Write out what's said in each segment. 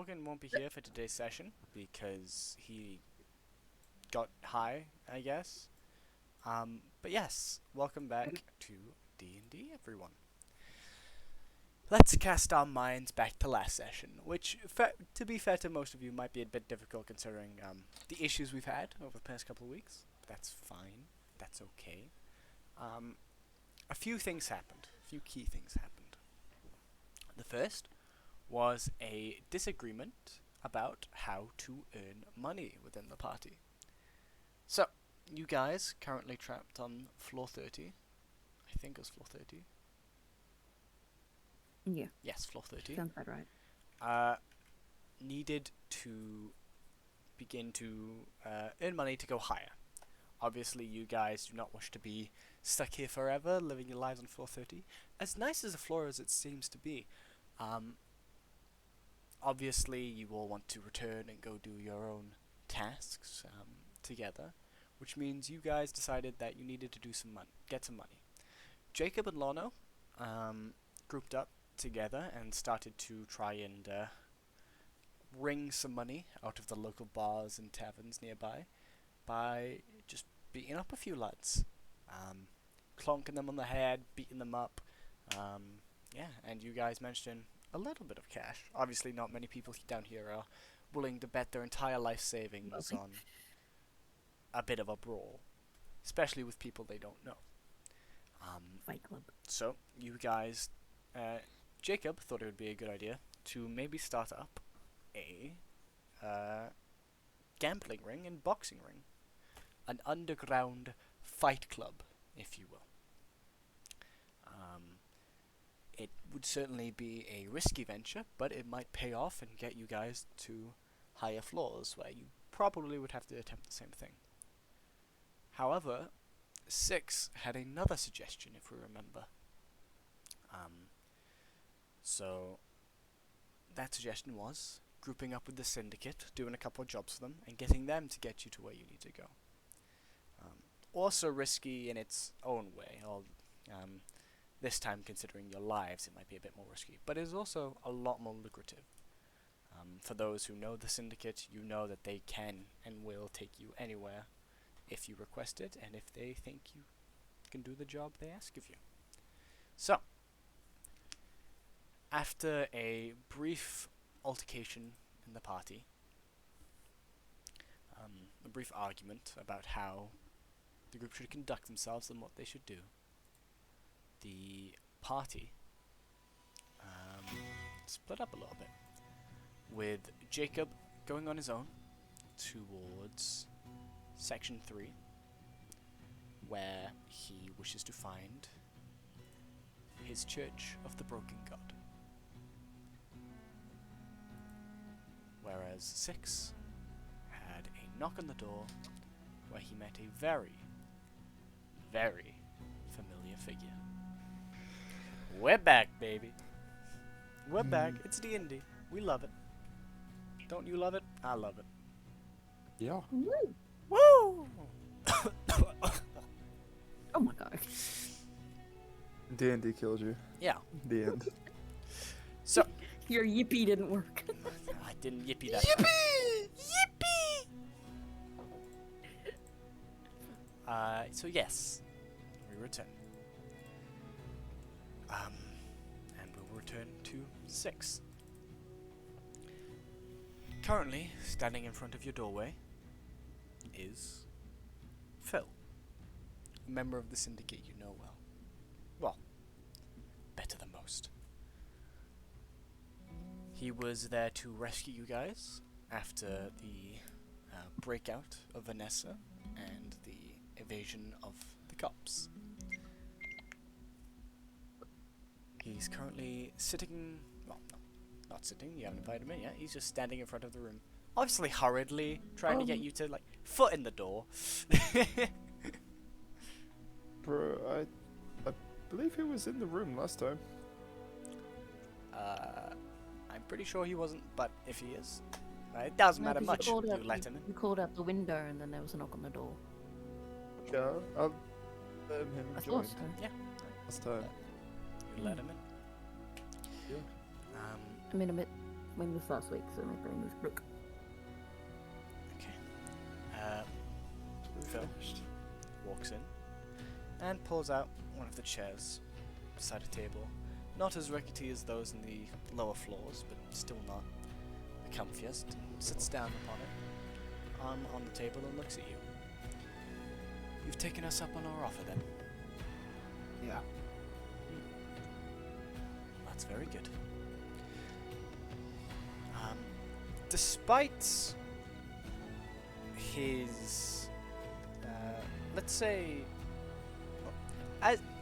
Morgan won't be here for today's session because he got high, I guess. But yes, welcome back to D&D, everyone. Let's cast our minds back to last session, which, to be fair to most of you, might be a bit difficult considering the issues we've had over the past couple of weeks. But that's fine. That's okay. A few things happened. A few key things happened. The first was a disagreement about how to earn money within the party. So, you guys currently trapped on floor 30. I think it was floor 30. Yeah. Yes, floor 30. Sounds about right. Needed to begin to earn money to go higher. Obviously, you guys do not wish to be stuck here forever, living your lives on floor 30. As nice as a floor as it seems to be, obviously you all want to return and go do your own tasks together, which means you guys decided that you needed to do some money, get some money. Jacob and Lorno grouped up together and started to try and wring some money out of the local bars and taverns nearby by just beating up a few lads, clonking them on the head, beating them up. Yeah, and you guys mentioned a little bit of cash. Obviously, not many people down here are willing to bet their entire life savings on a bit of a brawl, especially with people they don't know. Fight Club. So, you guys, Jacob thought it would be a good idea to maybe start up a gambling ring and boxing ring. An underground fight club, if you will. It would certainly be a risky venture, but it might pay off and get you guys to higher floors where you probably would have to attempt the same thing. However, Six had another suggestion, if we remember. So that suggestion was grouping up with the syndicate, doing a couple of jobs for them, and getting them to get you to where you need to go. Also risky in its own way. This time, considering your lives, it might be a bit more risky, but it is also a lot more lucrative. For those who know the syndicate, you know that they can and will take you anywhere if you request it, and if they think you can do the job they ask of you. So, after a brief altercation in the party, a brief argument about how the group should conduct themselves and what they should do, the party split up a little bit, with Jacob going on his own towards Section 3, where he wishes to find his Church of the Broken God. Whereas Six had a knock on the door where he met a very, very familiar figure. We're back, baby. We're back. It's D&D. We love it. Don't you love it? I love it. Yeah. Woo! Woo! Oh my god. D&D killed you. Yeah. The end. So, Your yippee didn't work. I didn't yippee that time. Yippee! Yippee! So yes, we return. And we'll return to 6. Currently, standing in front of your doorway is Phil, a member of the syndicate you know well. Well, better than most. He was there to rescue you guys after the breakout of Vanessa and the evasion of the cops. He's currently sitting, well, no, not sitting, you haven't invited him in yet, he's just standing in front of the room. Obviously hurriedly, trying to get you to, foot in the door. Bro, I believe he was in the room last time. I'm pretty sure he wasn't, but if he is, it doesn't matter much. You let him in. You called out the window and then there was a knock on the door. Yeah, I'll let him I join. thought so. Yeah. Last time. You let him in. Yeah. I mean, a bit Mine was last week, so my brain is broke. Okay. Phil Finished. walks in and pulls out one of the chairs beside a table. Not as rickety as those in the lower floors, but still not the comfiest, and sits down upon it, arm on the table, and looks at you. You've taken us up on our offer, then? Yeah. That's very good. Despite his, let's say,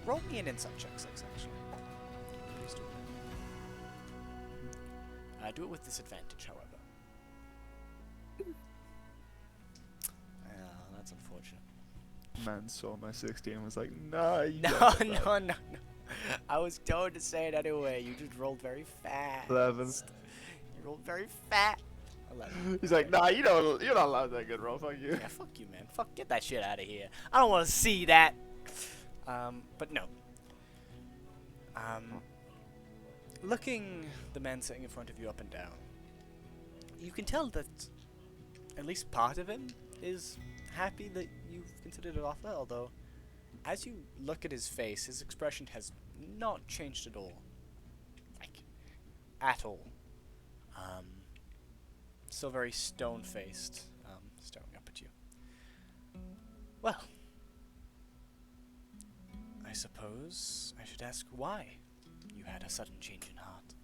roll me an insight check, 6 actually. Please do. Do it with disadvantage, however. That's unfortunate. Man saw my 60 and was like, nah, you No, don't get that." no. I was told to say it anyway. You just rolled very fast. 11. You rolled very fat. 11. He's like, nah, you're not allowed that good roll, fuck you. Yeah, fuck you, man. Get that shit out of here. I don't want to see that. But no. Looking the man sitting in front of you up and down, you can tell that at least part of him is happy that you've considered an offer, although as you look at his face, his expression has not changed at all. Like, at all. Still very stone-faced, staring up at you. Well, I suppose I should ask why you had a sudden change in heart.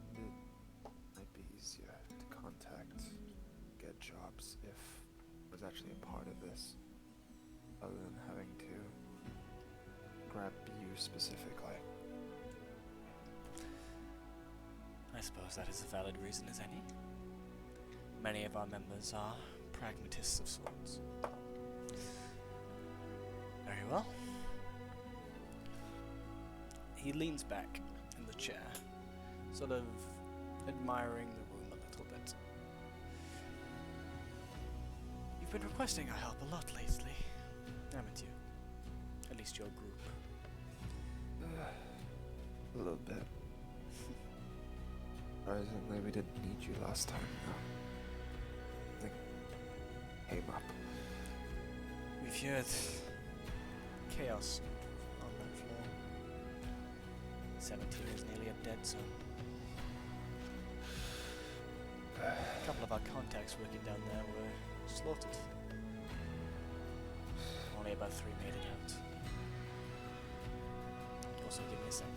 It might be easier to contact, get jobs if I was actually a part of this, other than having to grab you specifically. I suppose that is a valid reason as any. Many of our members are pragmatists of sorts. Very well. He leans back in the chair, sort of admiring the room a little bit. You've been requesting our help a lot lately, haven't you? At least your group. A little bit. Surprisingly, we didn't need you last time, though. It came up. We've heard chaos on that floor. 17 is nearly a dead zone. A couple of our contacts working down there were slaughtered. Only about 3 made it out. Also, give me a sec.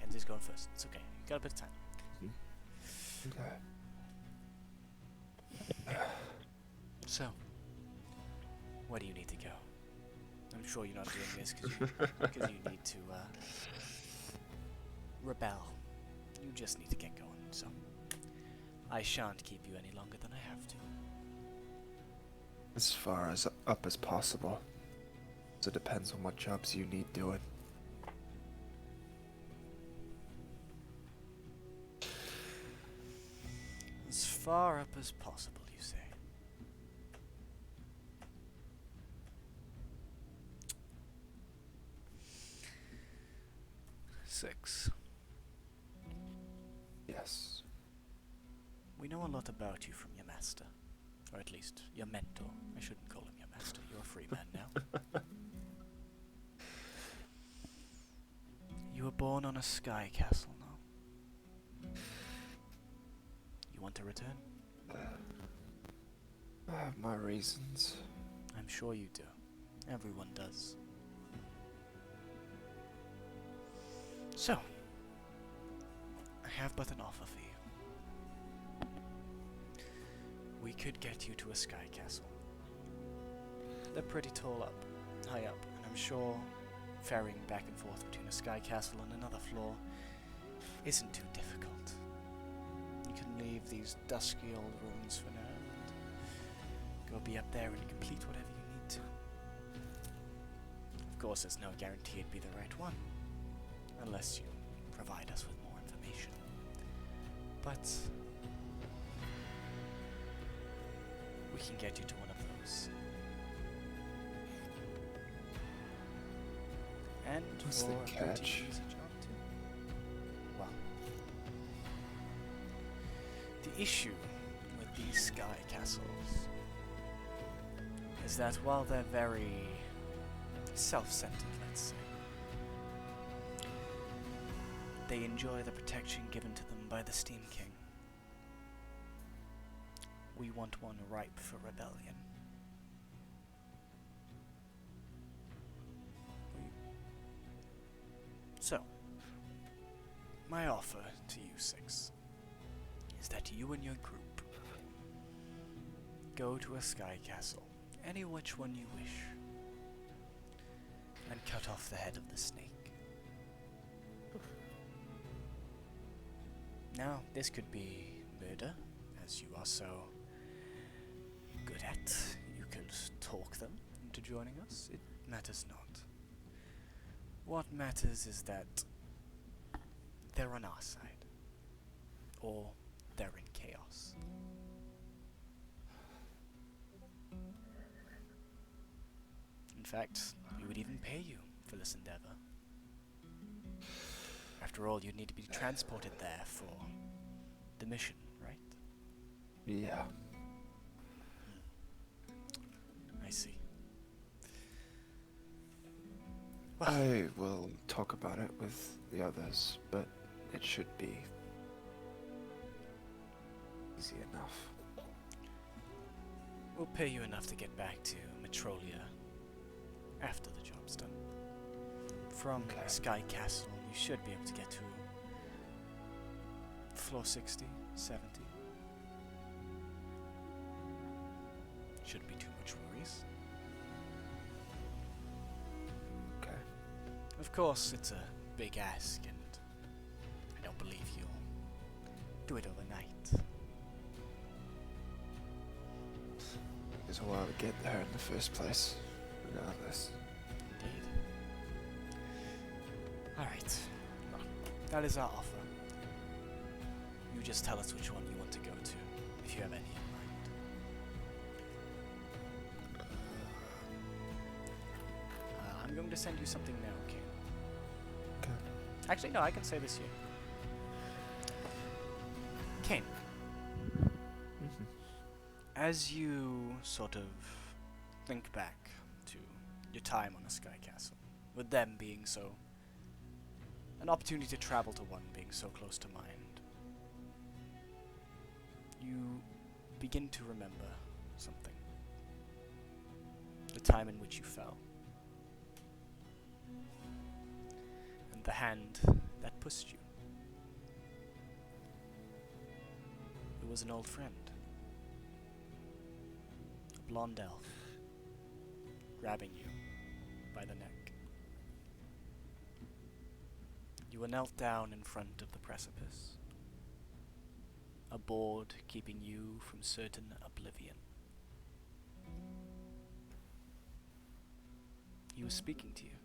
Kenzie's going first. It's okay. You got a bit of time. Okay. So, where do you need to go? I'm sure you're not doing this because you need to rebel. You just need to get going. So, I shan't keep you any longer than I have to. As far as up as possible. So it depends on what jobs you need doing. As far up as possible, you say. Six. Yes. We know a lot about you from your master. Or at least, your mentor. I shouldn't call him your master. You're a free man now. You were born on a sky castle now. You want to return? I have my reasons. I'm sure you do. Everyone does. So, I have but an offer for you. We could get you to a sky castle. They're pretty tall up, high up, and I'm sure ferrying back and forth between a sky castle and another floor isn't too difficult. You can leave these dusky old ruins for now and go be up there and complete whatever you need to. Of course, there's no guarantee it'd be the right one, unless you provide us with more information. But we can get you to one of those. and What's for the a pretty catch? easy job too. Well, the issue with these sky castles is that while they're very self-centered, let's say, they enjoy the protection given to them by the Steam King. We want one ripe for rebellion. So, my offer to you six is that you and your group go to a sky castle, any which one you wish, and cut off the head of the snake. Now, this could be murder, as you are so good at. You could talk them into joining us. It matters not. What matters is that they're on our side, or they're in chaos. In fact, we would even pay you for this endeavor. After all, you'd need to be transported there for the mission, right? Yeah. I see. I will talk about it with the others, but it should be easy enough. We'll pay you enough to get back to Metrolia after the job's done. From Okay. Sky Castle, you should be able to get to floor 60, 70. Shouldn't be too much worries. Okay. Of course, it's a big ask, and I don't believe you'll do it overnight. It's a while to get there in the first place, regardless. Indeed. Alright. Well, that is our offer. You just tell us which one you want to go to, if you have any in mind. I'm going to send you something now, okay? Okay. Actually, no, I can say this here. Kane, Mm-hmm. as you sort of think back to your time on a sky castle, with them being so, an opportunity to travel to one being so close to mind, you begin to remember something. The time in which you fell. And the hand that pushed you. It was an old friend. A blonde elf. Grabbing you by the neck. You were knelt down in front of the precipice. A board keeping you from certain oblivion. He was speaking to you,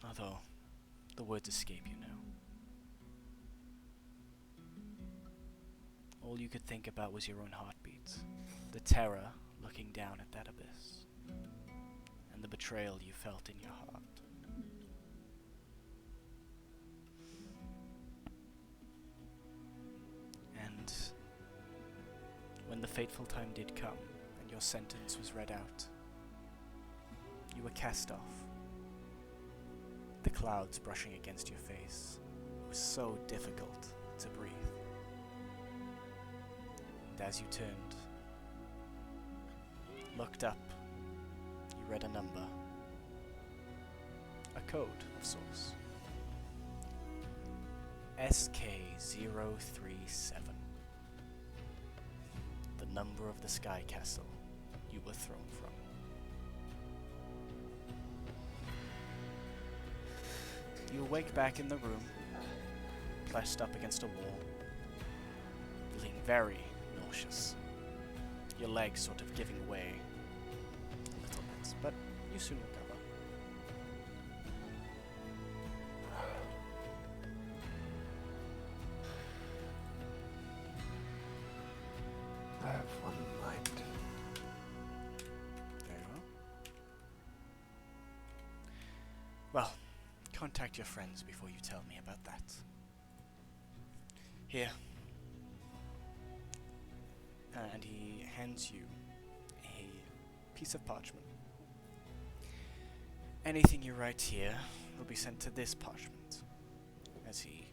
although the words escape you now. All you could think about was your own heartbeats, the terror looking down at that abyss, and the betrayal you felt in your heart. And when the fateful time did come, and your sentence was read out, you were cast off. The clouds brushing against your face. It was so difficult to breathe. And as you turned, looked up, you read a number. A code of sorts. SK037. The number of the Sky Castle you were thrown from. You awake back in the room, pressed up against a wall, feeling very nauseous. Your legs sort of giving way a little bit, but you soon recover. I have one in mind. Very well. Well, contact your friends before you tell me about that. Here. And he hands you a piece of parchment. Anything you write here will be sent to this parchment. As he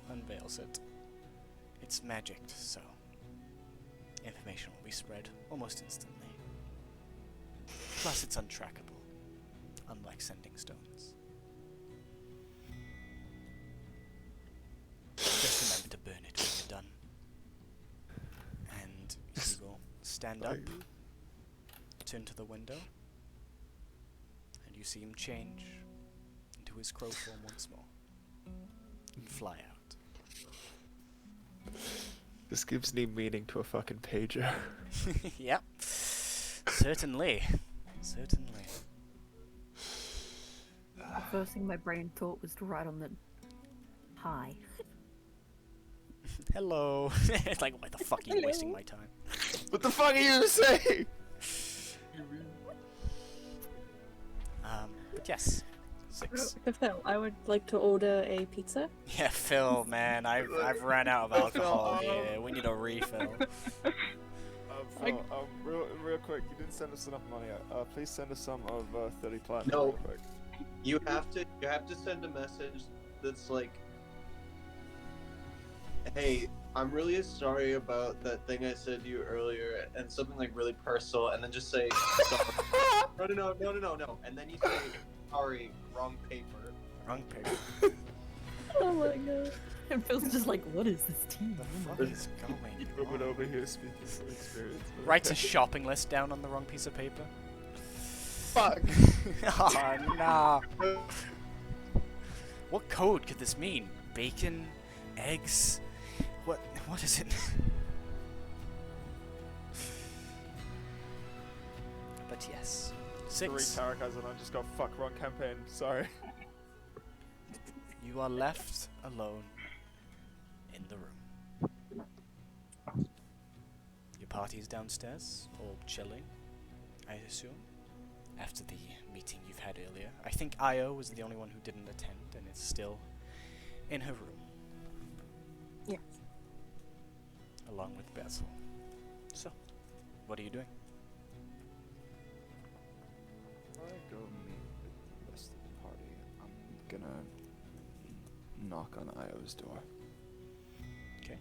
unveils it. It's magicked, so information will be spread almost instantly. Plus it's untrackable, unlike sending stones. Just remember to burn it when you're done. And he will stand up, turn to the window, and you see him change into his crow form once more, and fly out. This gives new meaning to a fucking pager. Yep. Certainly. Certainly. The first thing my brain thought was to write on the hi. Hello. It's like, why the fuck are you wasting my time? What the fuck are you saying? But yes. 6. Phil, I would like to order a pizza. Yeah, Phil, man, I've ran out of alcohol here. We need a refill. Phil, real quick, you didn't send us enough money. Please send us some of 30 platinum No. real quick. You have to send a message that's like, hey, I'm really sorry about that thing I said to you earlier, and something like really personal, and then just say, no, and then you say, sorry, wrong paper. Wrong paper. Oh my god. And Phil's just like, what is this tea? What the fuck is going Robert on? over here speaking from experience. Writes a shopping list down on the wrong piece of paper. Fuck! Oh, nah. What code could this mean? Bacon? Eggs? What is it? But yes. 6. 3 characters and I just got fuck wrong campaign. Sorry. You are left alone in the room. Your party is downstairs, all chilling, I assume, after the meeting you've had earlier. I think Io was the only one who didn't attend and is still in her room. Yes. Along with Basil. So, what are you doing? Before I go meet with the rest of the party, I'm gonna knock on Io's door. Okay.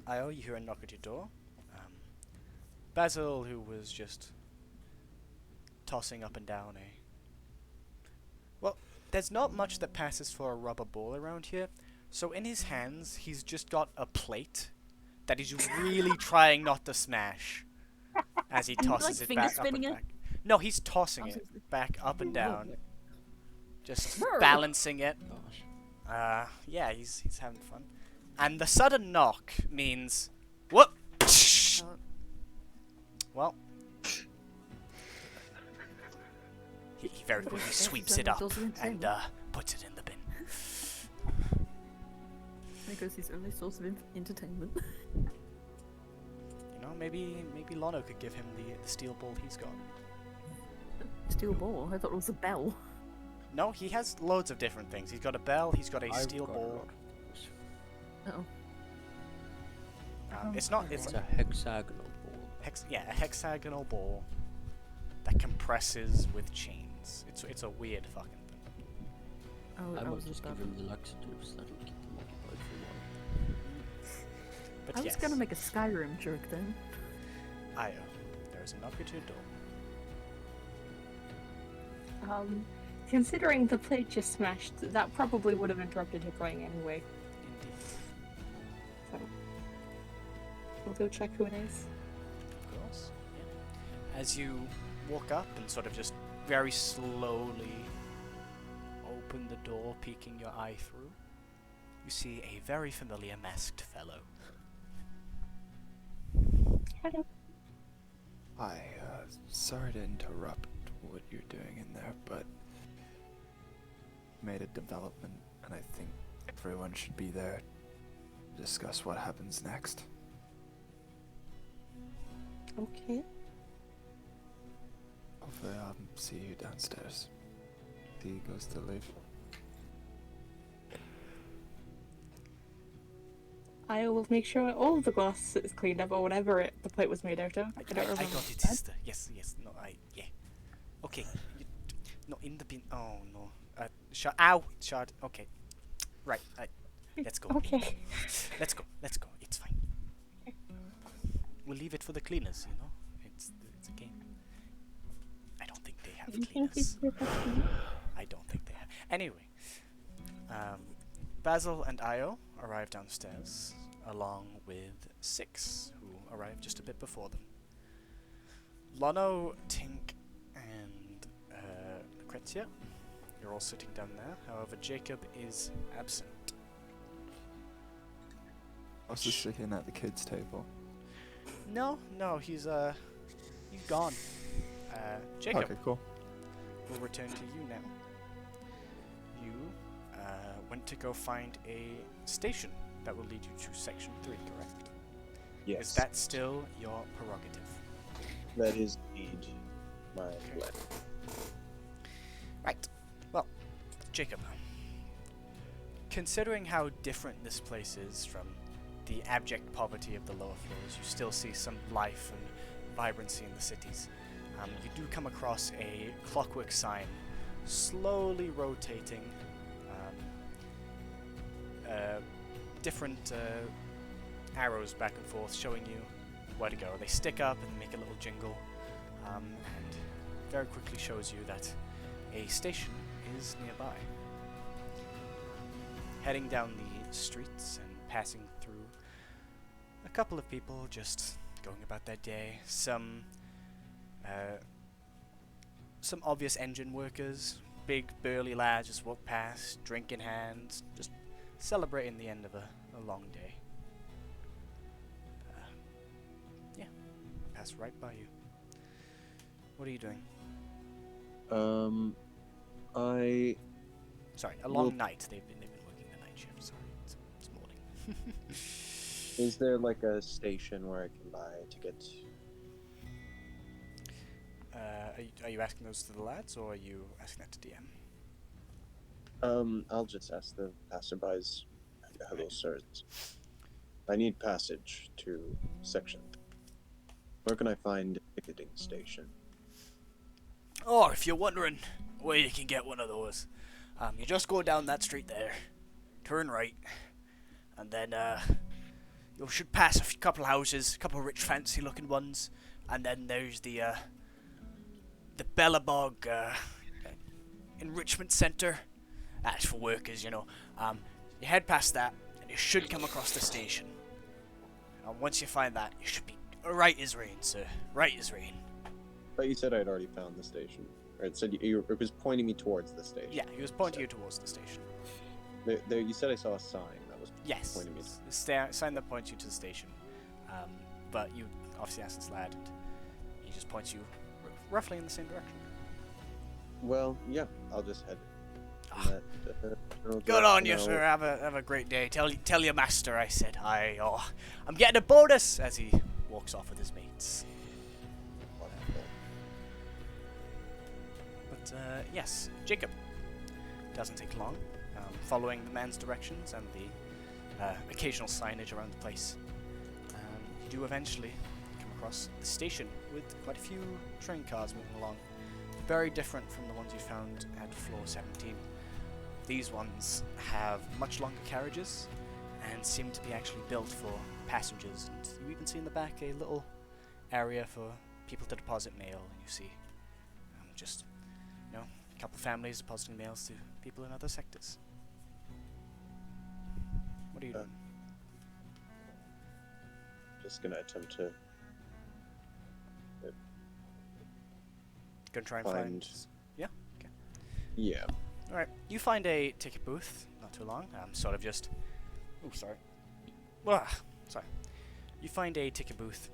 Io, you hear a knock at your door. Basil, who was just tossing up and down well, there's not much that passes for a rubber ball around here, so in his hands, he's just got a plate that he's really trying not to smash as he tosses it back up and back. No, he's tossing it back up and down, just balancing it. Yeah, he's having fun. And the sudden knock means, whoop! Well, he very quickly sweeps it up and puts it in the bin. Because his only source of entertainment. You know, maybe Lono could give him the steel ball he's got. Steel ball? I thought it was a bell. No, he has loads of different things. He's got a bell, he's got a steel ball. Oh. It's It's a hexagonal ball. a hexagonal ball that compresses with chains. It's a weird fucking thing. Oh, I I will was just about give him the laxatives that'll keep him occupied for a while. But I was yes, gonna make a Skyrim joke then. Io, there is a knock at your door. Considering the plate just smashed, that probably would have interrupted his playing anyway. Indeed. So we'll go check who it is. Of course. Yeah. As you walk up and sort of just very slowly open the door, peeking your eye through, you see a very familiar masked fellow. Hello. Hi, sorry to interrupt what you're doing in there, but made a development, and I think everyone should be there to discuss what happens next. Okay. Hopefully I'll see you downstairs. D goes to leave. I will make sure all of the glass is cleaned up or whatever the plate was made out of. I don't remember. I got it, that. sister. Yes, no, yeah. Okay, not in the bin. Oh no. Ow, shard. Okay, right. Let's go. Okay. Let's go. It's fine. We'll leave it for the cleaners. You know, it's a game. I don't think they have cleaners. I don't think they have. Anyway, Basil and Io arrive downstairs along with Six, who arrived just a bit before them. Lono, Tink, and Lucrezia, you're all sitting down there. However, Jacob is absent. I was just sitting at the kids' table. No, he's gone. Jacob, Okay, cool. we'll return to you now. You went to go find a station that will lead you to Section 3, correct? Yes. Is that still your prerogative? That is indeed my plan. Right. Well, Jacob, considering how different this place is from the abject poverty of the lower floors, you still see some life and vibrancy in the cities. You do come across a clockwork sign slowly rotating different arrows back and forth showing you where to go. They stick up and make a little jingle, and very quickly shows you that a station is nearby. Heading down the streets and passing through a couple of people just going about their day. Some obvious engine workers, big burly lads just walk past, drink in hand, just celebrating the end of a long day. Yeah, pass right by you. What are you doing? Sorry, a long night. They've been working the night shift. Sorry, it's morning. Is there like a station where I can buy tickets? Are you asking those to the lads, or are you asking that to DM? I'll just ask the passerbys. Hello, sirs. I need passage to section. Where can I find a ticketing station? Oh, if you're wondering where you can get one of those, you just go down that street there, turn right, and then you should pass a couple houses, a couple of rich, fancy-looking ones, and then there's the Bellabog Enrichment Center. That's for workers, you know. You head past that, and you should come across the station. And once you find that, you should be right as rain, sir. Right as rain. But you said I'd already found the station. Or it said it was pointing me towards the station. Yeah, he was pointing you towards the station. There, you said I saw a sign that was Yes, pointing me. the sign that points you to the station. But you obviously asked this lad, and he just points you roughly in the same direction. Well, yeah, I'll just head. Good on you, sir. Have a great day. Tell your master I said hi. Oh, I'm getting a bonus as he walks off with his mates. But yes, Jacob. Doesn't take long. Following the man's directions and the occasional signage around the place, you do eventually come across the station with quite a few train cars moving along. Very different from the ones you found at floor 17. These ones have much longer carriages and seem to be actually built for passengers. And you even see in the back a little area for people to deposit mail. You see just, you know, a couple families depositing mails to people in other sectors. What are you doing? Just gonna attempt to Gonna try and find... Yeah? Okay. Yeah. Alright, you find a ticket booth, not too long, sort of just... Oh, sorry. Sorry. You find a ticket booth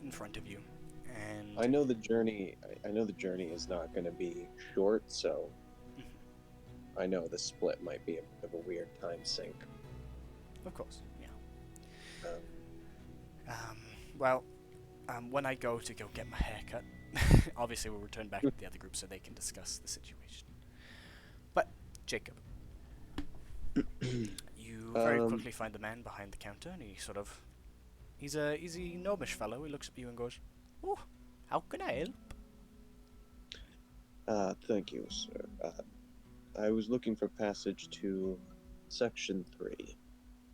in front of you, and... I know the journey is not gonna be short, so... I know the split might be a bit of a weird time sink. Of course, yeah. Well, when I go to get my hair cut, obviously we'll return back to the other group so they can discuss the situation. But Jacob, you very Um, quickly find the man behind the counter, and he's a gnomish fellow. He looks at you and goes, "Oh, how can I help?" Thank you, sir. I was looking for passage to Section 3.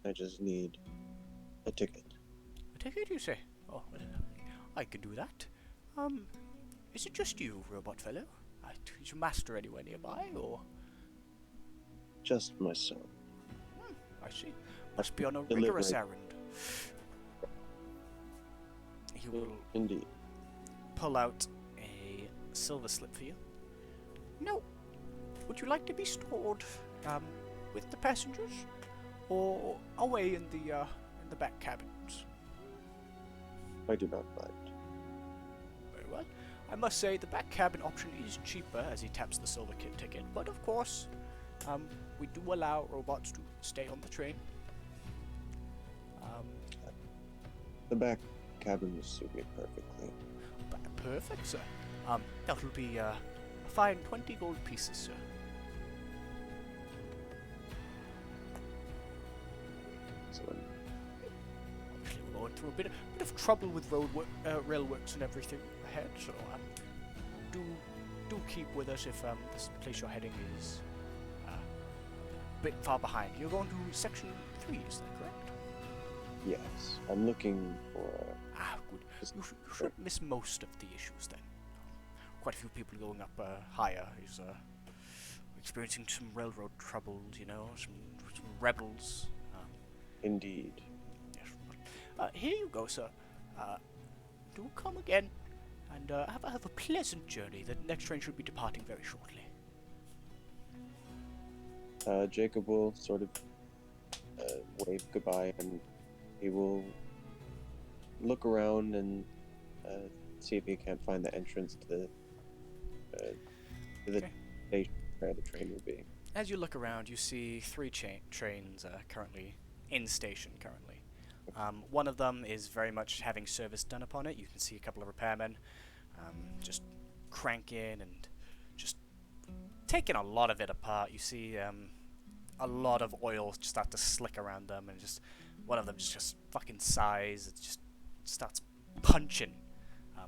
I just need a ticket. A ticket, you say? Oh, well, I can do that. Is it just you, robot fellow? Is your master anywhere nearby, or? Just myself. I see. Must be on a Delivery. rigorous errand. He will Indeed. pull out a silver slip for you. No. Would you like to be stored with the passengers, or away in the back cabins? I do not mind. Very well. I must say the back cabin option is cheaper as he taps the silver kit ticket, but of course, we do allow robots to stay on the train. The back cabin will suit me perfectly. Perfect, sir. That'll be a fine 20 gold pieces, sir. Excellent. Obviously, we're going through a bit of trouble with railworks and everything ahead, so do keep with us if this place you're heading is a bit far behind. You're going to section 3, is that correct? Yes, I'm looking for. Good. You shouldn't miss most of the issues then. Quite a few people going up higher. He's experiencing some railroad troubles, some rebels. Indeed. Yes. Here you go, sir. Do come again, and have a pleasant journey. The next train should be departing very shortly. Jacob will sort of wave goodbye, and he will look around and see if he can't find the entrance to the Okay. station where the train will be. As you look around, you see 3 trains currently in station currently. One of them is very much having service done upon it. You can see a couple of repairmen just cranking and just taking a lot of it apart. You see a lot of oil start to slick around them, and just one of them just fucking sighs. It just starts punching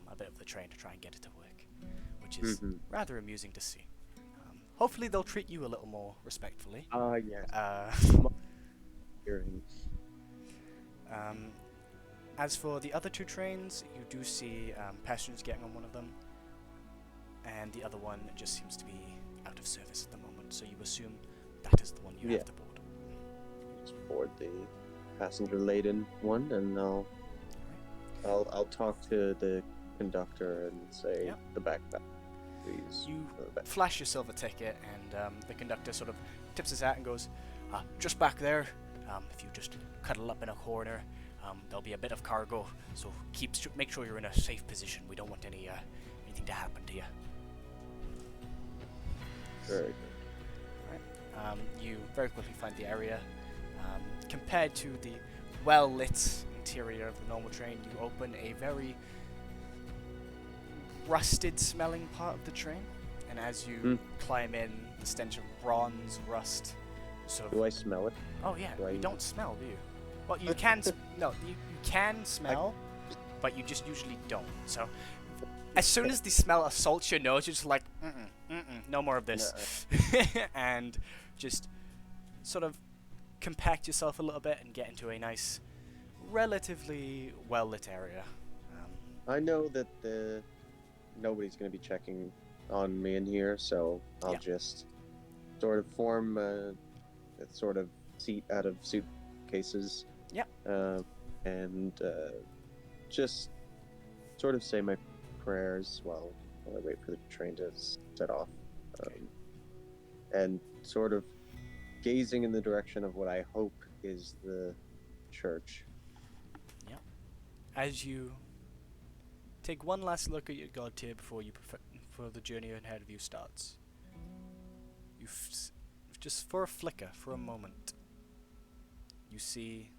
a bit of the train to try and get it to work, which is rather amusing to see. Hopefully they'll treat you a little more respectfully. Yes. Hearing. As for the other 2 trains, you do see passengers getting on one of them, and the other one just seems to be out of service at the moment, so you assume that is the one you have to board. Just board the passenger-laden one, and I'll talk to the conductor and say the backpack, please. You flash your silver ticket, and the conductor sort of tips his hat and goes, just back there. If you just cuddle up in a corner, there'll be a bit of cargo, so make sure you're in a safe position. We don't want anything to happen to you. Very good. Right. You very quickly find the area. Compared to the well-lit interior of the normal train, you open a very rusted-smelling part of the train, and as you climb in, the stench of bronze, rust, sort of... Do I smell it? Oh yeah, you don't smell, do you? Well, you can... No, you can smell, but you just usually don't. So, as soon as the smell assaults your nose, you're just like, no more of this. And just sort of compact yourself a little bit and get into a nice, relatively well-lit area. I know that nobody's going to be checking on me in here, so I'll just sort of form a sort of seat out of suitcases. And just sort of say my prayers while I wait for the train to set off. And sort of gazing in the direction of what I hope is the church. As you take one last look at your god tier before the journey ahead of you starts, you just for a flicker, for a moment, you see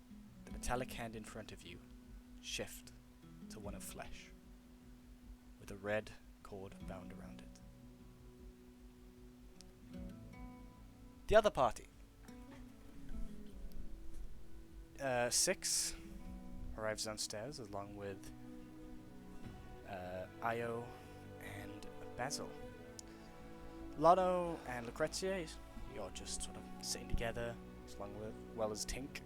the metallic hand in front of you shift to one of flesh, with a red cord bound around it. The other party. 6 arrives downstairs along with Io and Basil. Lotto and Lucrezia, you're just sort of sitting together, along with, well as Tink.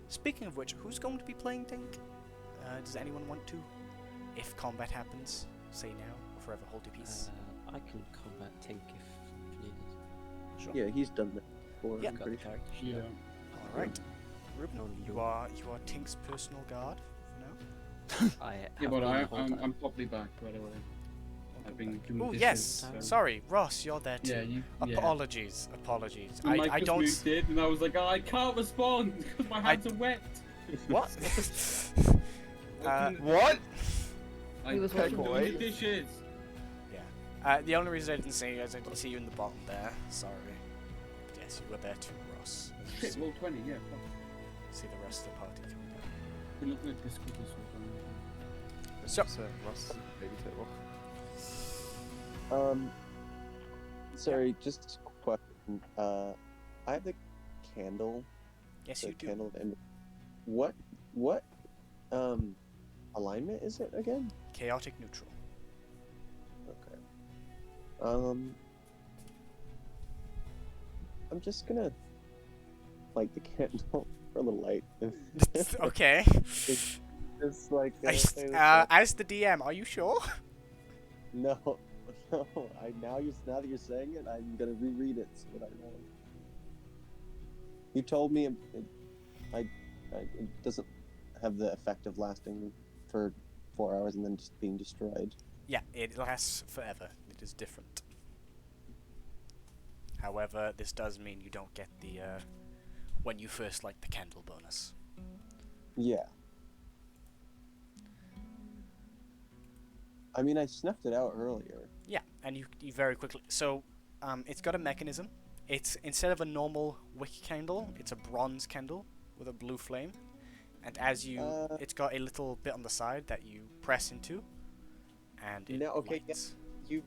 Speaking of which, who's going to be playing Tink? Does anyone want to? If combat happens, say now, or forever hold your peace. I can combat Tink if needed. Sure. Yeah, he's done that before. Yeah. I'm Got the pretty sure. character sheet Yeah. up. All right, Ruben, No, you no. are Tink's personal guard for now. I Yeah, have but been the whole I'm time. properly back, by the way. I've been given Oh distance, yes, so- sorry, Ross, you're there too. Yeah, you. Yeah. Apologies. And Mike I just don't. moved in, and I was like, oh, I can't respond because my hands are wet. What? I What? He was couldn't watching do the the dishes. The only reason I didn't see you is I didn't see you in the bottom there. Sorry. But yes, you were there too, Ross. As you Shit, see, roll 20, yeah. Fuck. see the rest of the party coming down. We're looking at this quick as well. So- Ross, baby table. Sorry, just a question. I have the candle. Yes, the you do. candle and what alignment is it again? Chaotic neutral. Okay. I'm just gonna light the candle for a little light. Okay. It's like As the DM, are you sure? no. Now that you're saying it, I'm gonna reread it so that I know. You told me it doesn't have the effect of lasting for 4 hours and then just being destroyed. Yeah, it lasts forever. It is different. However, this does mean you don't get the when you first light the candle bonus. Yeah. I mean, I snuffed it out earlier. Yeah, and you very quickly. So, it's got a mechanism. It's instead of a normal wick candle, it's a bronze candle with a blue flame, and as you, it's got a little bit on the side that you press into, and it lights. You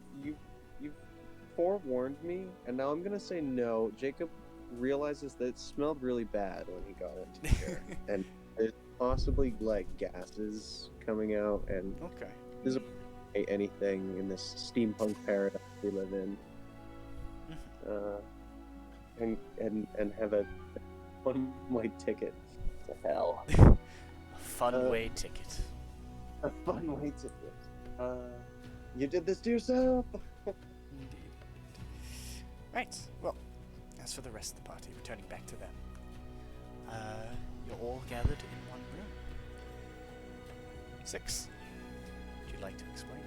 forewarned me, and now I'm gonna say no. Jacob realizes that it smelled really bad when he got into here, and there's possibly like gases coming out, and Okay. there's anything in this steampunk paradise we live in, and have a one-way ticket to hell. Fun-way ticket. A fun-way ticket. You did this to yourself. Indeed. Right. Well, as for the rest of the party, returning back to them, you're all gathered in one room. 6. Would you like to explain?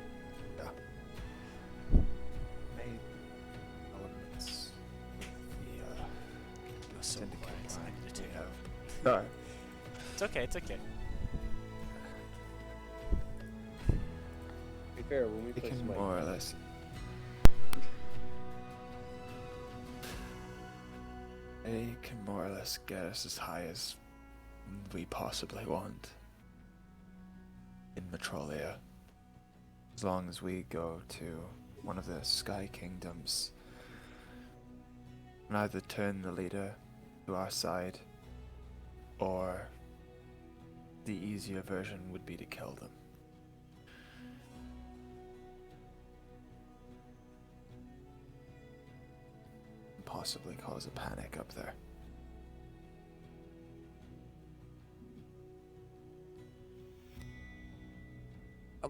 Made elements with You're so syndicate quite excited line to we take have. over. Sorry. It's okay. It's okay. To be fair, when we It play can Smite, more or less. It can more or less get us as high as we possibly want in Metrolia. As long as we go to one of the Sky Kingdoms and either turn the leader to our side, or the easier version would be to kill them. Possibly cause a panic up there. I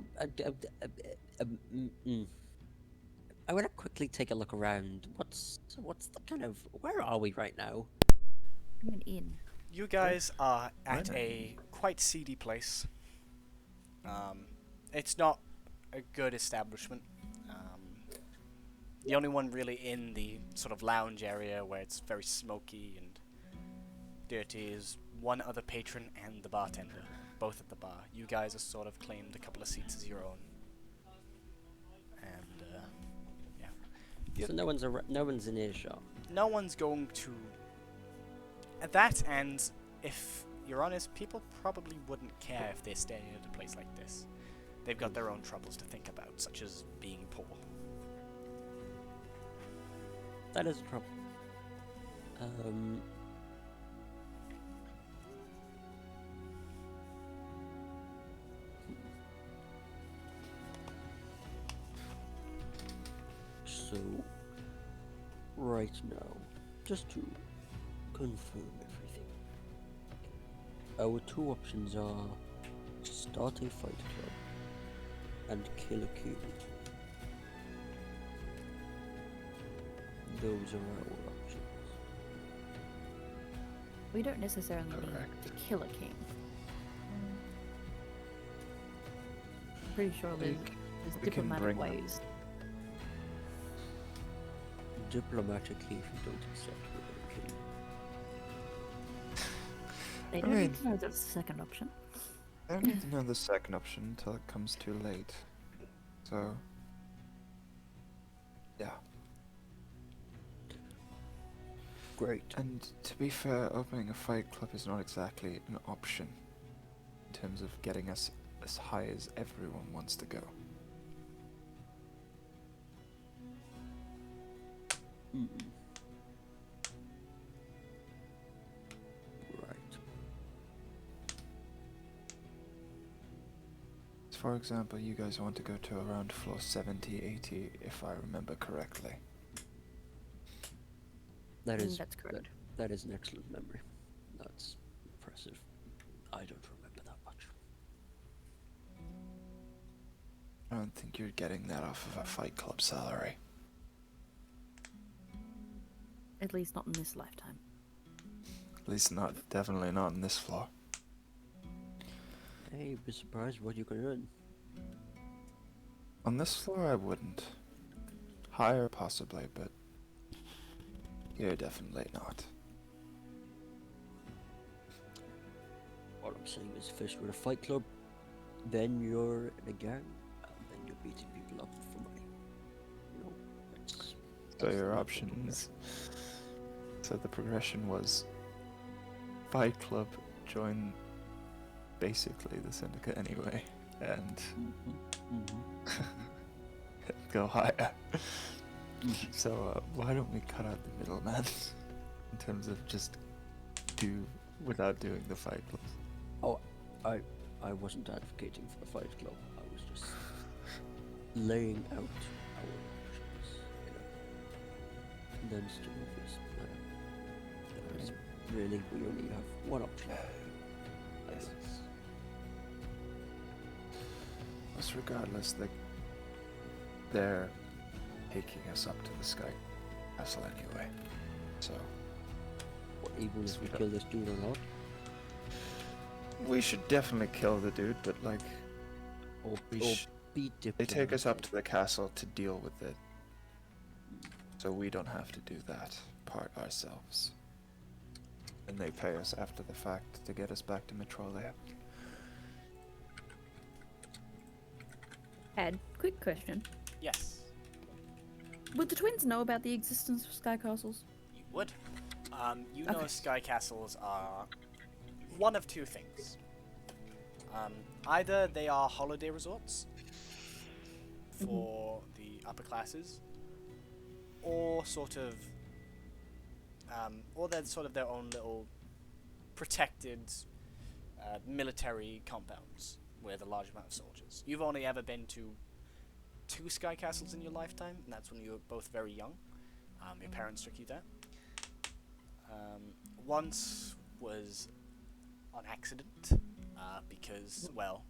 want to quickly take a look around. What's the kind of, where are we right now? I'm an inn. You guys are at Right. a quite seedy place. It's not a good establishment. The only one really in the sort of lounge area where it's very smoky and dirty is one other patron and the bartender, both at the bar. You guys have sort of claimed a couple of seats as your own. And, yeah. Yep. So no one's in earshot. No one's going to... At that, and if you're honest, people probably wouldn't care if they stayed at a place like this. They've got their own troubles to think about, such as being poor. That is a trouble. Um. So, right now, just to confirm everything, our two options are start a fight club and kill a cube. Those are our options. We don't necessarily need Correct. to kill a king. I'm pretty sure there's we can diplomatic bring them. ways. Diplomatically, if you don't accept, we're gonna kill you. They I don't mean- need to know that's the second option. I don't need to know the second option until it comes too late. So, yeah. Great. And to be fair, opening a fight club is not exactly an option in terms of getting us as high as everyone wants to go. Mm. Right. For example, you guys want to go to around floor 70, 80, if I remember correctly. That is That's correct. that is an excellent memory. That's impressive. I don't remember that much. I don't think you're getting that off of a fight club salary. At least not in this lifetime. At least not, definitely not on this floor. Hey, be surprised what you can earn. On this floor I wouldn't. Higher possibly, but here definitely not. All I'm saying is, first you're in a fight club, then you're in a gang, and then you're beating people up for money. You know, that's So that's your the options. So the progression was fight club, join basically the syndicate anyway, and go higher. So why don't we cut out the middleman in terms of just do without doing the fight club? Oh, I wasn't advocating for the fight club. I was just laying out our options, you know. And then it's too obvious. Because really, we only have one option. Yes. But regardless, they're taking us up to the sky castle anyway. So What, even if we Sweet. kill this dude or not? we should definitely kill the dude, but like Or, We or sh- be they take us up diplomatic. to the castle to deal with it. So we don't have to do that part ourselves. And they pay us after the fact to get us back to Metrolia. Ed, quick question. Yes, Would the twins know about the existence of sky castles? you would. You know Okay. sky castles are one of two things. Either they are holiday resorts for the upper classes, or or they're sort of their own little protected military compounds with a large amount of soldiers. You've only ever been to 2 sky castles in your lifetime, and that's when you were both very young. Your parents took you there. Once was on accident, because, well,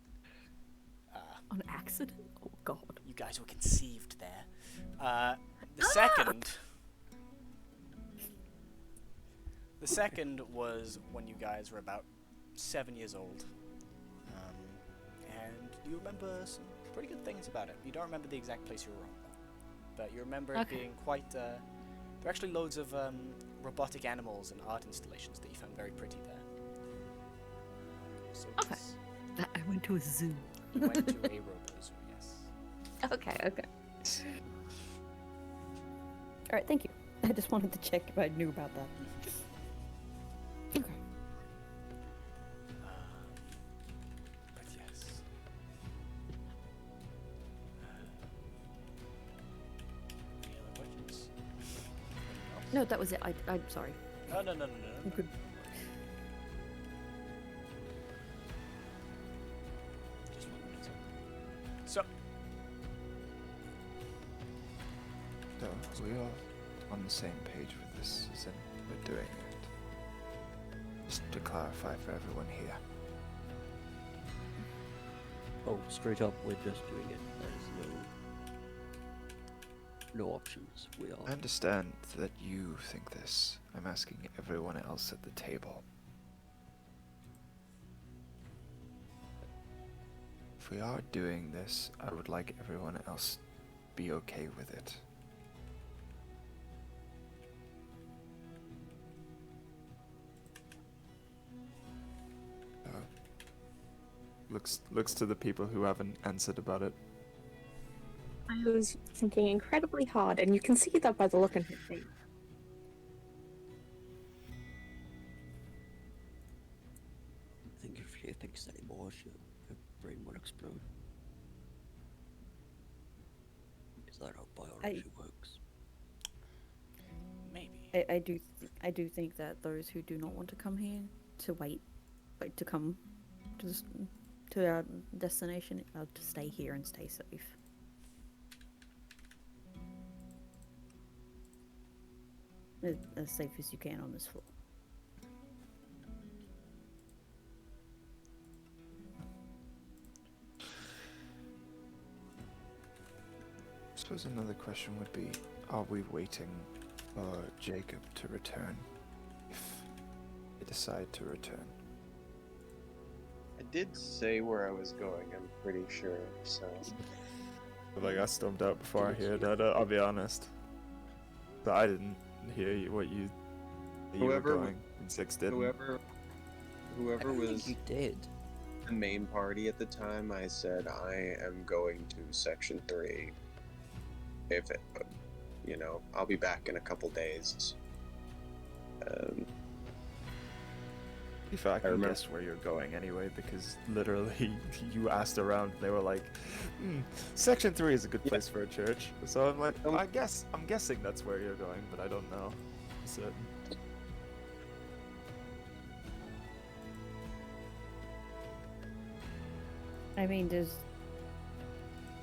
On accident? Oh god. you guys were conceived there. The second was when you guys were about 7 years old. And you remember some pretty good things about it. You don't remember the exact place you were on, though. But you remember it Okay. being quite, there are actually loads of robotic animals and art installations that you found very pretty there. So Okay. yes, I went to a zoo. you went to a robo zoo, yes. Okay, okay. Alright, thank you. I just wanted to check if I knew about that. Okay. But yes. Any other questions? No, that was it. I'm sorry. Oh, no. You could. Just 1 minute. So, So, are we all on the same page with this, as in we're doing it? Just to clarify for everyone here. Oh, straight up, we're just doing it. There's no options. We I are. understand that you think this. I'm asking everyone else at the table. If we are doing this, I would like everyone else to be okay with it. Looks to the people who haven't answered about it. I was thinking incredibly hard, and you can see that by the look in her face. I think if she thinks anymore, her brain will explode. Is that how biology works? maybe. I do think that those who do not want to come here to wait, like to come to our destination, are to stay here and stay safe. As safe as you can on this floor. I suppose another question would be, are we waiting for Jacob to return? If they decide to return. I did say where I was going, I'm pretty sure, so... Like, I stormed out before I heard that, I'll be honest. But I didn't hear what you were going, and Six didn't. Whoever I was think you did. the main party at the time, I said, I am going to Section 3. If it, you know, I'll be back in a couple days. If I can remember- guess where you're going anyway, because literally you asked around and they were like, Section 3 is a good place for a church. So I'm like, I'm guessing that's where you're going, but I don't know for certain. I mean, does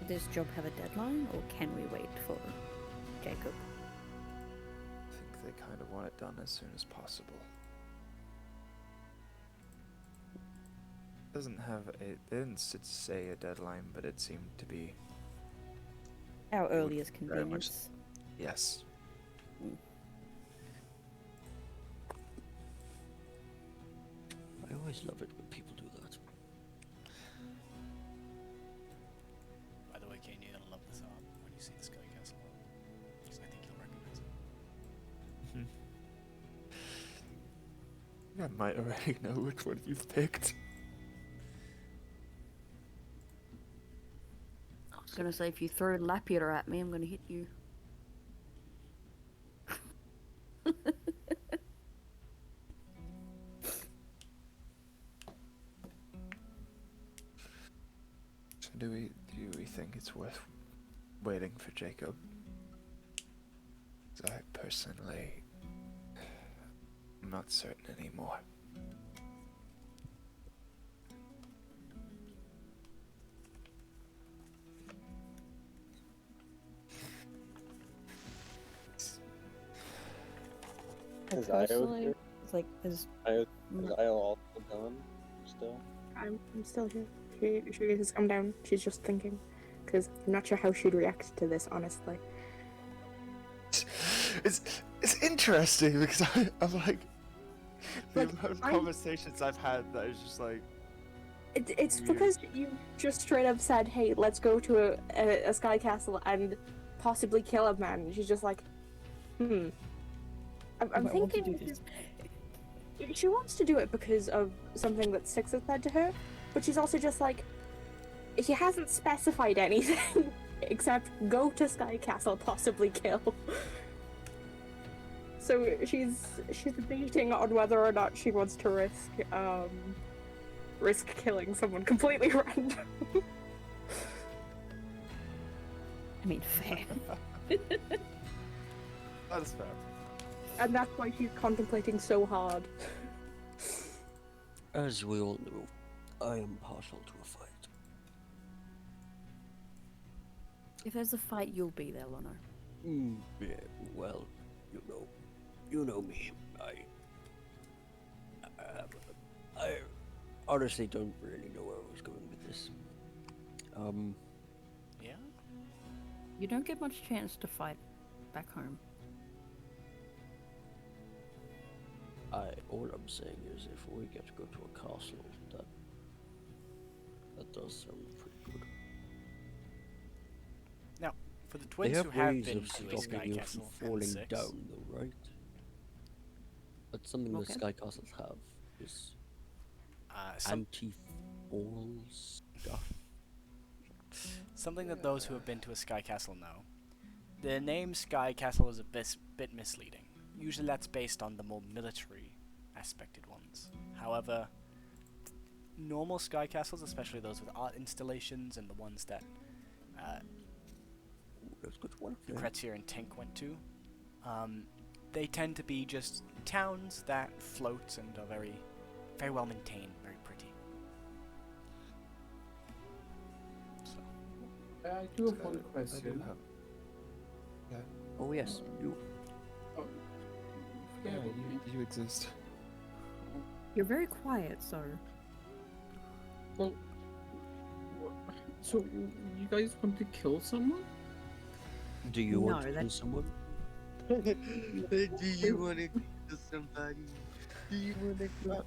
this job have a deadline, or can we wait for Jacob? I think they kind of want it done as soon as possible. Doesn't have a, they didn't say a deadline, but it seemed to be Our earliest very much- convenience. yes. I always love it when people do that. By the way, Kane, you're gonna love this art when you see the Sky Castle art, because I think you'll recognize it. I might already know which one you've picked. I was gonna say, if you throw Lapidator at me, I'm gonna hit you. So do we think it's worth waiting for Jacob? 'Cause I personally am not certain anymore. Is Io Personally, here? it's like, Is Io also gone still? I'm still here. She has come down. She's just thinking. Because I'm not sure how she'd react to this, honestly. It's interesting because I'm like the Like, amount of I- conversations I've had that is just like It's Weird. because you just straight up said, hey, let's go to a sky castle and possibly kill a man. And she's just like, I'm I want to thinking do this. she wants to do it because of something that Six has said to her, but she's also just like, he hasn't specified anything except go to Sky Castle, possibly kill. So she's debating on whether or not she wants to risk killing someone completely random. I mean, fair. that's fair. And that's why she's contemplating so hard. As we all know, I am partial to a fight. If there's a fight, you'll be there, Lono. Yeah, well, you know me. I honestly don't really know where I was going with this. Yeah? You don't get much chance to fight back home. All I'm saying is, if we get to go to a castle, that does sound pretty good. Now, for the They twins have who have ways been of to a stopping sky you castle from and falling six, down, though, right? That's something Okay. the sky castles have is some, anti-fall stuff. something that those who have been to a sky castle know. The name sky castle is a bit misleading. Usually that's based on the more military aspected ones. However, normal sky castles, especially those with art installations and the ones that That's good one. Yeah. Kretzir and Tink went to, they tend to be just towns that float and are very, very well maintained, very pretty. So, I do have one I do question. have. Yeah. Oh yes, you. Oh, Yeah, yeah, you exist. You're very quiet, so well, so you guys want to kill someone? Do you want No, to that- kill someone? Do you want to kill somebody? Do you want to kill?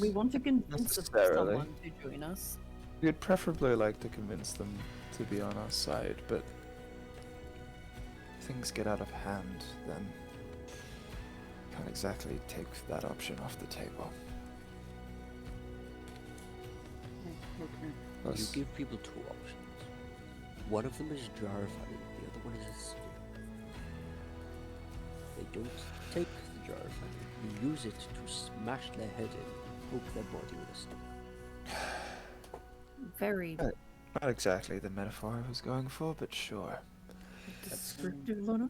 we want to convince Necessarily. someone to join us. We'd preferably like to convince them to be on our side, but if things get out of hand, then can't exactly take that option off the table. You Plus, give people two options. One of them is jar fighting, the other one is escape. They don't take the jar fighting. You use it to smash their head in, hope their body will escape. Very not exactly the metaphor I was going for, but sure. descriptive, Lono.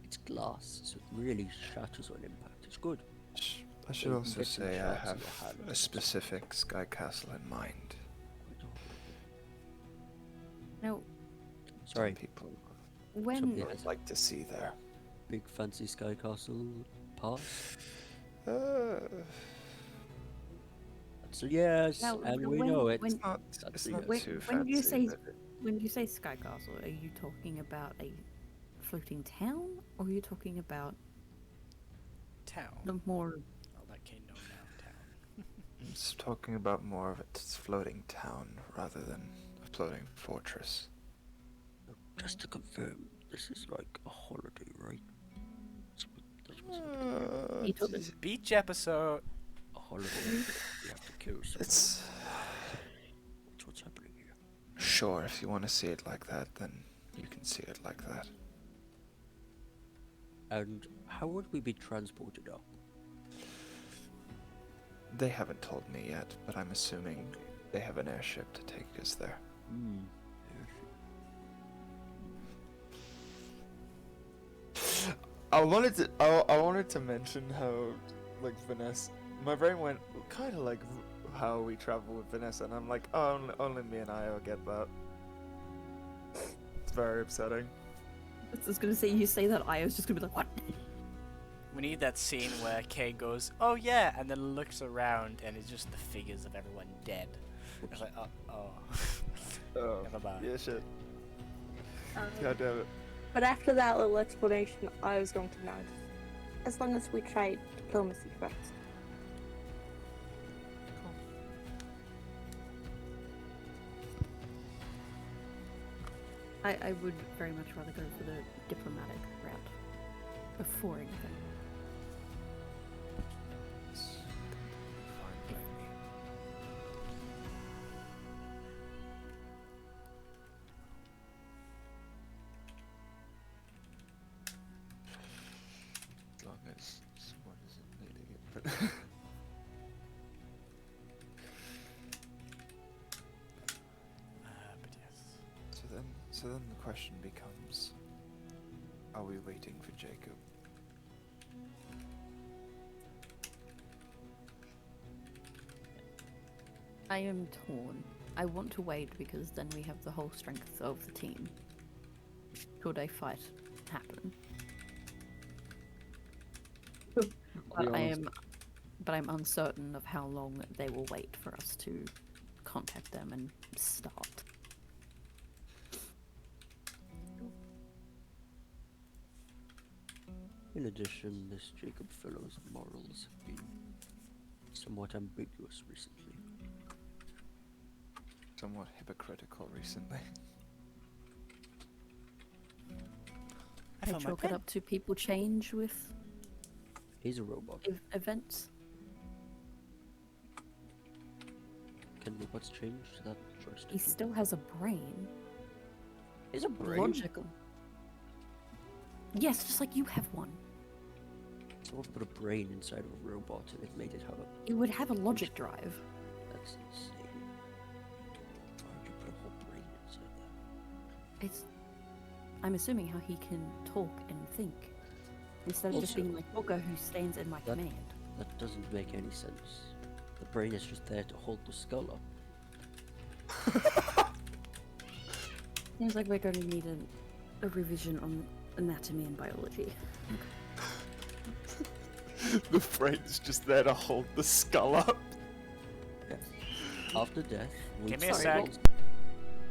It's glass, so it really shatters on impact. It's good. I should You can also get some say I shots in have your hand. a specific sky castle in mind. Now, Sorry, Some people when Yeah. would like to see there. big fancy sky castle pass. Uh, So yes, Now, and we when- know it. when- it's not, That's it's the not when- too when you fancy. say- but when you say Sky Castle, are you talking about a floating town, or are you talking about town. the more? I'll let Kane know now, town. it's talking about more of its floating town rather than a floating fortress. Just to confirm, this is like a holiday, right? That's what's He took It's, Beach episode. a holiday. You have to kill someone. it's That's what's happening here. sure if you want to see it like that, then you can see it like that. And how would we be transported up? They haven't told me yet, but I'm assuming they have an airship to take us there. Hmm. I wanted to mention how, like, Vanessa, my brain went kind of like how we travel with Vanessa, and I'm like, oh, only me and I will get that. It's very upsetting. I was gonna say, you say that, I was just gonna be like, what? We need that scene where Kay goes, "Oh yeah," and then looks around and it's just the figures of everyone dead. It's like, oh. Oh, Never mind. yeah, shit. God damn it. But after that little explanation, I was going to nod. As long as we try diplomacy first. I would very much rather go for the diplomatic route before anything. It's fine by me. As long as someone isn't needing it, but But yes. so then the question becomes, are we waiting for Jacob? I am torn. I want to wait because then we have the whole strength of the team. Should a fight happen? But I'm uncertain of how long they will wait for us to contact them and start. In addition, this Jacob fellow's morals have been somewhat ambiguous recently. Somewhat hypocritical recently. I I found my chalk it pen. up to people change with He's a robot. events. Can robots change? That trust? He still has a brain. Is a brain? Logical. Yes, just like you have one. Someone put a brain inside of a robot and it made it have a... It would have a logic drive. That's insane. Why would you put a whole brain inside that? It's. I'm assuming how he can talk and think. Instead of just Also- being like Booker who stands in my command. That doesn't make any sense. The brain is just there to hold the skull up. Seems like we're going to need a revision on anatomy and biology. The brain's just there to hold the skull up. Yes. After death, we Give me a Sorry, sec.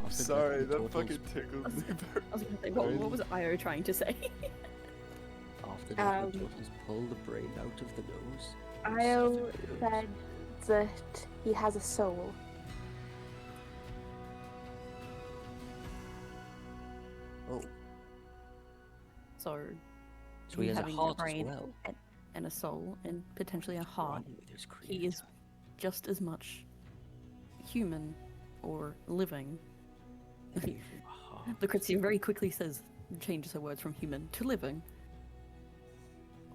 After Sorry, death, that we fucking totals- tickled me. I was going to say, what was Io trying to say? After death, the Um, totals pull the brain out of the nose. Io stuff it in the nose. said that he has a soul. Oh, So, so he has a having heart as brain well. and a soul and potentially a heart. Running with his He is creator. just as much human or living. Then he has a heart. Lucrezia very quickly changes her words from human to living.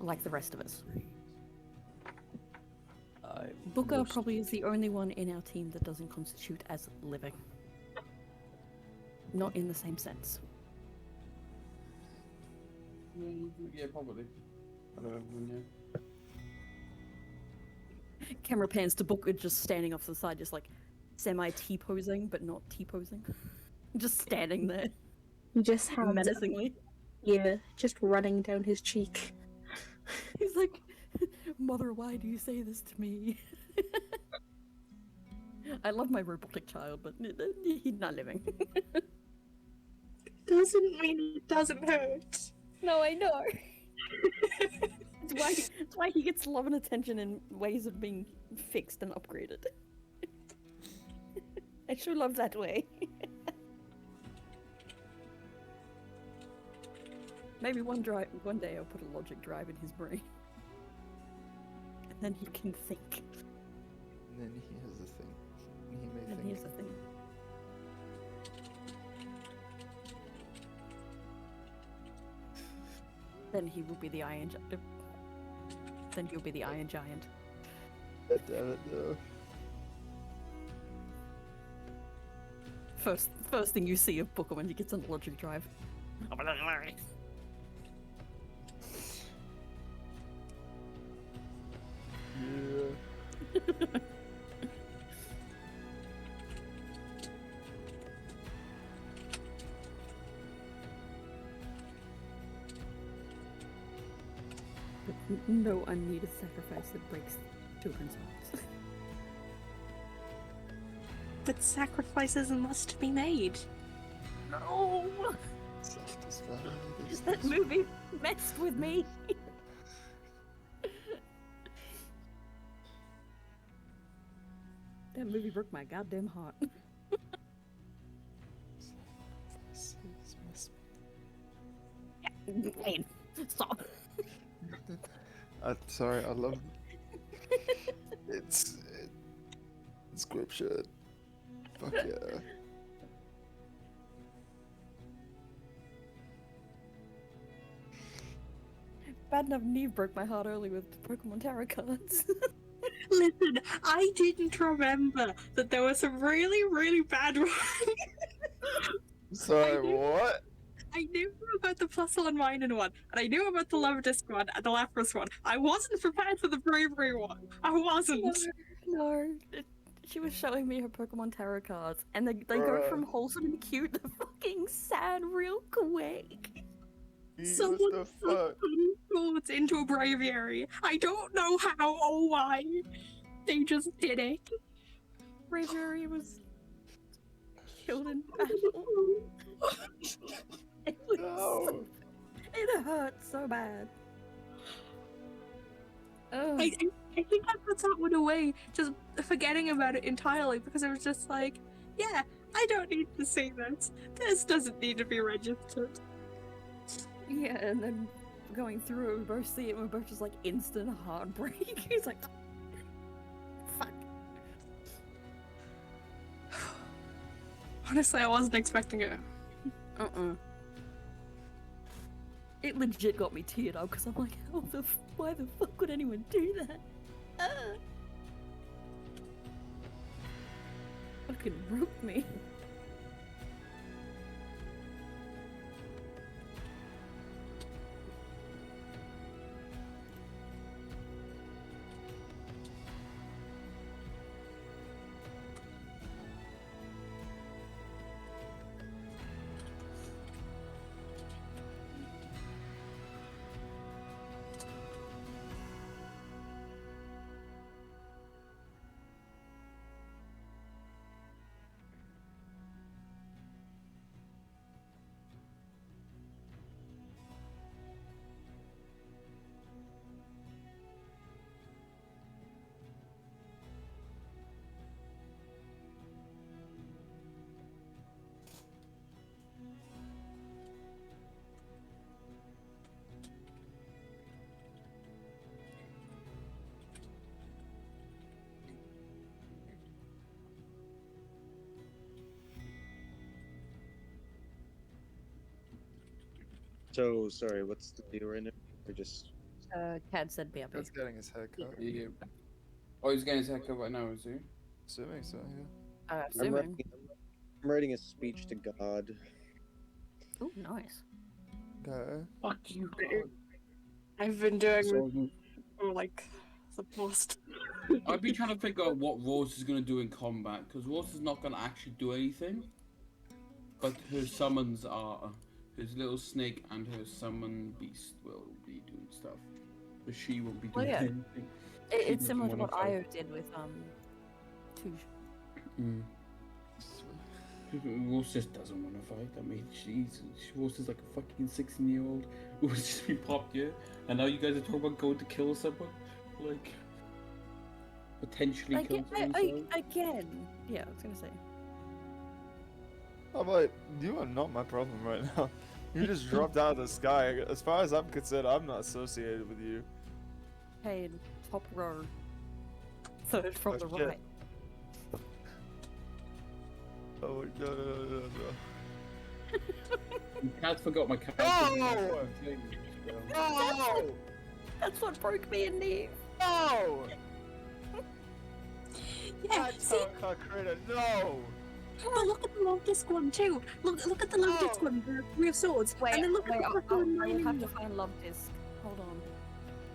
Like the rest of us. I'm Booker most- probably is the only one in our team that doesn't constitute as living. Not in the same sense. Yeah, probably. I don't know. Yeah. Camera pans to Booker just standing off to the side, just like semi-T-posing, but not T-posing. Just standing there, He just has menacingly. yeah, just running down his cheek. He's like, Mother, why do you say this to me? I love my robotic child, but he's not living. Doesn't mean it doesn't hurt. No, I know. It's why he gets love and attention in ways of being fixed and upgraded. I sure love that way. Maybe one day I'll put a logic drive in his brain. And then he can think. And then he has a thing. He may And think. here's the thing. Then he will be the Iron Giant. Then he'll be the Iron Giant. God damn it, no. First thing you see of Booker when he gets on the logic drive. Yeah. No unneeded sacrifice that breaks children's hearts. But sacrifices must be made. No! That movie messed with me! That movie broke my goddamn heart. Wayne, stop. Sorry, I love. It's scripture. Fuck yeah. Bad enough Neve broke my heart early with Pokemon Tarot cards. Listen, I didn't remember that there were some really, really bad ones. Sorry, what? I knew about the Plusle and Minor one, and I knew about the Love Disc one and the Lapras one. I wasn't prepared for the Bravery one. I wasn't. No. She was showing me her Pokemon Tarot cards, and they go Bruh. from wholesome and cute to fucking sad real quick. What Someone the put fuck? swords into a Braviary. I don't know how or why. They just did it. Bravery was killed in battle. It was No. it hurt so bad. Oh. I think I put that one away, just forgetting about it entirely, because I was just like, yeah, I don't need to see this. This doesn't need to be registered. Yeah, and then going through it, we both see it, and we're both just like instant heartbreak. He's like, fuck. Honestly, I wasn't expecting it. It legit got me teared up because I'm like, why the fuck would anyone do that? Fucking broke me. So, sorry, what's the deal right now? We're just... Cad said BRB. That's getting his head cut. Yeah. Oh, he's getting his haircut right now, is he? Assuming so, yeah. I'm Assuming. writing a speech to God. Oh, nice. Okay. Fuck you, I've been doing So, for like the past. I've been trying to figure out what Rose is gonna do in combat, because Rose is not gonna actually do anything. But her summons are. His little snake and her summon beast will be doing stuff. But she won't be Well, doing yeah. anything. It's similar to wanna what fight. Io did with Touche. Rose just doesn't want to fight. I mean, Rose is like a fucking 16-year-old who was just been popped here, and now you guys are talking about going to kill someone, like potentially kill someone. Again. Yeah, I was gonna say. Oh, but you are not my problem right now. You just dropped out of the sky. As far as I'm concerned, I'm not associated with you. Hey, top row. Third from Oh, the shit. right. Oh, no. I forgot my character. No! No! That's what broke me in Neve. No! Yeah, see, Critter, no! but look at the Love Disc one too. Look at the Love Disc one, the Three of Swords, and then look at the I'll Plusle and Minor have to one. find Love Disc. Hold on.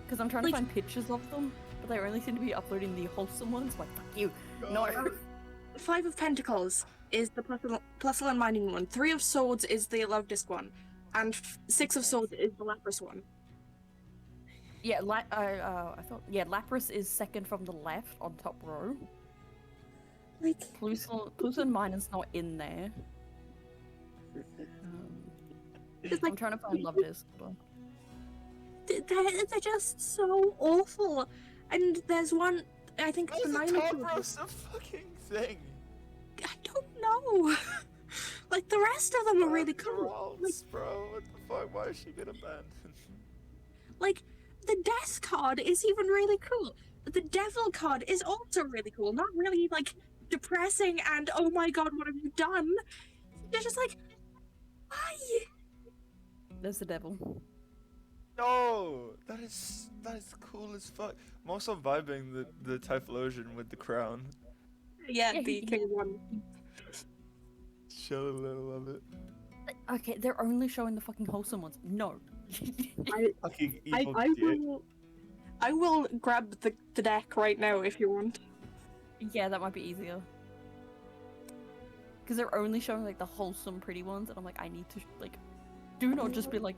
Because I'm trying Like- to find pictures of them, but they only seem to be uploading the wholesome ones. Like, fuck you. No. Five of Pentacles is the Plusle and Mining one. Three of Swords is the Love Disc one, and Six of Swords is the Lapras one. Yeah, I thought. Yeah, Lapras is second from the left on top row. Like, Plus and Minor's not in there. it's I'm like trying to find Love Disc. Hold on. they're just so awful. And there's one, I think Why the is the Minor top one. roast a fucking thing? I don't know. Like the rest of them are really cool. Rolls, bro. What the fuck? Why is she getting abandoned? Like the Death card is even really cool. The Devil card is also really cool. Not really like depressing and oh my god, what have you done? They're just like, why? There's the devil. No, that is cool as fuck. I'm also vibing the Typhlosion with the crown. Yeah, Yeah, the he- King one. Show a little of it. Okay, they're only showing the fucking wholesome ones. No. Fucking I evil dick. I will grab the deck right now if you want. Yeah, that might be easier. Because they're only showing like the wholesome, pretty ones, and I'm like, I need to like, do not just be like,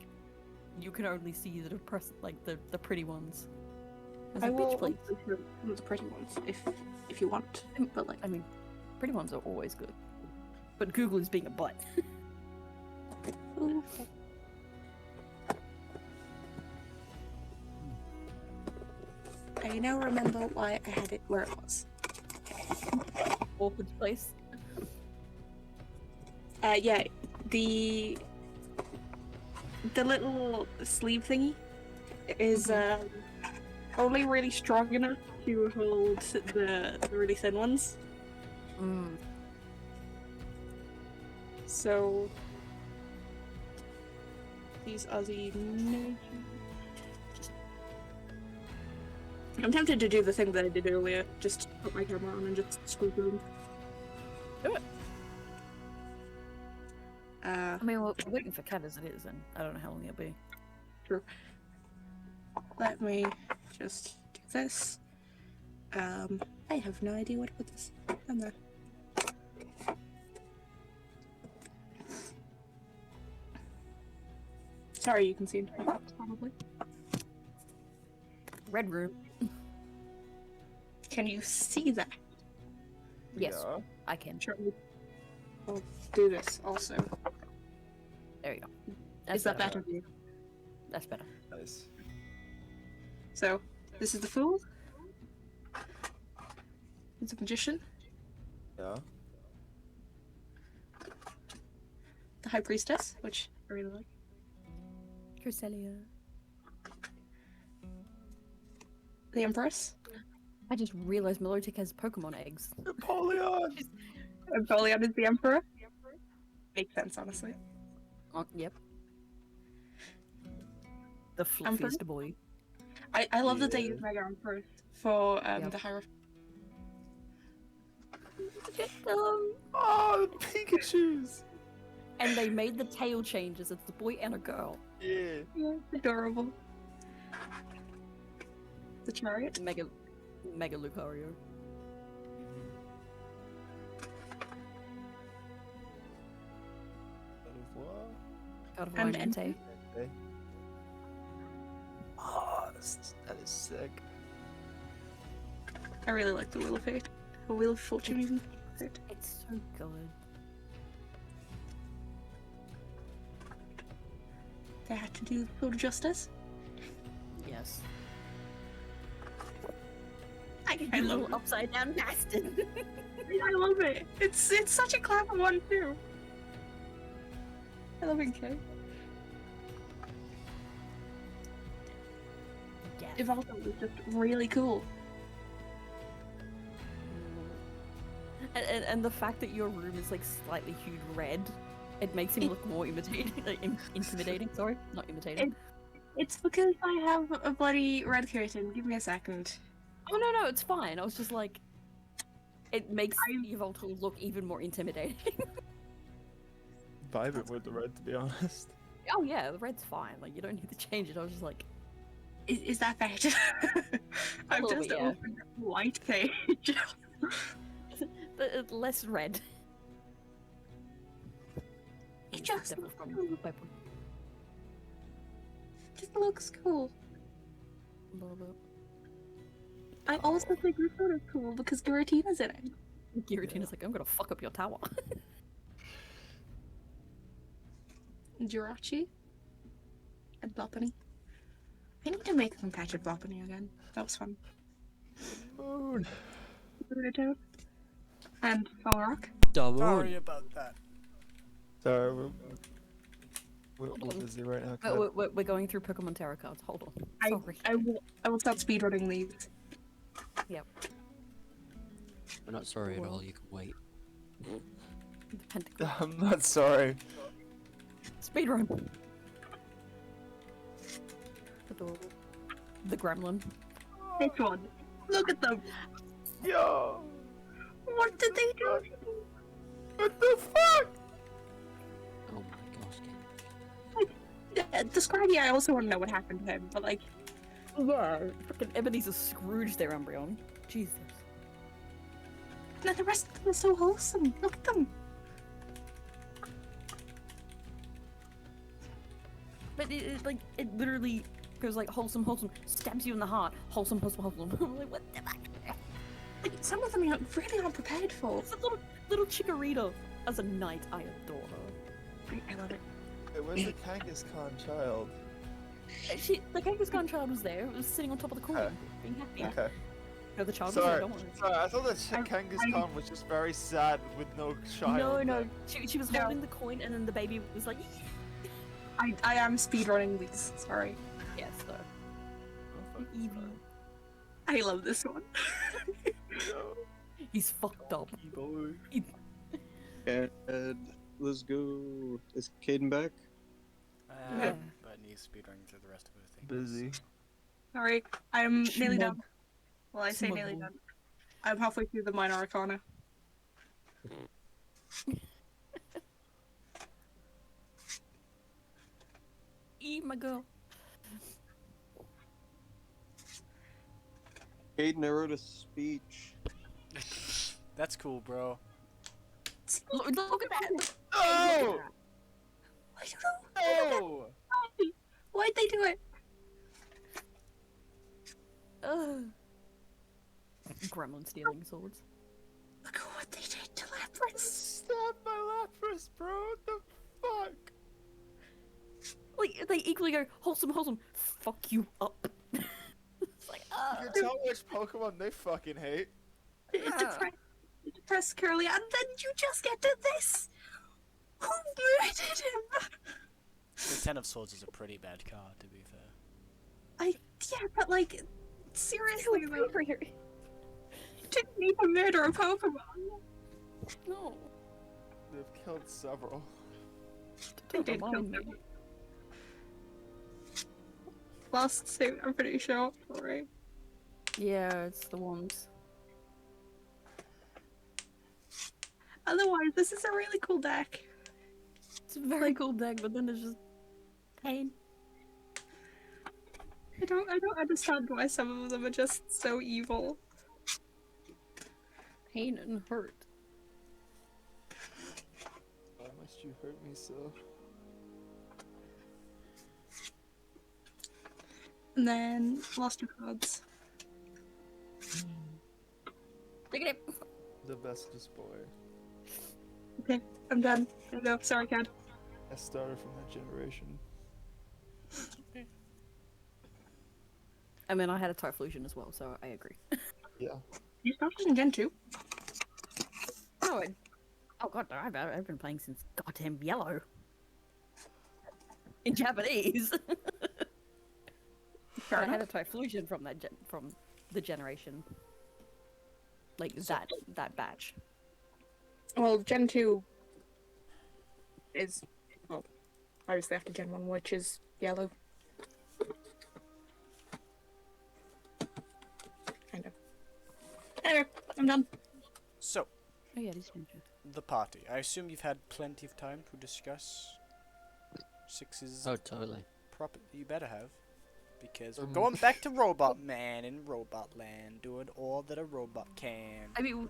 you can only see the depressed, like the pretty ones. As I a will bitch, please. also show the pretty ones if you want. But like, I mean, pretty ones are always good. But Google is being a butt. ooh. I now remember why I had it where it was. Awkward place. Yeah, the little sleeve thingy is only really strong enough to hold the really thin ones. Mm. So these are the major. I'm tempted to do the thing that I did earlier, just put my camera on and just screw through them. Do it. Uh, I mean, we're waiting for Cat as it is, and I don't know how long it'll be. True. Let me just do this. I have no idea what to put this on there. Sorry, you can see into my box, probably. Red room. Can you see that? Yes, Yeah. I can. Sure. I'll do this also. There you go. Is that better? That's better. Nice. So, this is the Fool. It's a Magician. Yeah. The High Priestess, which I really like. Cresselia. The Empress. I just realized Milotic has Pokemon eggs. Napoleon! And Folion is the Emperor. Makes sense, honestly. Oh, yep. The Emperor? fluffiest boy. I love that they Yeah. use Mega Emperor for Yep. the Hierophant. Oh, the Pikachus! And they made the tail changes. It's the boy and a girl. Yeah. Yeah, adorable. The Chariot. Mega Lucario. God of And Entei. Oh, that is sick. I really like the Wheel of Fate. The Wheel of Fortune even. It's so good. They had to do Field of Justice. Yes. I You love little upside down bastard. it. I love it. It's such a clever one too. I love it, kid. Yeah. Evolve was just really cool. And the fact that your room is like slightly hued red, it makes him look more imitating, like, intimidating. Sorry, not imitating. It's because I have a bloody red curtain. Give me a second. Oh no, it's fine. I was just like, it makes Yveltal look even more intimidating. Vibing with the red, to be honest. Oh yeah, the red's fine. Like you don't need to change it. I was just like, Is that better? I've little just bit, yeah. opened a white page. less red. It just Definitely looks from cool. Purple. Just looks cool. A little bit. I also think this one is cool because Giratina's in it. Giratina's like, I'm gonna fuck up your tower. Jirachi and Bloppany. I need to make them patch of Bloppany again. That was fun. Moon. Toad. And Falrock. Sorry about that. Sorry, we're busy right now. Kat. We're going through Pokemon Tarot cards. Hold on. Sorry. I will start speedrunning these. Yep. We're not sorry at all, you can wait. The pentacle. I'm not sorry. Speedrun. Adorable. The gremlin. This one. Look at them. Yo! What did they do? What the fuck? Oh my god. the Scraggy, I also want to know what happened to him, but like, Yeah, freaking Ebenezer Scrooge there, Umbreon. Jesus. no, the rest of them are so wholesome. Look at them. But it literally goes like wholesome, wholesome, stabs you in the heart, wholesome, wholesome, wholesome. I'm like, what the fuck? Like, some of them you really aren't prepared for. It's a little Chikorita. As a knight, I adore her. I love it. It was the Kangaskhan child. The Kangaskhan child was there. It was sitting on top of the coin, Okay. being happy. Okay. No, the child was there. Sorry, Don't worry. sorry. I thought that Kangaskhan was just very sad with no child. No. She was No. holding the coin, and then the baby was like, I am speedrunning these. Sorry. yes, though. Oh, Evie. I love this one. He's fucked up. boy. And let's go. Is Caden back? Yeah. But he's speedrunning through the rest of her things. Busy. Sorry, I'm nearly Smug. done. Well, I say nearly Smug. done. I'm halfway through the Minor Arcana. Eat my girl. Caden, I wrote a speech. That's cool, bro. Look at that. Oh! I don't know. No! Why'd they do it? Ugh. Gremlin stealing swords. Look at what they did to Lapras. Stop my Lapras, bro. What the fuck? Like, they equally go, wholesome, wholesome, fuck you up. It's like, You can tell which Pokemon they fucking hate. Depress Curly, and then you just get to this. Who murdered him? The Ten of Swords is a pretty bad card, to be fair. Yeah, but like, seriously, though, over here. you didn't need to murder a Pokemon. No. They've killed several. They Don't did kill remind me. them. Last suit, I'm pretty sure. Right. Yeah, it's the ones. Otherwise, this is a really cool deck. It's a very cool deck, but then it's just pain. I don't understand why some of them are just so evil. Pain and hurt. Why must you hurt me so? And then lost two cards. Look at it. The bestest boy. Okay, I'm done. There you go. Sorry, Cad. I started from that generation. I mean, I had a Typhlosion as well, so I agree. Yeah. You started in Gen 2? Oh, god, no, I've been playing since goddamn Yellow. In Japanese. Fair I had enough. a Typhlosion from from the generation. Like that batch. Well, Gen 2 is, well, obviously after Gen 1, which is yellow. Kind of. Anyway, I'm done. So, Oh yeah, this ninja. the party. I assume you've had plenty of time to discuss Six's Oh, totally. property. You better have. Because we're going back to Robot Man in Robot Land, doing all that a robot can. I mean,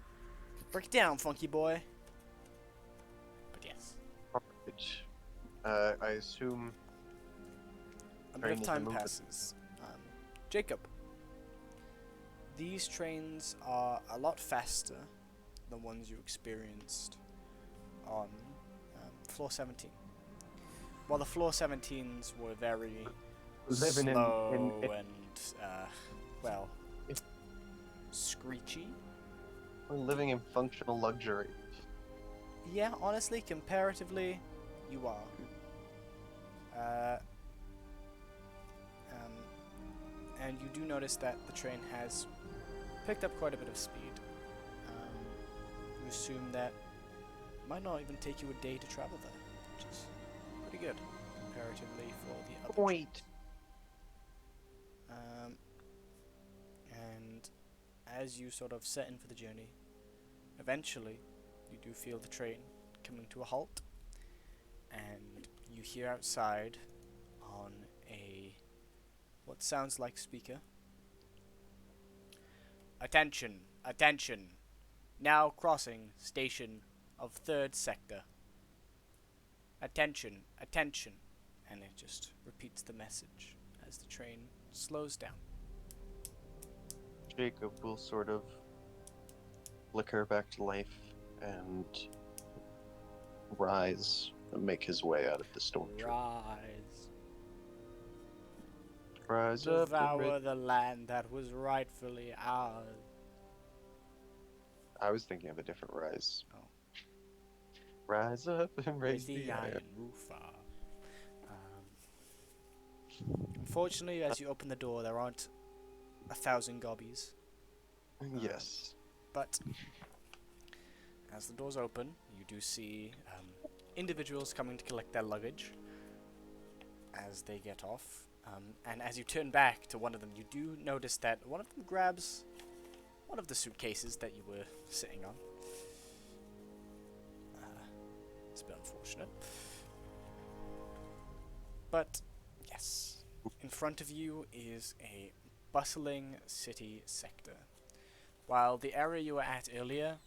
Break it down, funky boy. But yes, Which, I assume. a bit of Train is time moving. passes. Jacob, these trains are a lot faster than ones you experienced on floor 17. While the floor 17s were very Living in- slow in- and, well, If- screechy. We're living in functional luxury. Yeah, honestly, comparatively, you are. And you do notice that the train has picked up quite a bit of speed. You assume that it might not even take you a day to travel there, which is pretty good comparatively for the other. Point. And as you sort of set in for the journey, eventually you do feel the train coming to a halt, and you hear outside on what sounds like speaker. Attention, attention. Now crossing station of 3rd sector. Attention, attention. And it just repeats the message as the train slows down. Jacob will sort of flicker back to life and rise and make his way out of the storm. Rise up and Devour the land that was rightfully ours. I was thinking of a different rise. Oh. Rise up and raise Raise the iron. roof up. Unfortunately, as you open the door, there aren't 1,000 gobbies. Yes. But as the doors open, you do see individuals coming to collect their luggage as they get off. And as you turn back to one of them, you do notice that one of them grabs one of the suitcases that you were sitting on. It's a bit unfortunate. But, yes. In front of you is a bustling city sector. While the area you were at earlier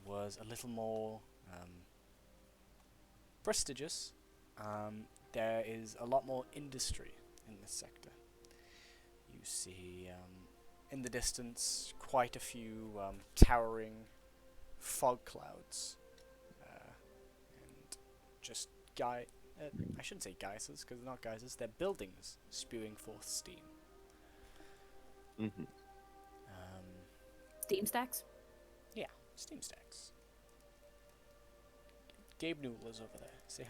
was a little more prestigious, there is a lot more industry in this sector. You see in the distance quite a few towering fog clouds and just I shouldn't say geysers because they're not geysers, they're buildings spewing forth steam. Mm-hmm. Steam stacks? Yeah, steam stacks. Gabe Newell is over there. Say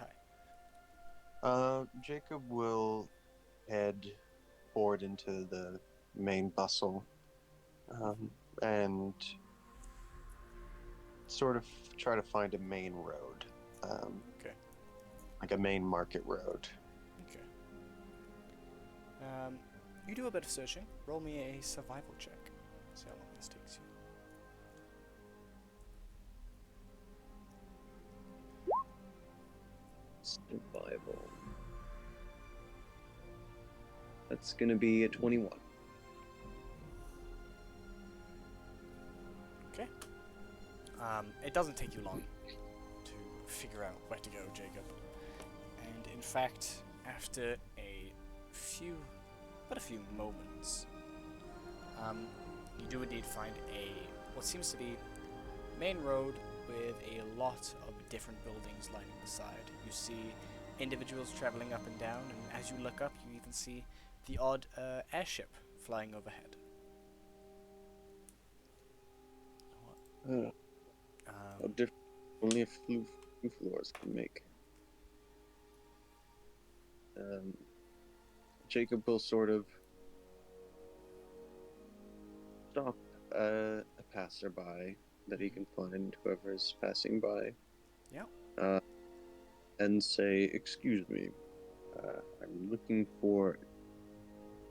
hi. Jacob will head forward into the main bustle and sort of try to find a main road. Okay. Like a main market road. Okay. You do a bit of searching. Roll me a survival check. See how long this takes you. Survival. That's gonna be a 21. Okay. It doesn't take you long to figure out where to go, Jacob. And in fact, after a few moments, you do indeed find what seems to be main road with a lot of different buildings lining the side. You see individuals traveling up and down, and as you look up, you even see the odd airship flying overhead. How different only a few floors can make. Jacob will sort of stop a passerby that he can find, whoever's passing by. Yeah. And say, "Excuse me, I'm looking for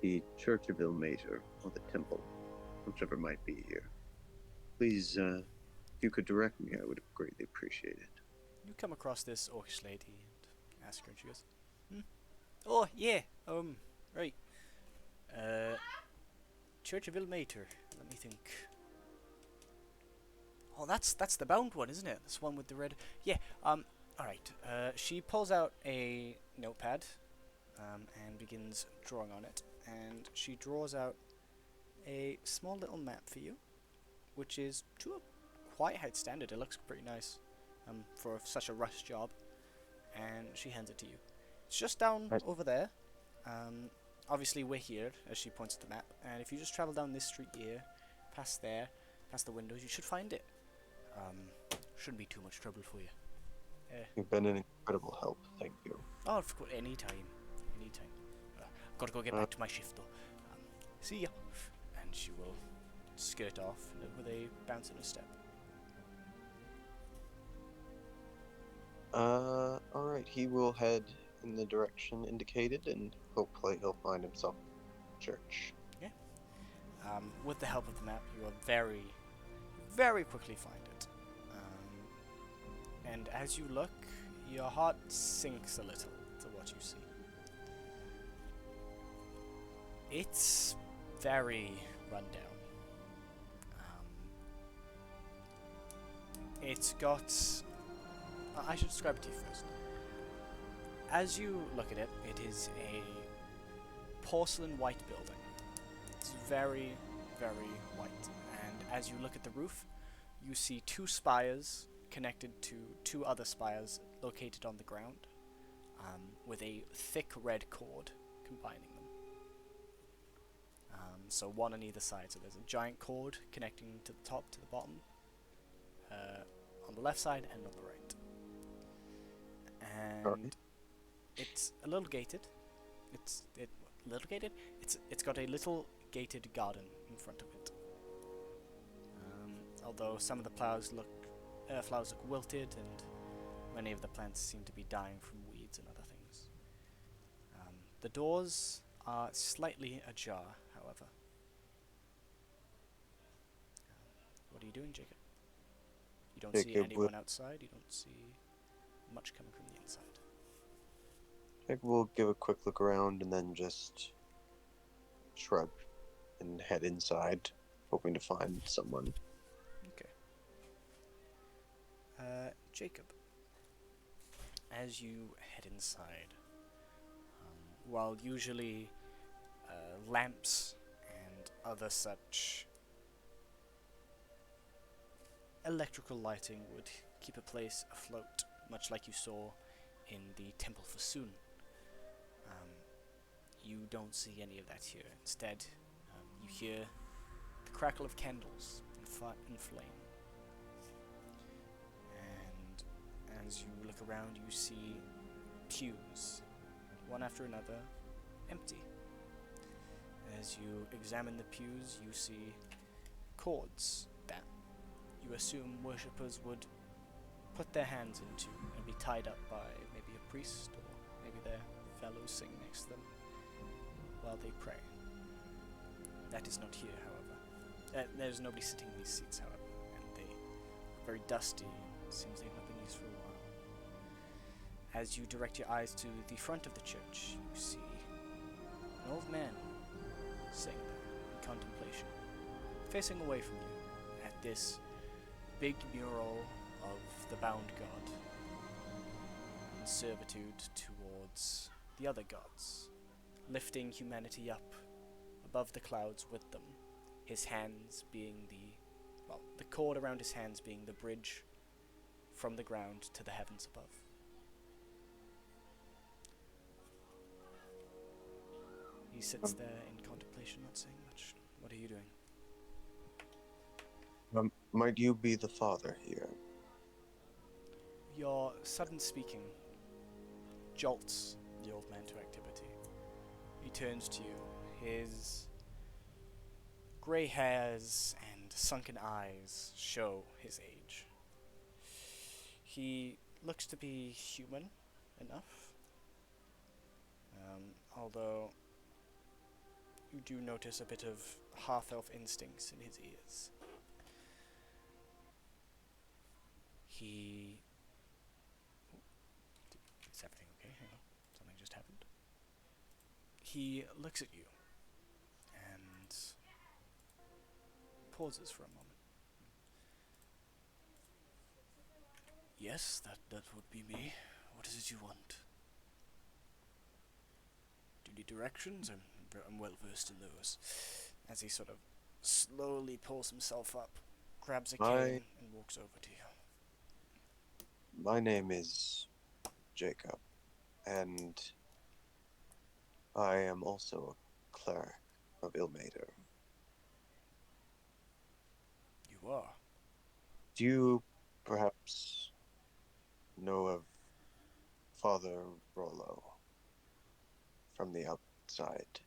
the Churchville Mater, or the temple, whichever might be here. Please, if you could direct me, I would greatly appreciate it." You come across this orcish lady and ask her, and she goes, "Oh, yeah, right. Church of Ilmater, let me think. Oh, that's the bound one, isn't it? This one with the red... Yeah, alright. She pulls out a notepad, and begins drawing on it. And she draws out a small little map for you, which is to a quite high standard. It looks pretty nice, for such a rush job. And she hands it to you. It's just down over there. Obviously we're here, as she points at the map, and if you just travel down this street here, past there, past the windows, you should find it. Shouldn't be too much trouble for you. You've been an incredible help, thank you. Oh, of course, anytime. Gotta go get back to my shift though. See ya. And she will skirt off with a bounce in her step. Alright, he will head in the direction indicated, and hopefully he'll find himself a church. Yeah. With the help of the map, you will very, very quickly find it. And as you look, your heart sinks a little to what you see. It's very rundown. It's got... I should describe it to you first. As you look at it, it is a porcelain white building. It's very, very white. And as you look at the roof, you see two spires connected to two other spires located on the ground, with a thick red cord combining them. So one on either side. So there's a giant cord connecting to the top to the bottom, on the left side and on the right. And it's a little gated. It's got a little gated garden in front of it. Although some of the flowers look wilted, and many of the plants seem to be dying from weeds and other things. The doors are slightly ajar, however. What are you doing, Jacob? You don't see anyone outside. You don't see much coming from the inside. Jacob will give a quick look around and then just shrug and head inside, hoping to find someone. Okay. Jacob, as you head inside, while usually lamps and other such electrical lighting would keep a place afloat, much like you saw in the Temple for Sun, you don't see any of that here. Instead, you hear the crackle of candles and flame. And as you look around, you see pews, one after another, empty. As you examine the pews, you see cords that you assume worshippers would put their hands into and be tied up by maybe a priest or maybe their fellows sitting next to them while they pray. That is not here, however. There's nobody sitting in these seats, however, and they are very dusty. It seems they've not been used for a while. As you direct your eyes to the front of the church, you see an old man sitting there in contemplation, facing away from you at this big mural of the bound god in servitude towards the other gods, lifting humanity up above the clouds with them, his hands being the cord around his hands being the bridge from the ground to the heavens above. He sits there in contemplation, not saying much. What are you doing? Might you be the father here? Your sudden speaking jolts the old man to activity. He turns to you. His grey hairs and sunken eyes show his age. He looks to be human enough, although you do notice a bit of half-elf instincts in his ears. Is everything okay? Hang on. Something just happened. He looks at you and pauses for a moment. Yes, that would be me. What is it you want? Do you need directions? I'm well versed in those. As he sort of slowly pulls himself up, grabs a cane, and walks over to you. My name is Jacob, and I am also a cleric of Ilmater. You are? Do you perhaps know of Father Rollo from the outside?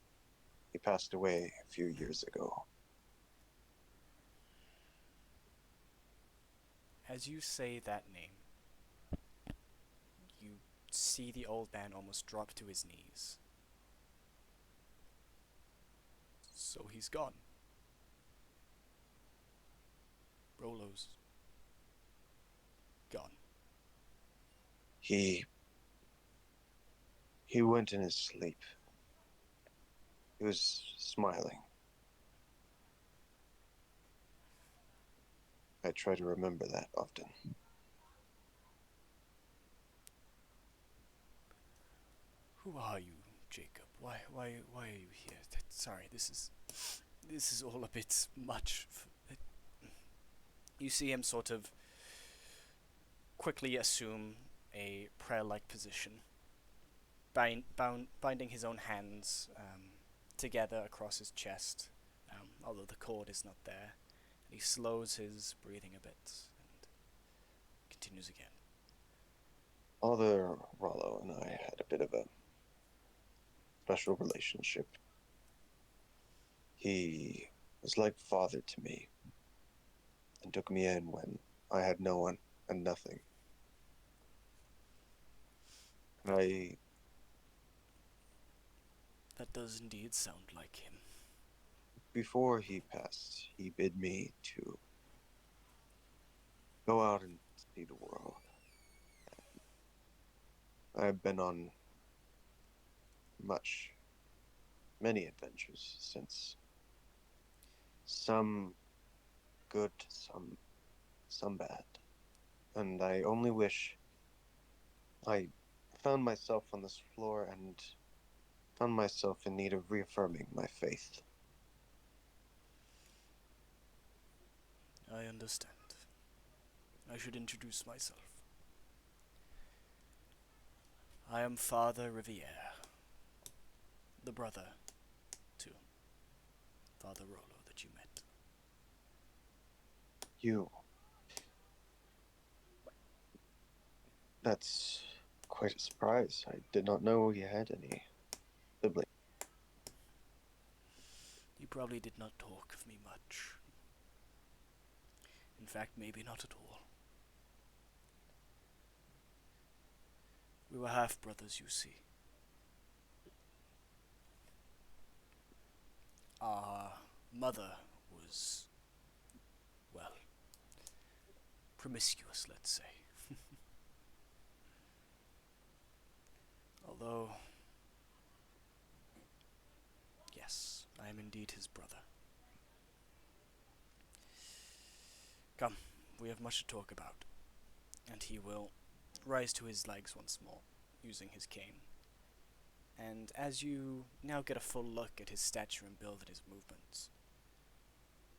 He passed away a few years ago. As you say that name, you see the old man almost drop to his knees. So he's gone. Rollo's gone. He went in his sleep. He was smiling. I try to remember that often. Who are you, Jacob? Why are you here? Sorry, this is all a bit much. You see him sort of quickly assume a prayer-like position, binding his own hands together across his chest, although the cord is not there. And he slows his breathing a bit and continues again. Father Rollo and I had a bit of a special relationship. He was like father to me and took me in when I had no one and nothing. That does indeed sound like him. Before he passed, he bid me to go out and see the world. I've been on many adventures since. Some good, some bad. And I only wish I found myself on this floor and found myself in need of reaffirming my faith. I understand. I should introduce myself. I am Father Riviere, the brother to Father Rollo that you met. You. That's quite a surprise. I did not know he had any siblings. You probably did not talk of me much. In fact, maybe not at all. We were half-brothers, you see. Our mother was, well, promiscuous, let's say. Although, yes, I am indeed his brother. Come, we have much to talk about. And he will rise to his legs once more, using his cane. And as you now get a full look at his stature and build and his movements,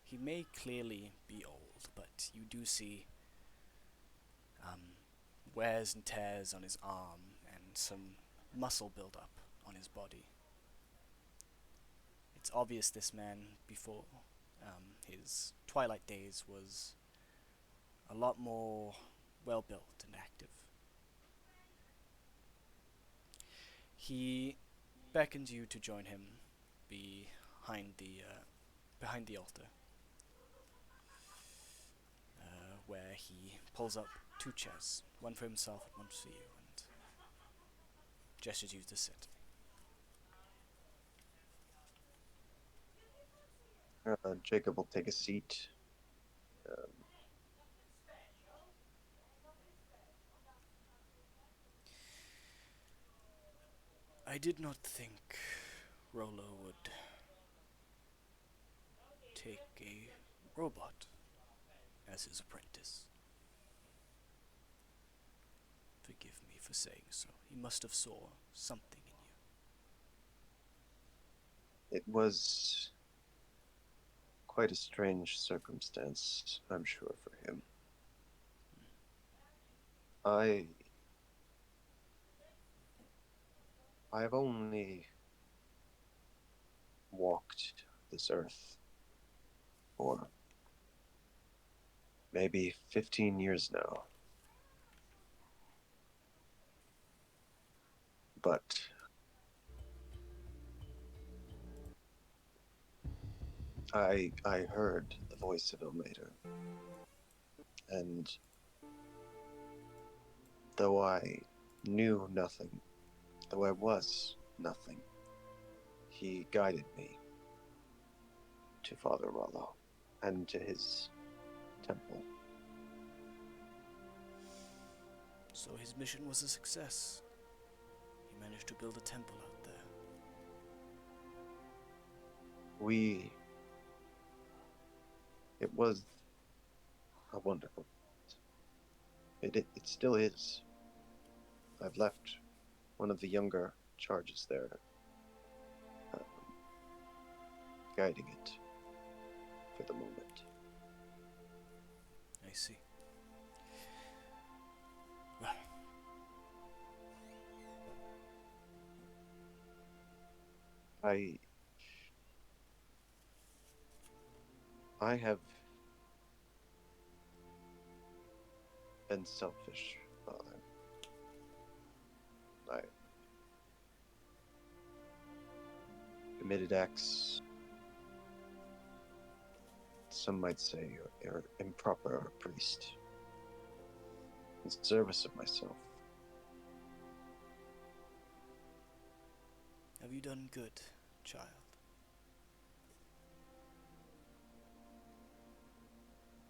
he may clearly be old, but you do see wears and tears on his arm and some muscle build-up on his body. It's obvious this man, before his twilight days, was a lot more well-built and active. He beckons you to join him behind the altar, where he pulls up 2 chairs, one for himself and one for you, and gestures you to sit. Jacob will take a seat. I did not think Rollo would take a robot as his apprentice. Forgive me for saying so. He must have saw something in you. It was quite a strange circumstance, I'm sure, for him. I've only walked this earth for maybe 15 years now. But I heard the voice of Ilmater, and though I knew nothing, though I was nothing, he guided me to Father Rollo and to his temple. So his mission was a success. He managed to build a temple out there. It was a wonderful. It still is. I've left one of the younger charges there, um, guiding it for the moment. I see. Well, I have been selfish, Father. I committed acts, some might say, are improper of a priest, in service of myself. have you done good, child?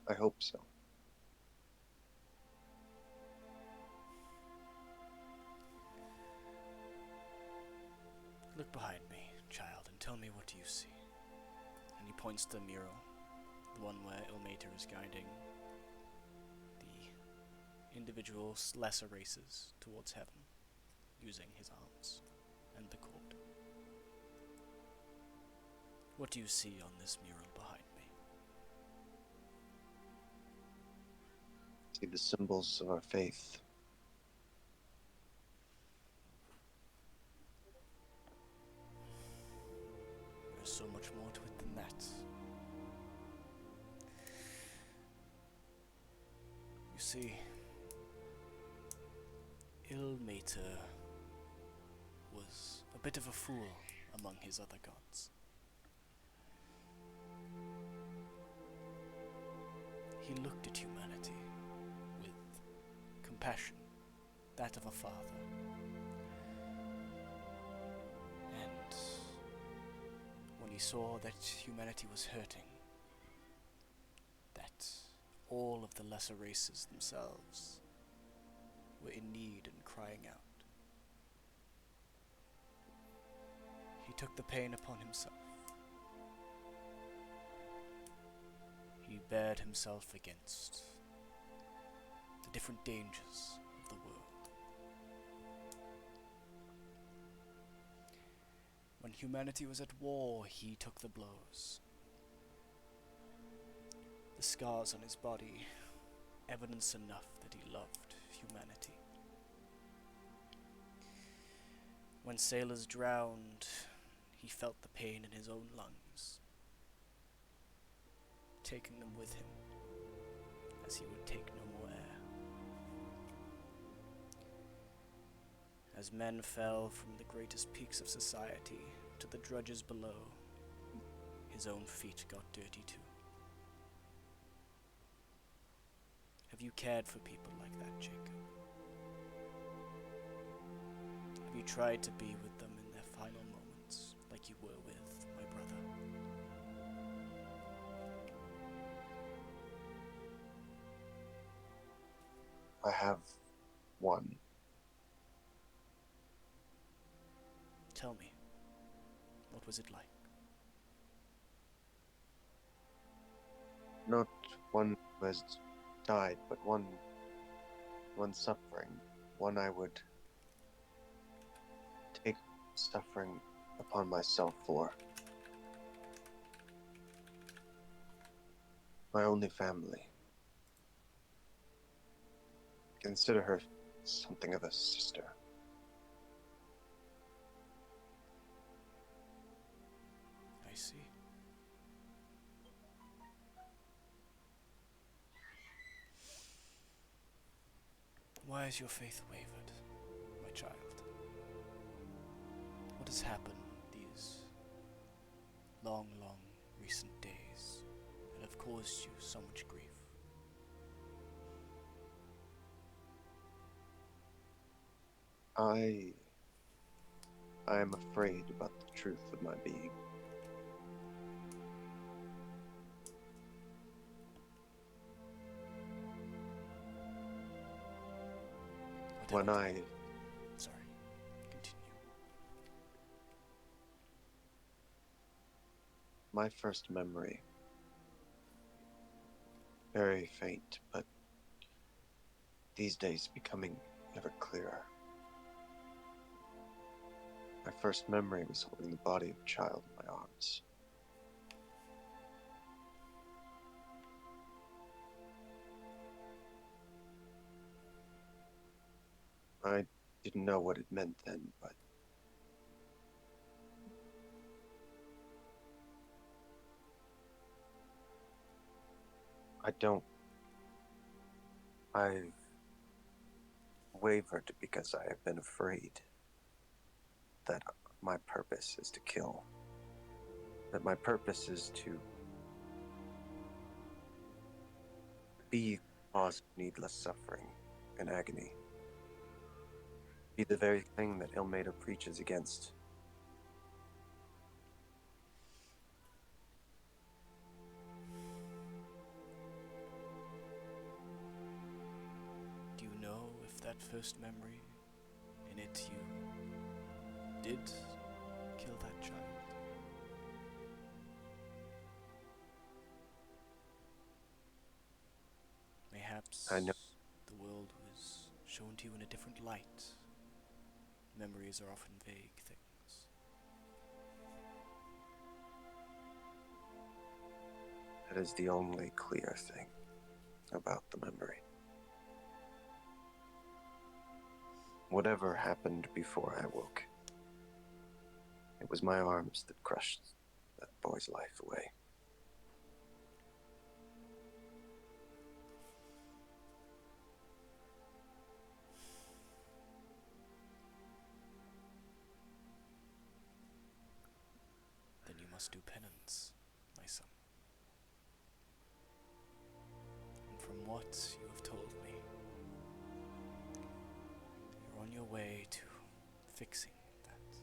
I hope so. Look behind me, child, and tell me what you see. And he points to the mural, the one where Ilmater is guiding the individual lesser races towards heaven, using his arms and the cord. What do you see on this mural behind me? See the symbols of our faith. There's so much more to it than that. You see, Ilmater was a bit of a fool among his other gods. He looked at humanity with compassion, that of a father. And when he saw that humanity was hurting, that all of the lesser races themselves were in need and crying out, he took the pain upon himself. He bared himself against the different dangers of the world. When humanity was at war, he took the blows. The scars on his body, evidence enough that he loved humanity. When sailors drowned, he felt the pain in his own lungs, taking them with him, as he would take no more air. As men fell from the greatest peaks of society to the drudges below, his own feet got dirty too. Have you cared for people like that, Jacob? Have you tried to be with them in their final moments, like you were with my brother? I have one. Tell me, what was it like? Not one who has died, but one suffering. One I would take suffering upon myself for. My only family. Consider her something of a sister. I see. Why has your faith wavered, my child? What has happened these long, recent days that have caused you so much grief? I am afraid about the truth of my being. When I Sorry, continue. my first memory. Very faint, but these days becoming ever clearer. My first memory was holding the body of a child in my arms. I didn't know what it meant then, but I've wavered because I have been afraid that my purpose is to kill. That my purpose is to be cause needless suffering and agony. Be the very thing that Ilmater preaches against. Do you know if that first memory, in it you did kill that child? Perhaps I know. the world was shown to you in a different light. Memories are often vague things. That is the only clear thing about the memory. Whatever happened before I woke, it was my arms that crushed that boy's life away. Then you must do penance, my son. And from what you have told me, you're on your way to fixing that.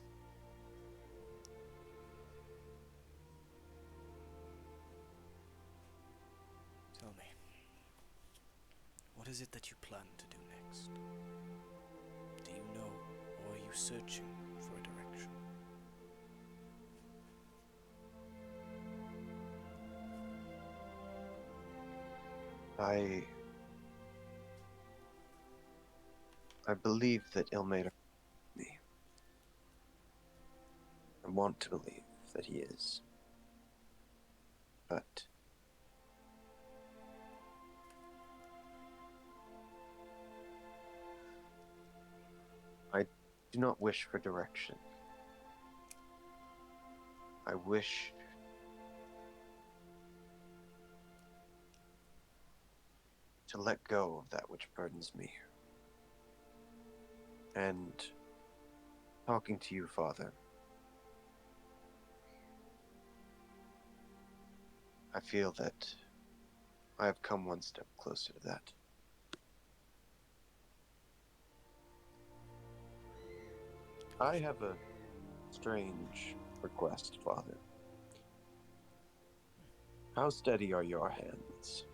Tell me, what is it that you plan to do next? Do you know, or are you searching for a direction? I believe that Ilmater me. I want to believe that he is. But I do not wish for direction. I wish to let go of that which burdens me. And talking to you, Father, I feel that I have come one step closer to that. I have a strange request, Father. How steady are your hands?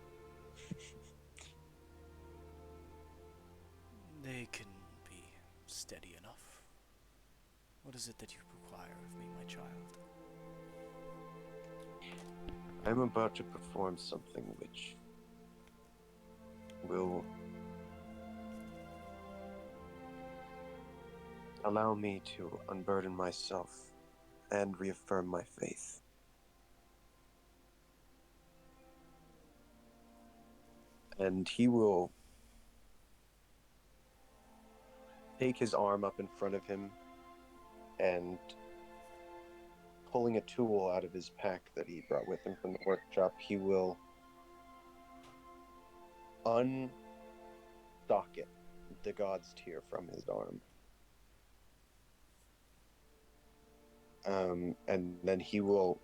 They can be steady enough. What is it that you require of me, my child? I'm about to perform something which will allow me to unburden myself and reaffirm my faith. And he will take his arm up in front of him and, pulling a tool out of his pack that he brought with him from the workshop, he will unsocket the god's tear from his arm. And then he will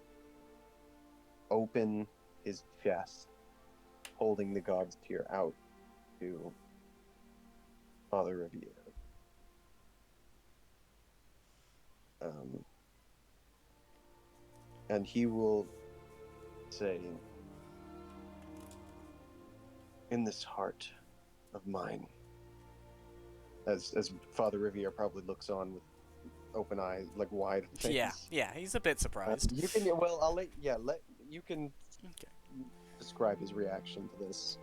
open his chest, holding the god's tear out to Father Riviere. And he will say, in this heart of mine, as Father Riviere probably looks on with open eyes, like wide face. Yeah, he's a bit surprised. You can. Well, I'll let you can Okay. describe his reaction to this.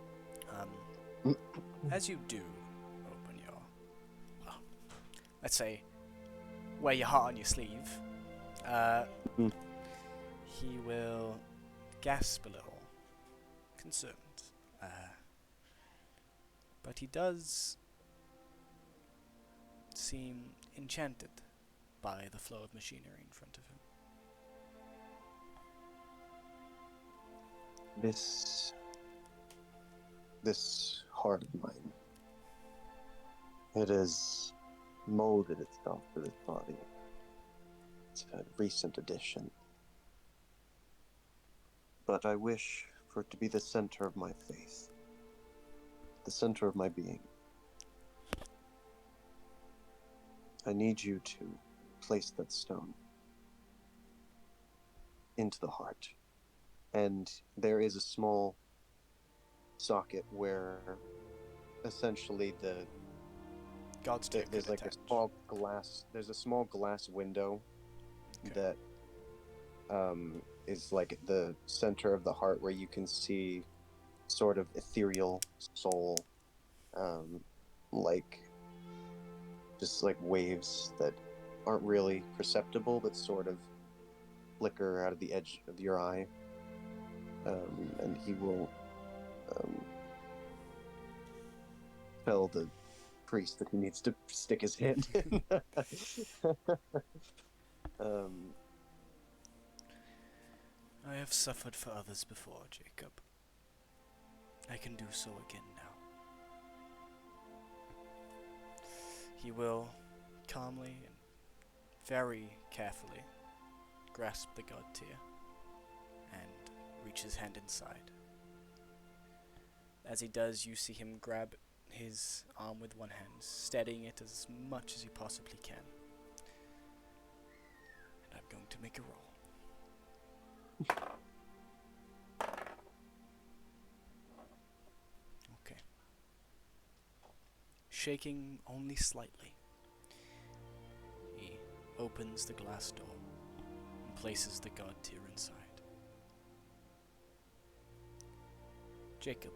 As you do open your, well, let's say, wear your heart on your sleeve, he will gasp a little, concerned. But he does seem enchanted by the flow of machinery in front of him. This heart of mine, it has molded itself to this body. It's a recent addition. But I wish for it to be the center of my faith, the center of my being. I need you to place that stone into the heart. And there is a small socket where essentially there's like a small glass, there's a small glass window that is like the center of the heart, where you can see sort of ethereal soul, like just like waves that aren't really perceptible but sort of flicker out of the edge of your eye. And he will tell the priest that he needs to stick his hand in. I have suffered for others before, Jacob. I can do so again now. He will calmly and very carefully grasp the god tear and reach his hand inside. As he does, you see him grab his arm with one hand, steadying it as much as he possibly can. And I'm going to make a roll. Okay. Shaking only slightly, he opens the glass door and places the god tear inside. Jacob,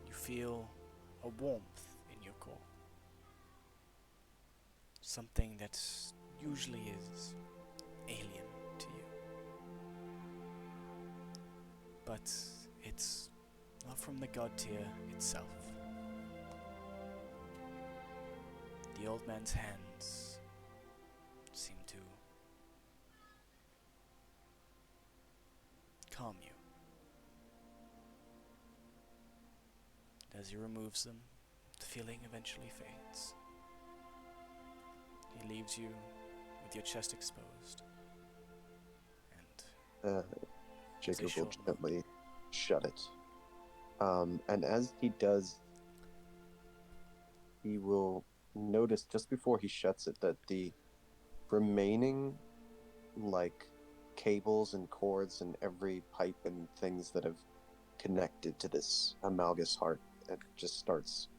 you feel a warmth in your core. Something that usually is alien to you. But it's not from the god tear itself. The old man's hands seem to calm you. As he removes them, the feeling eventually fades. He leaves you with your chest exposed. And Jacob will gently shut it. And as he does, he will notice just before he shuts it that the remaining, like, cables and cords and every pipe and things that have connected to this amalgamous heart, it just starts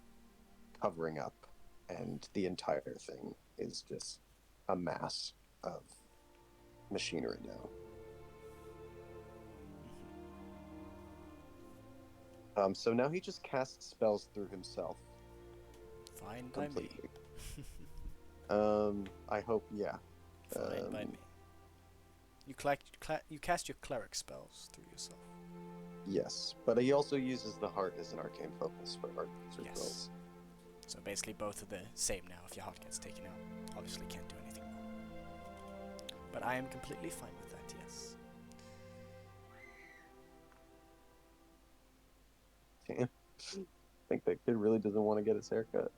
covering up, and the entire thing is just a mass of machinery now. So now he just casts spells through himself. Fine by me. I hope, yeah. Fine by me. You cast your cleric spells through yourself. Yes, but he also uses the heart as an arcane focus for heart spells. So basically both are the same now. If your heart gets taken out, obviously can't do anything more. But I am completely fine with that, yes. Damn. I think that kid really doesn't want to get his haircut.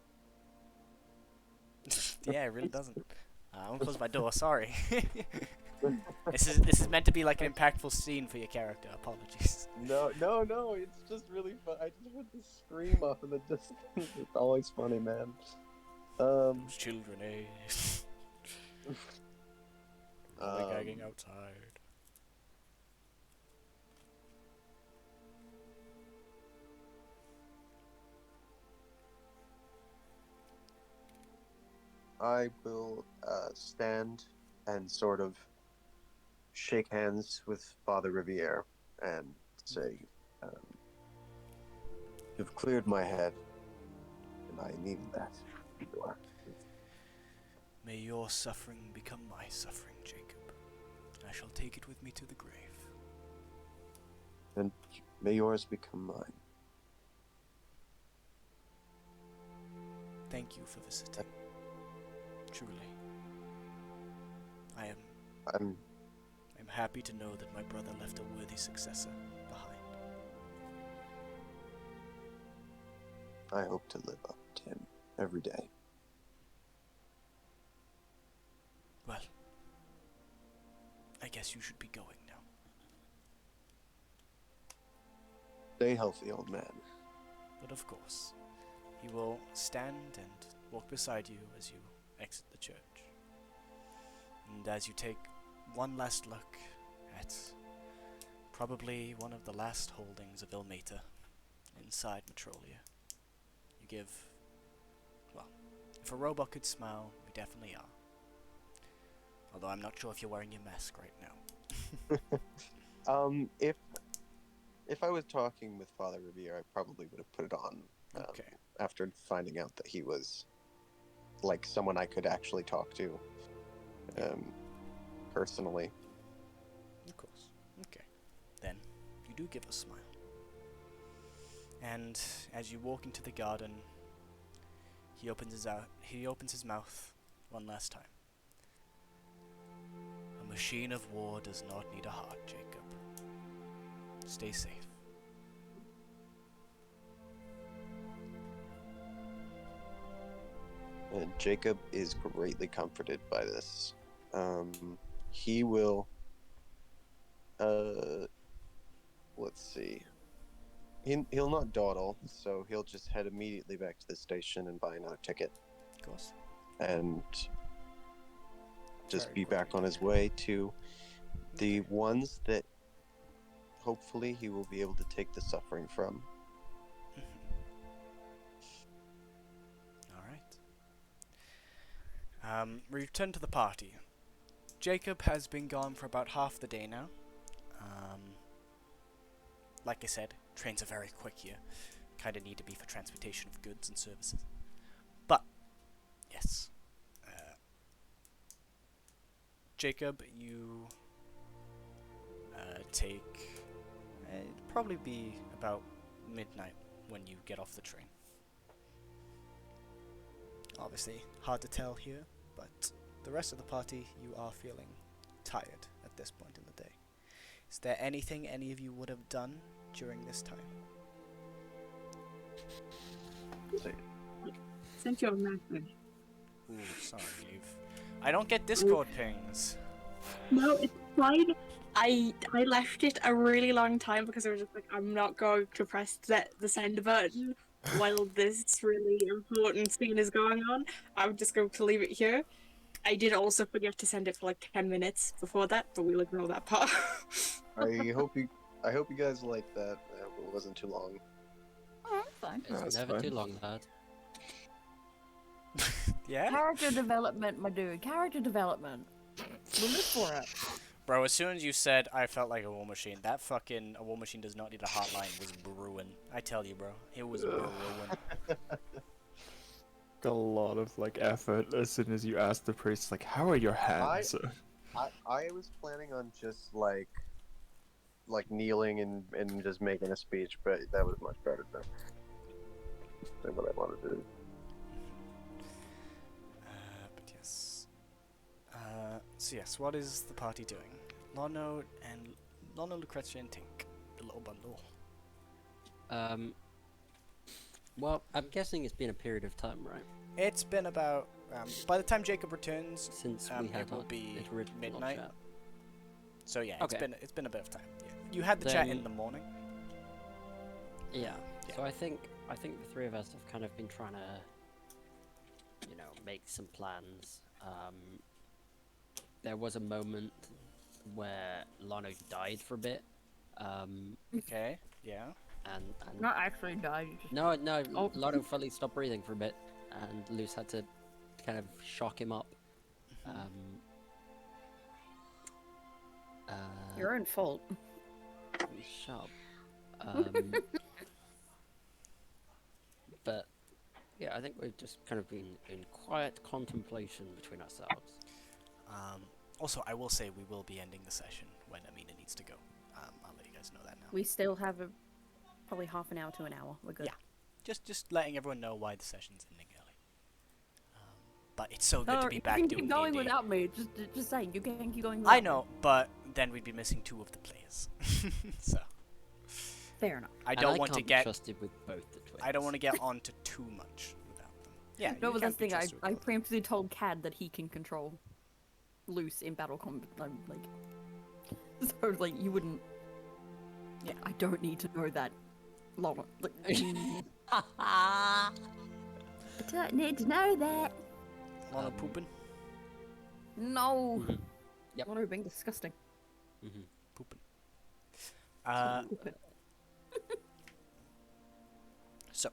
Yeah, it really doesn't. I'm gonna close my door, sorry. This is meant to be like an impactful scene for your character, apologies. No, it's just really fun. I just heard this scream off in the distance. It's always funny, man. Those children, eh? Gagging outside. I will stand and sort of shake hands with Father Riviere and say, "You've cleared my head, and I needed that." You are. May your suffering become my suffering, Jacob. I shall take it with me to the grave. And may yours become mine. Thank you for visiting. Truly. I'm happy to know that my brother left a worthy successor behind. I hope to live up to him every day. Well, I guess you should be going now. Stay healthy, old man. But of course, he will stand and walk beside you as you exit the church. And as you take one last look at probably one of the last holdings of Ilmater inside Metrolia, you give, well, if a robot could smile, we definitely are. Although I'm not sure if you're wearing your mask right now. If I was talking with Father Riviere, I probably would have put it on. Okay. After finding out that he was like someone I could actually talk to, personally. Of course. Okay. Then you do give a smile. And as you walk into the garden, he opens his mouth one last time. A machine of war does not need a heart, Jacob. Stay safe. And Jacob is greatly comforted by this. He will, let's see. He'll not dawdle, so he'll just head immediately back to the station and buy another ticket. Of course. And just Very be quickly back on his do that. way to the ones that hopefully he will be able to take the suffering from. Alright. We return to the party. Jacob has been gone for about half the day now. Like I said, trains are very quick here. Kind of need to be for transportation of goods and services. But, yes. Jacob, you take... it'd probably be about midnight when you get off the train. Obviously, hard to tell here, but the rest of the party, you are feeling tired at this point in the day. Is there anything any of you would have done during this time? Sent you a message. Ooh, sorry, Eve. I don't get Discord pings. No, it's fine. I left it a really long time because I was just like, I'm not going to press the send button while this really important scene is going on. I'm just going to leave it here. I did also forget to send it for like 10 minutes before that, but we'll ignore that part. I hope you guys like that. I hope it wasn't too long. Oh, that's fine. It's That's never fine. too long, lad. Yeah? Character development, my dude. Character development. We'll live for it. Bro, as soon as you said I felt like a war machine, that fucking a war machine does not need a hotline was brewing. I tell you, bro. It was brewing. A lot of like effort as soon as you ask the priest, like, how are your hands? I was planning on just like kneeling and just making a speech, but that was much better than what I wanted to do. But yes. So yes, what is the party doing? Lono, Lucrezia, and Tink, the little bundle. Well, I'm guessing it's been a period of time, right? It's been about. By the time Jacob returns, Since we had it will our be original midnight. chat. So yeah, Okay. it's been a bit of time. Yeah. You had the chat in Then- the morning. Yeah. Yeah. So I think the three of us have kind of been trying to, make some plans. There was a moment where Lano died for a bit. Okay. Yeah. And Not actually died. You just... no, Oh. Lano fully stopped breathing for a bit, and Luce had to kind of shock him up. Your own fault. Shut up. But yeah, I think we've just kind of been in quiet contemplation between ourselves. Also, I will say we will be ending the session when Amina needs to go. I'll let you guys know that now. We still have probably half an hour to an hour. We're good. Yeah. Just letting everyone know why the session's ending early. But it's so good to be back you can doing keep going D&D. without me. Just say you can keep going. I without know, but then we'd be missing 2 of the players. So me. Fair enough. I don't want can't to be get. trusted with both the twins. I don't want to get onto too much without them. Yeah. No, you but that's the can't be thing. trusted I with both. preemptively told Cad that he can control loose in battle combat. Like, so like you wouldn't. Yeah, I don't need to know that. Long. Like, I don't need to know that. Lana pooping. No. Yep. Lana being disgusting. Pooping. So,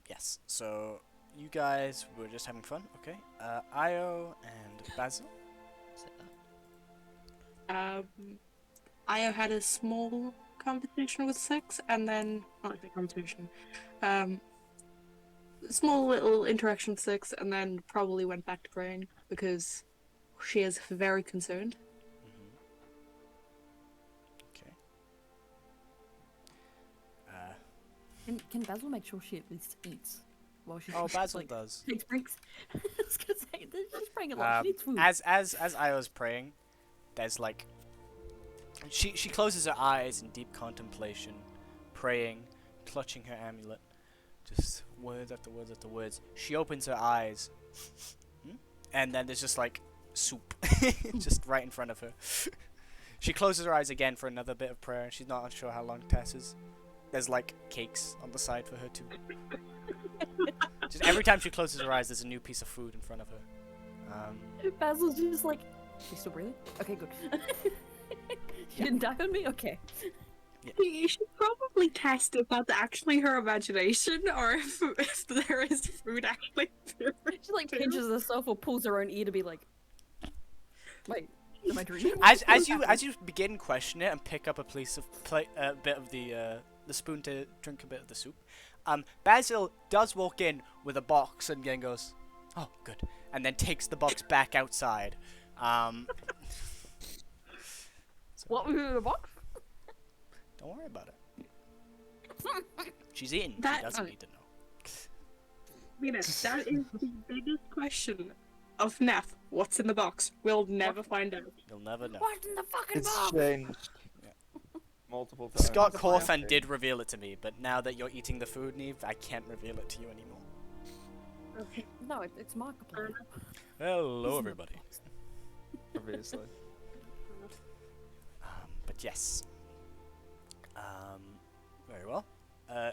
yes. So you guys were just having fun, okay? Io and Basil. Io had a small conversation with Six, and then not a conversation. Small little interaction with Six, and then probably went back to praying because she is very concerned. Okay. Can Basil make sure she at least eats while she? Oh, Basil like, does. takes breaks. I was gonna say she's praying a lot. She needs food. As Io's praying, there's like she closes her eyes in deep contemplation, praying, clutching her amulet, just words after words after words. She opens her eyes, and then there's just like soup, just right in front of her. She closes her eyes again for another bit of prayer, and she's not unsure how long Tess is. There's like cakes on the side for her too. Just every time she closes her eyes, there's a new piece of food in front of her. Basil's just like, she's still breathing? Okay, good. She didn't die on me? Okay. Yeah. You should probably test if that's actually her imagination or if there is food actually there. She like pinches herself or pulls her own ear to be like, wait, am I dreaming? As you begin questioning it and pick up a bit of the spoon to drink a bit of the soup, Basil does walk in with a box and then goes, "Oh, good," and then takes the box back outside. What was in the box? Don't worry about it. She's eating. She That- doesn't need to know. Mina, that is the biggest question of Neff. What's in the box? We'll never find out. You'll never know. What's in the fucking It's box? changed multiple times. Scott Cawthon did reveal it to me, but now that you're eating the food, Neve, I can't reveal it to you anymore. Okay. No, it's Markiplier. Hello, everybody. Obviously. But yes. Very well.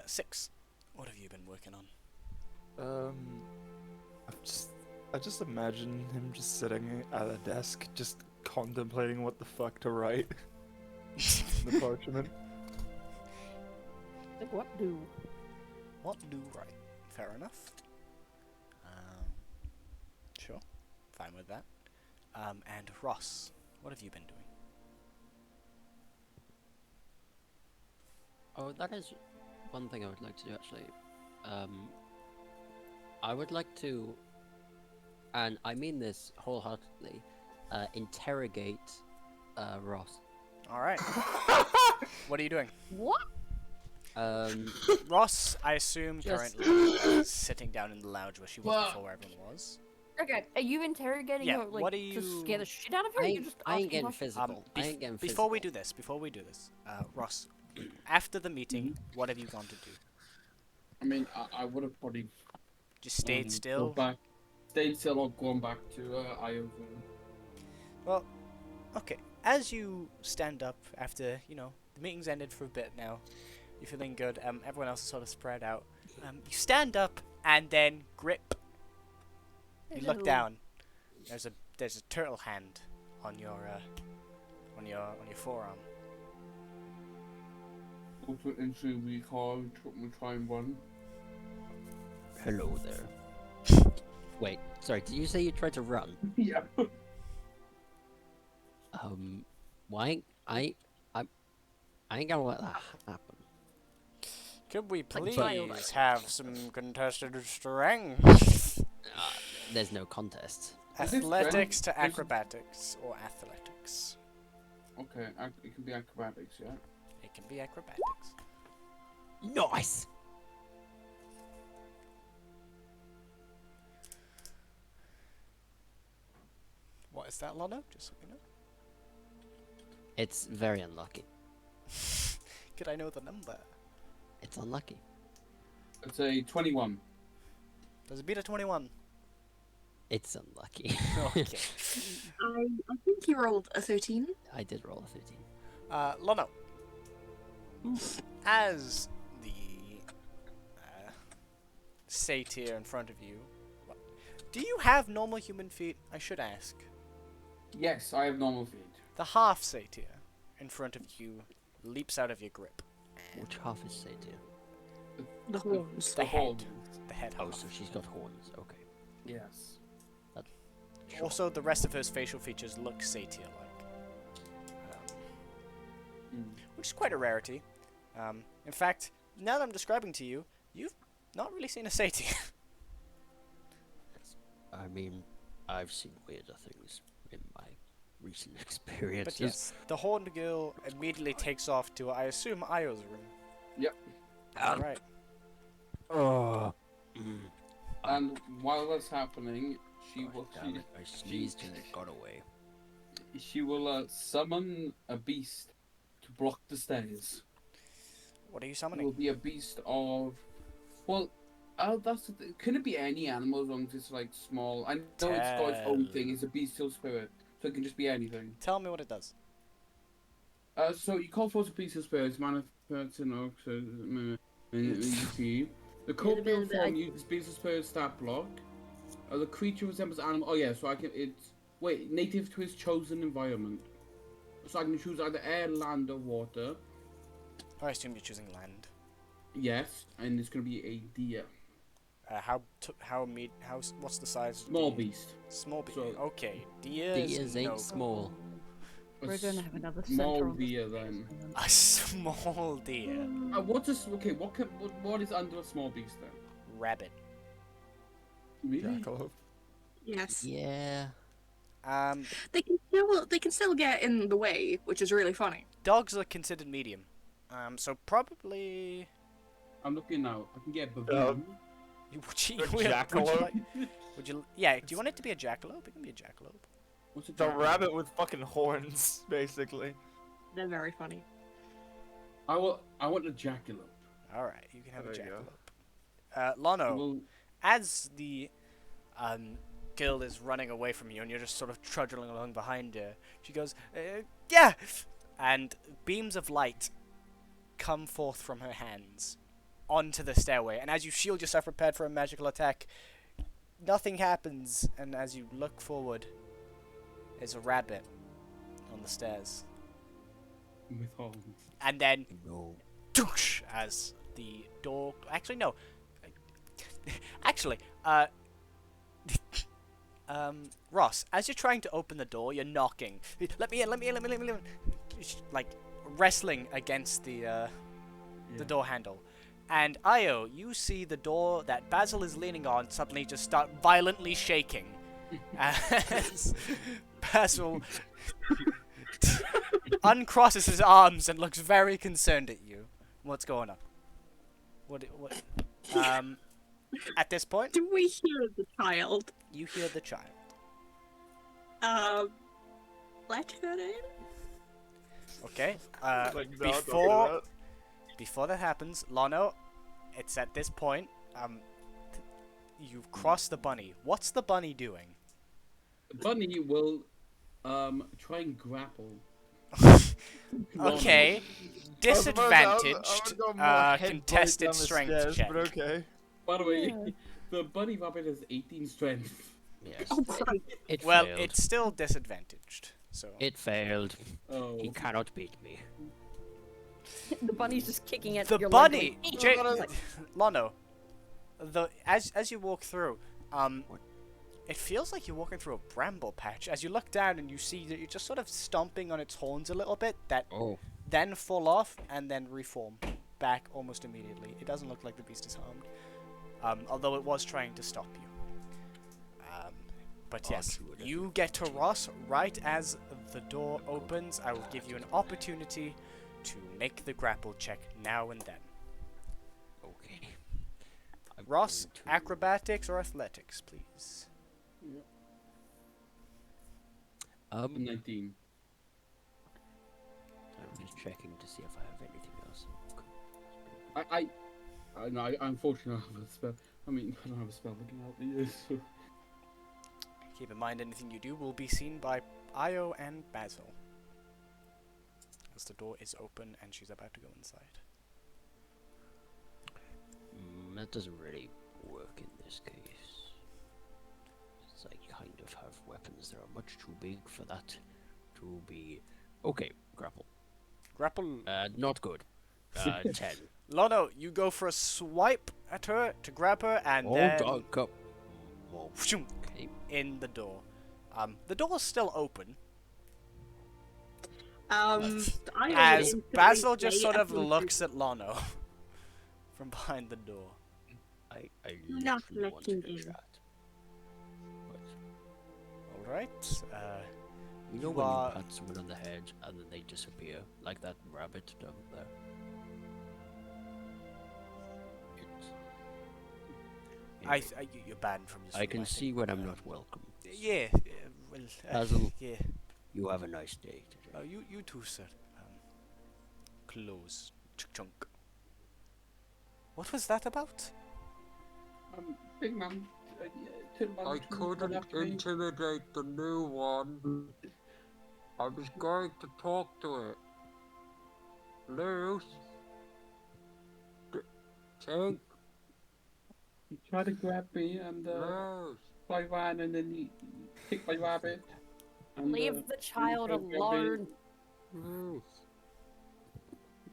6. What have you been working on? I just imagine him just sitting at a desk, just contemplating what the fuck to write. The parchment. Like, what do? What do right? Fair enough. Sure. Fine with that. And Ross, what have you been doing? Oh, that is one thing I would like to do actually. I would like to, and I mean this wholeheartedly, interrogate Ross. All right. What are you doing? What? Ross, I assume, Just- currently sitting down in the lounge where she was Well- before everyone was. Okay, are you interrogating Yeah, her like what are to scare you- the shit out of her? I Or you ain't, just I ain't asking getting questions? physical. I ain't getting physical. Before we do this, Ross, after the meeting, what have you gone to do? I mean, I would have probably Just stayed gone still? back, stayed still or gone back to Io's room. Well, okay. As you stand up after, the meeting's ended for a bit now, you're feeling good, everyone else is sort of spread out. You stand up and then grip. You look Hello. down. There's a turtle hand on your forearm. Also, into the car, we try and run. Hello there. Wait, sorry, did you say you tried to run? Yeah. Why? I ain't gonna let that happen. Could we Like a child, please have some contested strength? There's no contest. Is it Athletics strength? to acrobatics or athletics. Okay, it can be acrobatics, yeah. It can be acrobatics. Nice! What is that, Lono? Just so we know. It's very unlucky. Could I know the number? It's unlucky. It's a 21. Does it beat a 21? It's unlucky. Okay. I think you rolled a 13. I did roll a 13. Lono. As the satyr in front of you, do you have normal human feet? I should ask. Yes, I have normal feet. The half satyr in front of you leaps out of your grip. Which half is satyr? The horns. The head. horns. The head Oh, half. so she's got horns. Okay. Yes. Sure. Also, the rest of her facial features look satyr-like, which is quite a rarity. In fact, now that I'm describing to you, you've not really seen a satyr. I mean, I've seen weirder things in my recent experiences. But yes, the horned girl immediately takes off to, I assume, Io's room. Yep. Alright. Oh. And while that's happening, she God will damn it, I sneezed and it got away. she will summon a beast to block the stairs. What are you It will summoning? be a beast of, well, can it be any animal as long as it's like small? I know it's got its own thing. It's a bestial spirit, so it can just be anything. Tell me what it does. So you call forth a bestial spirit, manifests in oxygen. The corporeal form uses bestial spirit stat block. The creature resembles animal. Oh yeah, so I can. It's native to its chosen environment. So I can choose either air, land, or water. Oh, I assume you're choosing land. Yes, and it's gonna be a deer. What's the size? Small beast. Small beast. So- Okay, deers. Deers no. ain't small. We're A gonna have another small center on this deer place. then. A small deer. What is under a small beast then? Rabbit. Really? Jackalope. Yes. Yeah. They can still get in the way, which is really funny. Dogs are considered medium. So probably. I'm looking now. I can get a baboon. jackalope? Would you? Yeah. Do you want it to be a jackalope? It can be a jackalope. What's a The jackalope? rabbit with fucking horns, basically. They're very funny. I want a jackalope. All right, you can have a There you jackalope. Lono, Well, as the girl is running away from you and you're just sort of trudging along behind her, she goes, yeah! And beams of light come forth from her hands onto the stairway. And as you shield yourself prepared for a magical attack, nothing happens. And as you look forward, there's a rabbit on the stairs. with horns. And then, No. doosh, as the door... Actually, no. Actually, Ross, as you're trying to open the door, you're knocking. Let me in, let me in, let me in, let me in. Like, wrestling against the door handle. And Io, you see the door that Basil is leaning on suddenly just start violently shaking. As Basil uncrosses his arms and looks very concerned at you. What's going on? What? At this point, Do we hear the child? you hear the child. Let her in? Okay. Like, no, don't do Before that. before that happens, Lono, it's at this point. You've crossed the bunny. What's the bunny doing? Bunny will try and grapple. Okay. Disadvantaged. Contested strength check. But okay. By the way, the bunny rabbit has 18 strength. Yes. Oh, Christ. It Well, failed. it's still disadvantaged. So. It failed. Oh. He cannot beat me. The bunny's just kicking at The your bunny, leg, Jay, like, Lono. As you walk through, it feels like you're walking through a bramble patch. As you look down and you see that you're just sort of stomping on its horns a little bit, that Oh, then fall off and then reform back almost immediately. It doesn't look like the beast is harmed, although it was trying to stop you. But yes, you get to Ross right as the door opens. I will give you an opportunity to make the grapple check now and then. okay. I'm Ross, going to- acrobatics or athletics, please. 19. I'm just checking to see if I have anything else. No, I unfortunately don't have a spell. I mean, I don't have a spell that can help me. So. Keep in mind, anything you do will be seen by Io and Basil. As the door is open and she's about to go inside. That doesn't really work in this case. Since I kind of have weapons that are much too big for that to be... Okay, grapple. Grapple. Not good. 10. Lono, you go for a swipe at her to grab her, and Oh, then go. Whoa. whooshoom, Okay. in the door. The door is still open, I would as instantly Basil just say sort of appropriate- looks at Lono from behind the door. I Not literally wanted letting to in. chat. But All right. you know You when are- you pat someone on the head and then they disappear, like that rabbit down there? You're banned from this I room, can think. see when I'm not welcome. Yeah. Well. Basil. Yeah. You have a nice day today. Oh, you too, sir. Close. Chunk. What was that about? Big man. Tin Man I couldn't intimidate the new one. I was going to talk to it. Loose. Think. He tried to grab me and Loose. I ran and then he kicked my rabbit. And, Leave the child tried to grab me. alone. Loose.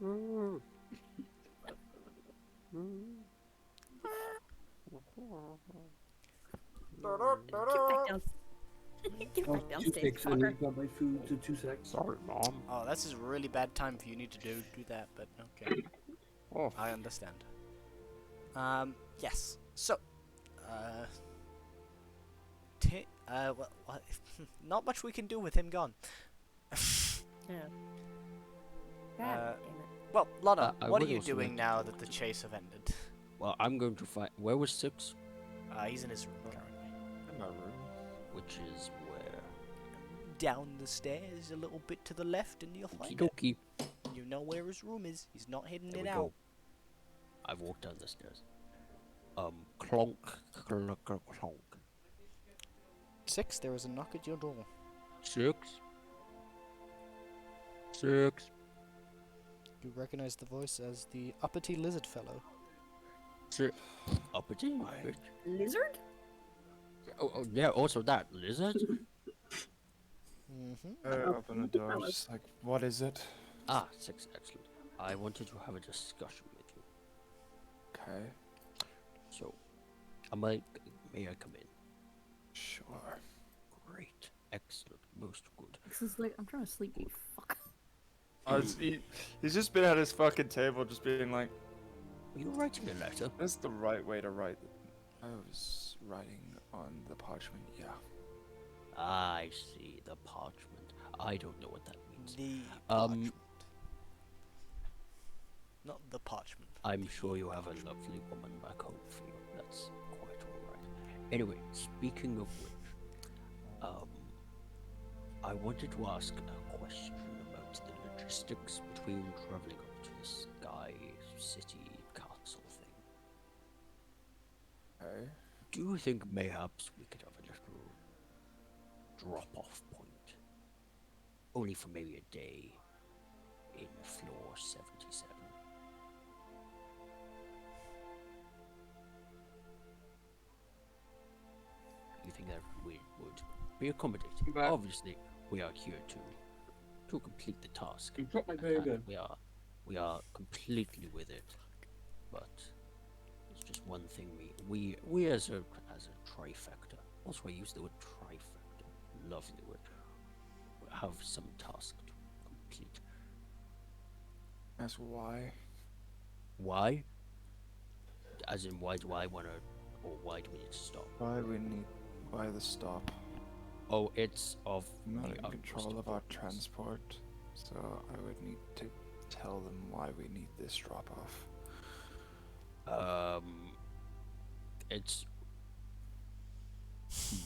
Loose. Get back down. Get back downstairs, fucker. got my food to 2 seconds. Sorry, Mom. Oh, this is a really bad time for you need to do that, but okay. Oh. I understand. Yes. So, well, not much we can do with him gone. Yeah. Uh, God damn it. Well, Lana, I what are would you also doing like now to that talk the to- chase have ended? Well, I'm going to find. Where was Six? He's in his room currently. In my room. Which is where? Down the stairs a little bit to the left, and you'll find it. Okie You know where his room is. He's not hidden There it we out. go. I've walked down the stairs. Clonk, clonk, clonk. 6, there is a knock at your door. 6. 6. You recognize the voice as the uppity lizard fellow. 6. Uppity? Bitch. Lizard? Oh, yeah, also that. Lizard? Mm-hmm. Open the door. Just like, what is it? Ah, 6. Excellent. I wanted to have a discussion with you. Okay. So, may I come in? Sure. Great. Excellent. Most good. This is like, I'm trying to sleep, you fuck. He's just been at his fucking table, just being like, Are you writing a letter? "That's the right way to write." I was writing on the parchment. Yeah. I see. The parchment. I don't know what that means. The Um, parchment. Not the parchment. I'm sure you have a lovely woman back home for you. That's quite alright. Anyway, speaking of which, I wanted to ask a question about the logistics between traveling up to this Sky City castle thing. Okay. Do you think mayhaps we could have a little drop-off point? Only for maybe a day in floor 77. You think that we would be accommodating? But- Obviously, we are here to complete the task. You dropped my and burger. we are completely with it. But it's just one thing we as a trifecta Also, I use the word trifecta. Lovely word. Have some task to complete. That's why. Why? As in, why do I wanna, or why do we need to stop? Why the stop? Oh, it's of I'm not the in utmost control of our importance. transport, so I would need to tell them why we need this drop off. It's it's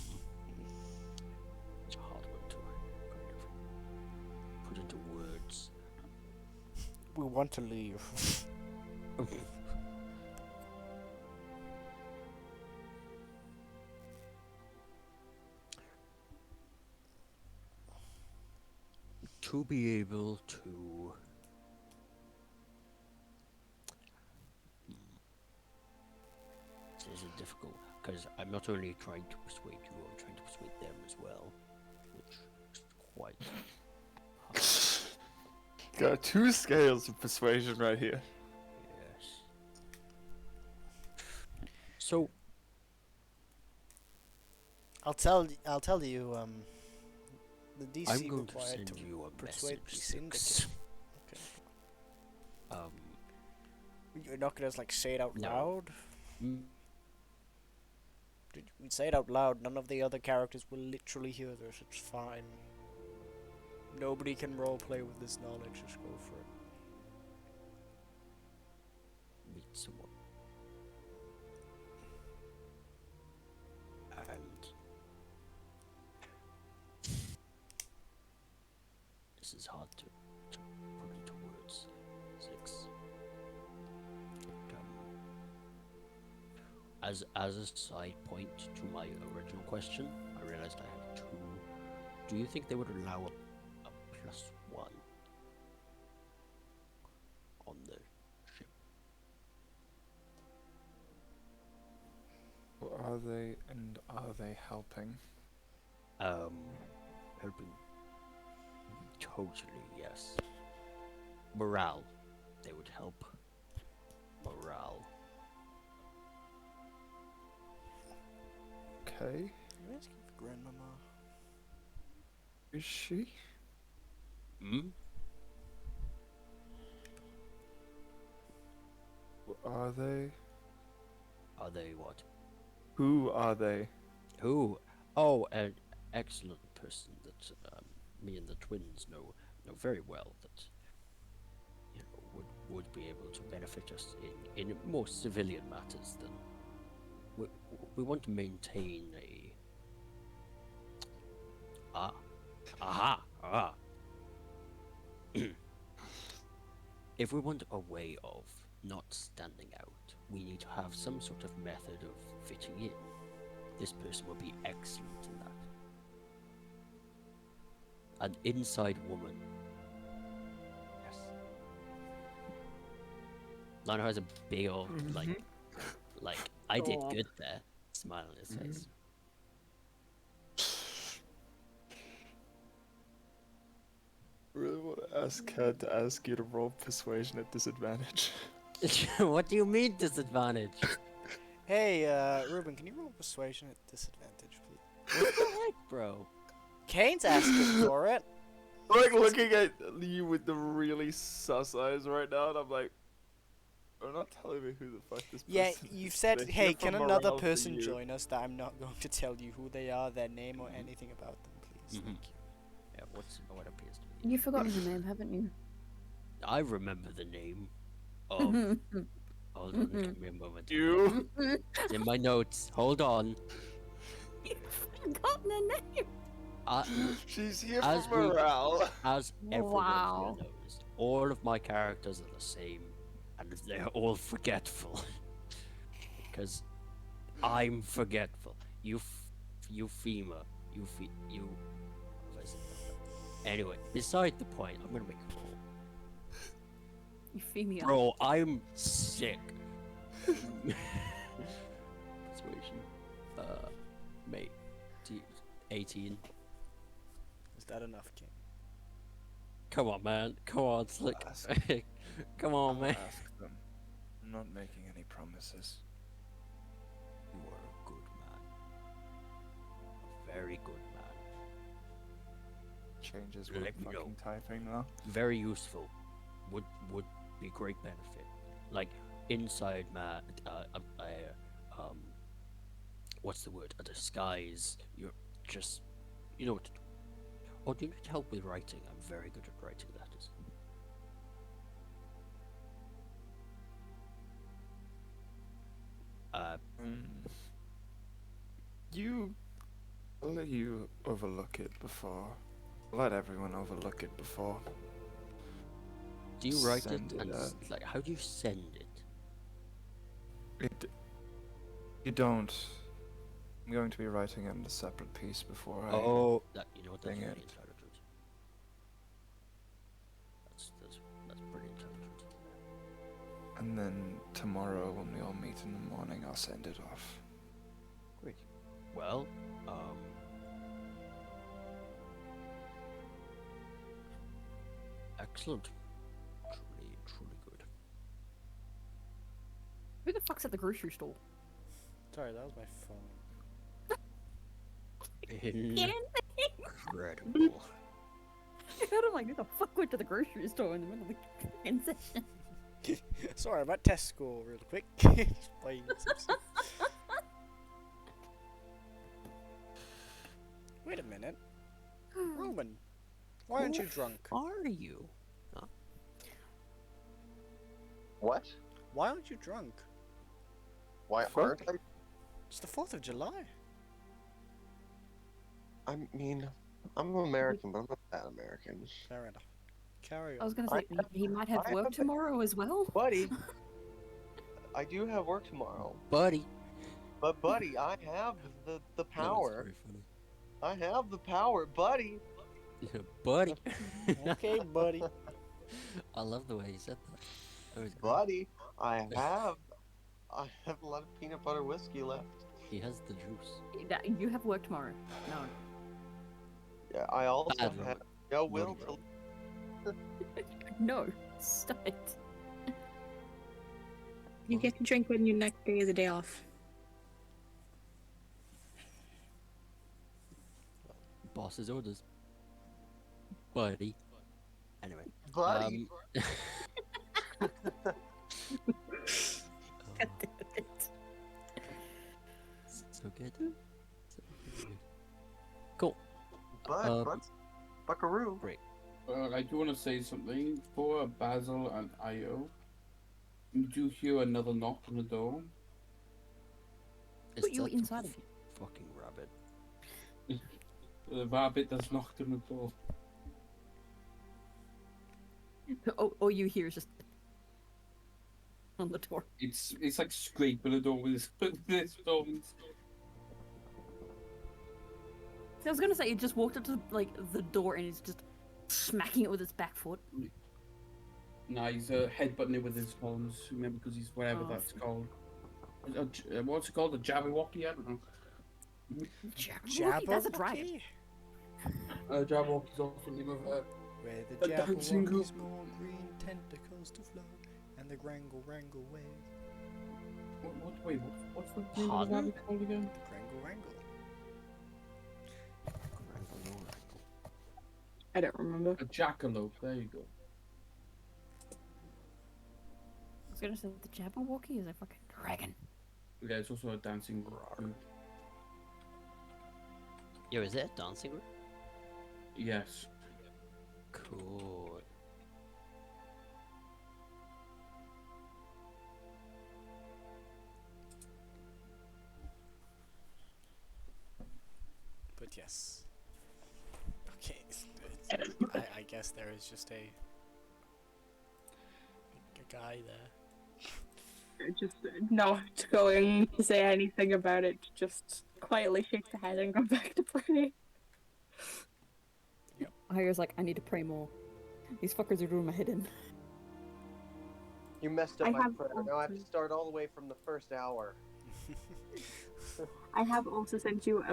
a hard one to kind of put into words. We want to leave. To be able to this is difficult because I'm not only trying to persuade you, I'm trying to persuade them as well, which is quite hard. Got 2 scales of persuasion right here. Yes. So I'll tell you. The DC I'm going to required send to you a persuade message. these things. Okay. You're not gonna like say it out No. loud. Mm, We say it out loud. None of the other characters will literally hear this. It's fine. Nobody can roleplay with this knowledge. Just go for it. meet someone. And this is hard to put into words. 6. As a side point to my original question, I realized I have 2. Do you think they would allow a +1 on the ship? Are they helping? Helping. Totally, yes. Morale. They would help. Morale. Okay. You're asking for grandmama. Is she? Hmm? Are they? Are they what? Who are they? Who? Oh, an excellent person that me and the twins know very well. That would be able to benefit us in more civilian matters than we want to maintain a if we want a way of not standing out, we need to have some sort of method of fitting in. This person will be excellent in that. An inside woman. Yes. Lionel has a big old like I did Aw. good there. Smile on his face. I really want to ask Kat to ask you to roll persuasion at disadvantage. What do you mean disadvantage? Hey, Ruben, can you roll persuasion at disadvantage, please? What the heck, bro? Kane's asking for it. Like looking at you with the really sus eyes right now, and I'm like, you're not telling me who the fuck this person Yeah, is. you've said, They're hey, here can for another morale for person you. join us that I'm not going to tell you who they are, their name, or anything about them, please. Thank you. Yeah, what appears to be. You've forgotten her name, haven't you? I remember the name of. Hold on, give me a moment. You? It's in my notes. Hold on. You've forgotten her name. She's here As for morale. As everyone Wow. here knows, all of my characters are the same, and they're all forgetful. Because I'm forgetful. Euphema. Anyway, beside the point, I'm gonna make a call. Euphemia. Bro, I'm sick. Persuasion. Mate. 18. Is that enough, Kane? Come on, man. Come on, Slick. Ask Come on, man. Ask them. I'm not making any promises. You are a good man. very good man. Changes with Let me know. fucking typing though. Very useful. Would be great benefit. Like inside my what's the word? A disguise. You're just you know what to do. Oh, do you need help with writing? I'm very good at writing letters. I'll let you overlook it before. Let everyone overlook it before. Do you write Send it and it, like how do you send it? You don't. I'm going to be writing it in a separate piece before I. Oh, that you know what? That's Dang very it. intelligent. That's pretty intelligent. And then tomorrow, when we all meet in the morning, I'll send it off. Great. Well, excellent. Truly good. Who the fuck's at the grocery store? Sorry, that was my phone. Incredible. I'm like, who the fuck went to the grocery store in the middle of the fucking session? Sorry, I'm at Tesco real quick. Buying some stuff. Wait a minute. Roman, why aren't you drunk? Are you? Huh? What? Why aren't you drunk? Why Fuck. aren't I? It's the 4th of July. I mean, I'm American, but I'm not that American. Fair enough. Carry I was on. gonna say he might have I work have- tomorrow as well. Buddy, I do have work tomorrow. Buddy. But buddy, I have the power. That's very I have the power, buddy. funny. Buddy. Okay, buddy. I love the way he said that. That was great. Buddy, I have a lot of peanut butter whiskey left. He has the juice. You have work tomorrow. No. Yeah, I also Bad have Robert. no will Naughty to. No. Stop it. You get to drink when your next day is a day off. Boss's orders. Buddy. Anyway. Buddy. So good. So good. Cool. Buckaroo. Great. I do want to say something for Basil and Io. You do hear another knock on the door. Is Put you that inside of you. fucking rabbit? The rabbit that's knocked on the door. All you hear is just on the door. It's like scraping the door with his stones. I was gonna say it just walked up to like the door and it's just smacking it with its back foot. Nah, he's headbutting it with his horns. Remember, because he's whatever Oh. that's called. What's it called? A Jabberwocky? I don't know. Jabberwocky? That's a dragon. Jabberwocky's also the name of Where the A dancing Jabberwockies more green tentacles to flow, and the Grangle Wrangle way. What's the name of the Pardon? rabbit called again? Grangle Wrangle. I don't remember. A jackalope. There you go. I was gonna say the Jabberwocky is a fucking dragon. Yeah, it's also a dancing group. Yo, is it a dancing group? Yes. Cool. But yes. Okay. I guess there is just a guy there. Just not going to say anything about it. Just quietly shake the head and go back to praying. I was like, I need to pray more. These fuckers are doing my head in. You messed up I my have prayer. Now I have to also- start all the way from the first hour. I have also sent you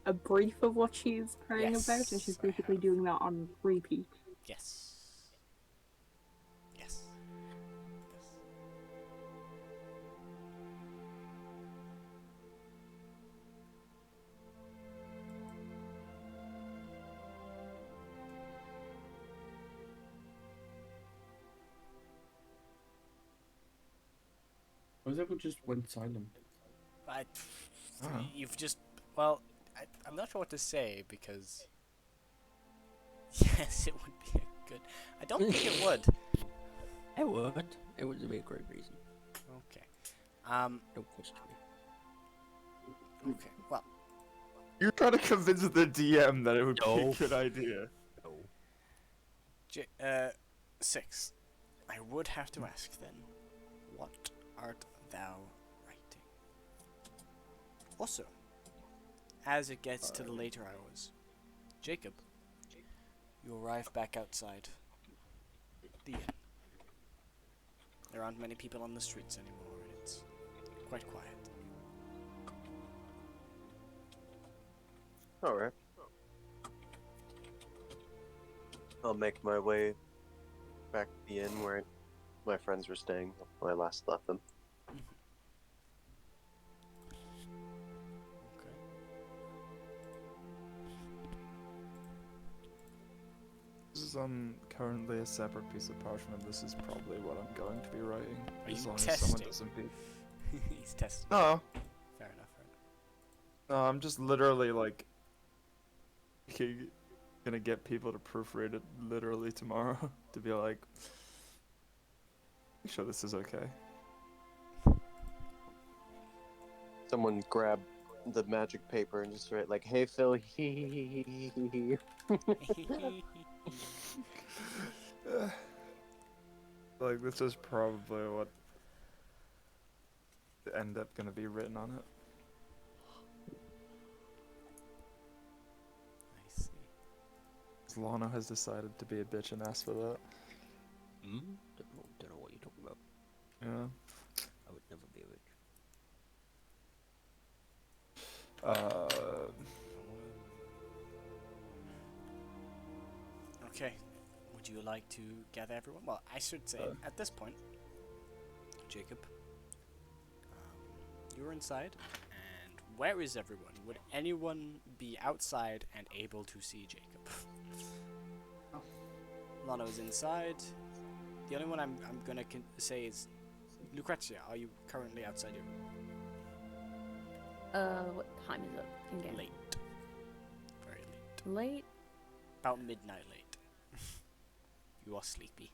a brief of what she's praying about, and she's Yes, I basically have. doing that on repeat. Yes. Yes. Yes. Or is everyone just went silent? You've just, well, I'm not sure what to say because yes, it would be a good. I don't think it would. It would. It would be a great reason. Okay. Don't question me. Okay. Well, You're trying to convince the DM that it would be No. a good idea. No. 6. I would have to ask then, what art thou writing? Also, as it gets to the later hours, Jacob, you arrive back outside the inn. There aren't many people on the streets anymore, and it's quite quiet. Alright. I'll make my way back to the inn where my friends were staying when I last left them. Okay. This is currently a separate piece of parchment. This is probably what I'm going to be writing. Are as you long as someone testing? doesn't beat. He's testing. No, Fair enough, fair enough. no, I'm just literally like gonna get people to proofread it literally tomorrow to be like, make sure this is okay. Someone grab the magic paper and just write like, "Hey Phil, Like this is probably what end up gonna be written on it. I see. Lana has decided to be a bitch and ask for that. Don't know what you're talking about. Yeah. I would never be a witch. Okay. Would you like to gather everyone? Well, I should say, at this point, Jacob, you're inside, and where is everyone? Would anyone be outside and able to see Jacob? Lano's inside. The only one I'm gonna say is Lucrezia. Are you currently outside your room? What time is it in game? Late. Very late. Late? About midnight late. You are sleepy.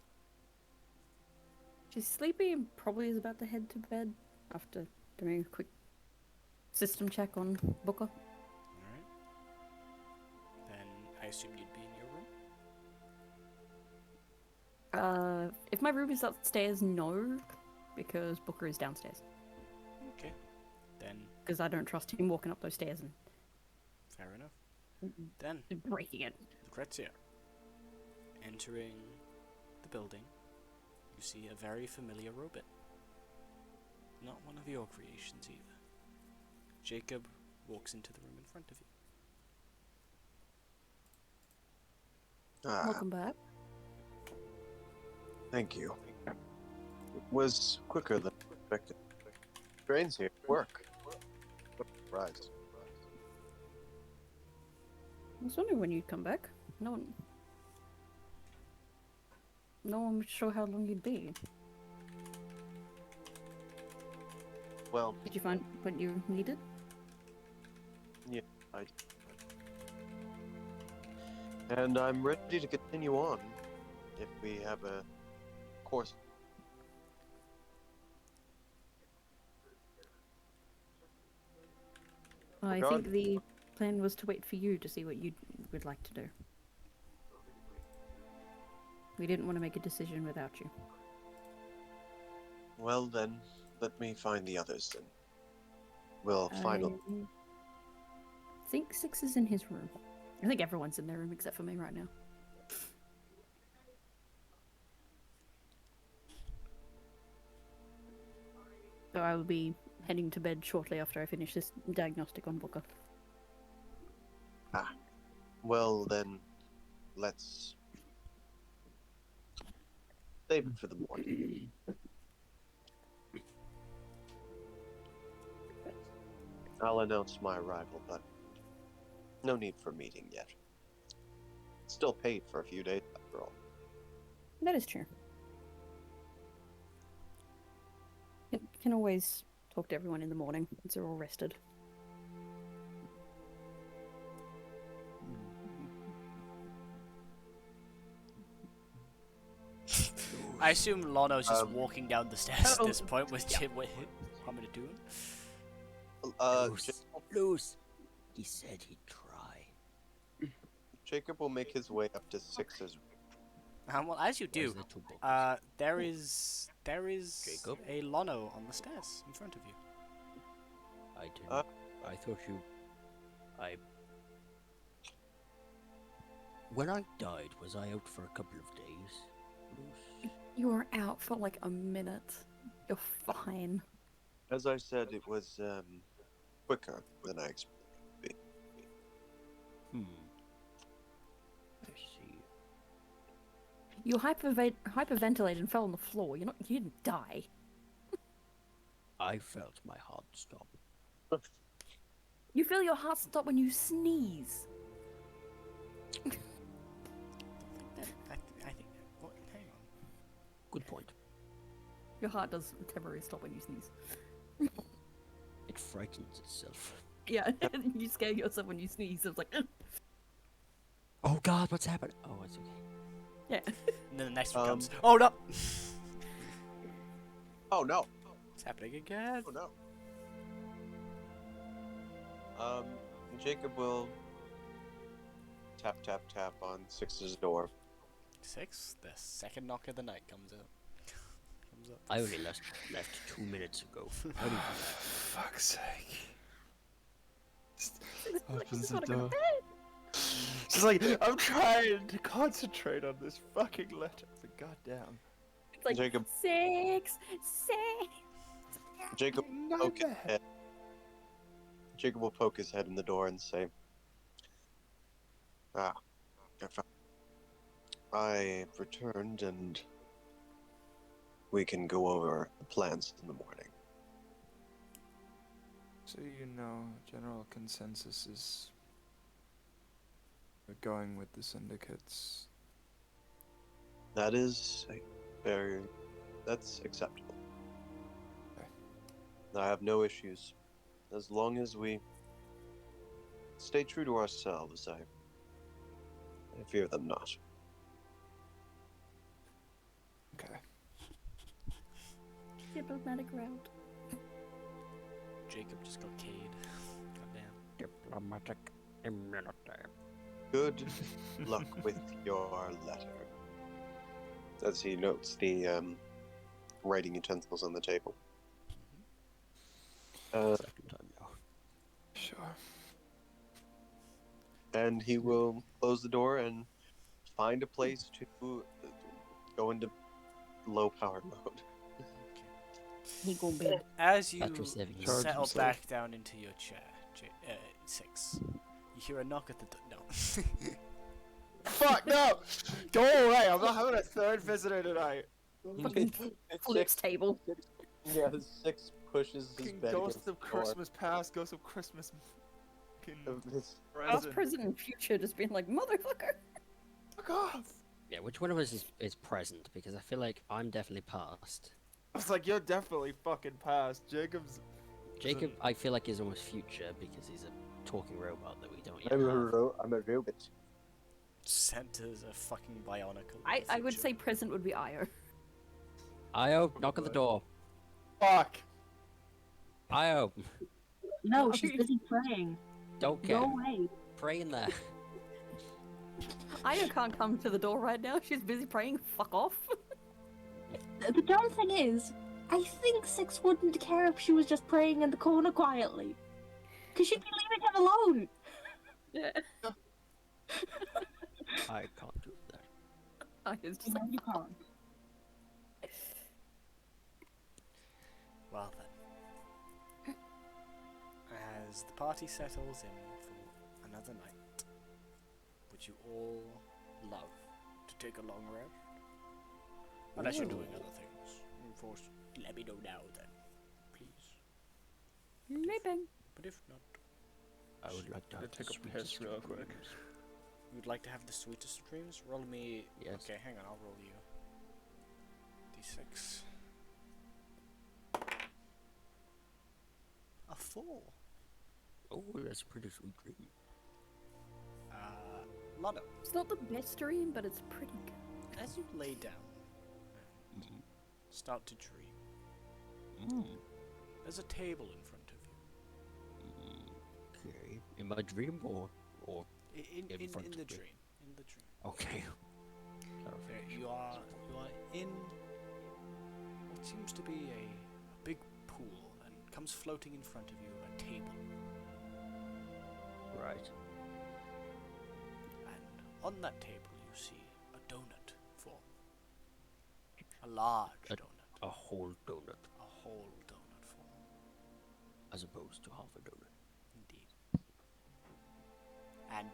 She's sleepy and probably is about to head to bed after doing a quick system check on Booker. Alright. Then I assume you'd be in your room? If my room is upstairs, no, because Booker is downstairs. Okay. Then Because I don't trust him walking up those stairs and fair enough. Then breaking it. Lucrezia. Entering the building, you see a very familiar robot. Not one of your creations either. Jacob walks into the room in front of you. Welcome back. Thank you. It was quicker than expected. Trains here work. What a surprise. I was wondering when you'd come back. No one was sure how long you'd be. Well, Did you find what you needed? and I'm ready to continue on if we have a course. I Regard- think the plan was to wait for you to see what you would like to do. We didn't want to make a decision without you. Well then, let me find the others then. We'll final. I think 6 is in his room. I think everyone's in their room except for me right now. So I will be heading to bed shortly after I finish this diagnostic on Booker. Well then, let's save it for the morning. I'll announce my arrival, but no need for meeting yet. Still paid for a few days after all. That is true. Can always talk to everyone in the morning once they're all rested. I assume Lono's just walking down the stairs at this point with Yeah. Jim. What I'm gonna do? Loose. He said he'd try. Jacob will make his way up to Six's. Well, as you do, Where's the two books? there is Jacob? a Lono on the stairs in front of you. I didn't. I thought you. When I died, was I out for a couple of days? Loose. You were out for like a minute. You're fine. As I said, it was quicker than I expected. I see. You hyperventilated and fell on the floor. You didn't die. I felt my heart stop. You feel your heart stop when you sneeze. I think. What? Hang on. Good point. Your heart does temporarily stop when you sneeze. It frightens itself. Yeah, you scare yourself when you sneeze. It's like, Oh God, what's happening? Oh, it's okay. yeah. And then the next one comes. Oh no! Oh no! It's happening again. Oh no! Jacob will tap tap tap on Six's door. 6. The second knock of the night comes up. I only left 2 minutes ago. How do you do that? Fuck's sake. Opens the door. She's like, I'm trying to concentrate on this fucking letter. It's like, goddamn. It's like Jacob. 6. Jacob will poke his head. Jacob will poke his head in the door and say, I've returned and we can go over the plans in the morning. So you know, general consensus is we're going with the syndicates. That is that's acceptable. Okay. I have no issues. As long as we stay true to ourselves, I fear them not. Okay. Diplomatic route. Jacob just got Cade. Goddamn. Diplomatic immunity. Good luck with your letter. As he notes the writing utensils on the table. Second time now. Sure. And he will close the door and find a place to go into low power mode. He gonna be. As you After 7 years. Charge settle himself. back down into your chair, 6, you hear a knock at the door. No. Fuck no! Go away! I'm not having a third visitor tonight. Fucking flips table. Yeah, the 6 pushes his Fucking bed ghost against of the door. Christmas past, ghost of Christmas fucking His- Past, present, and future just being like, motherfucker. Fuck off! Yeah, which one of us is present? Because I feel like I'm definitely past. I was like, you're definitely fucking past. Jacob's. Jacob, I feel like is almost future because he's a talking robot that we don't yet I'm have. I'm a robot. Santa's a fucking bionicle. I would say present would be Io. Io, knock on the door. Fuck! Io, No, she's busy praying. don't care. Go away. Pray in there. Io can't come to the door right now. She's busy praying. Fuck off. The dumb thing is, I think Six wouldn't care if she was just praying in the corner quietly. Because she'd be leaving him alone. Yeah. I can't do that. Io's just No, like, you can't. Well then. As the party settles in for another night, would you all love to take a long rest? Unless you're doing other things. Of course, let me know now then. Please. sleeping. But if not, I would like to have Take the a piss sweetest real of quick. dreams. you'd like to have the sweetest dreams? Roll me. Yes. Okay, hang on, I'll roll you. D6. 4. Oh, that's a pretty sweet dream. Lotto, It's not the best dream, but it's pretty good. as you lay down and Mm. start to dream, there's a table in front of you. Okay. In my dream or In front the of me? dream. In the dream. Okay. There, you are in what seems to be a big pool, and comes floating in front of you a table. Right. And on that table you see a donut form. A large A- donut. A whole donut, A whole donut form. as opposed to half a donut. Indeed. And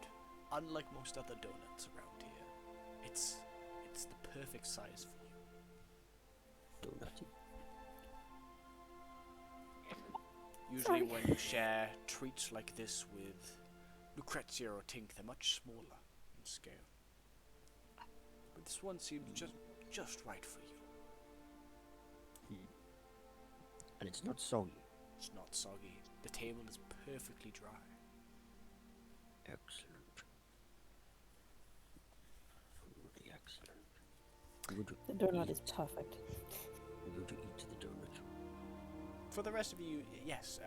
unlike most other donuts around here, it's the perfect size for you. Donutty. Usually when you share treats like this with Lucrezia or Tink, they're much smaller in scale. But this one seems just right for you. And it's not soggy. It's not soggy. The table is perfectly dry. Excellent. Really excellent. Would you The donut eat- is perfect. Would you eat the donut? For the rest of you, yes,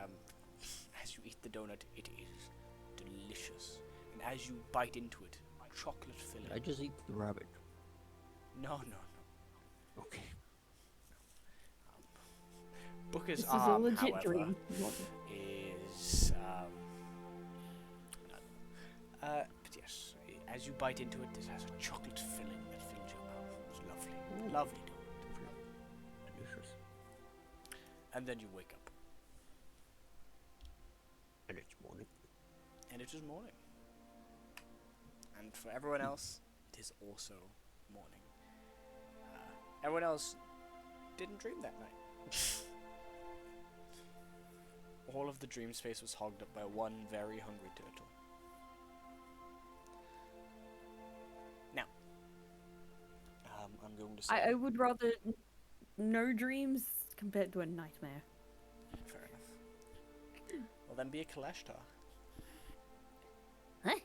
as you eat the donut, it is delicious. And as you bite into it, chocolate filling. Did I just eat the rabbit? No. Okay. Booker's This is a arm, legit however, dream. is but yes, as you bite into it, this has a chocolate filling that fills your mouth. It's lovely. Ooh. Lovely donut. Delicious. And then you wake up. And it's morning. And it is morning. And for everyone else, it is also morning. Everyone else didn't dream that night. All of the dream space was hogged up by one very hungry turtle. Now, I'm going to say... I would rather no dreams compared to a nightmare. Fair enough. Well, then be a Kalashtar. Huh?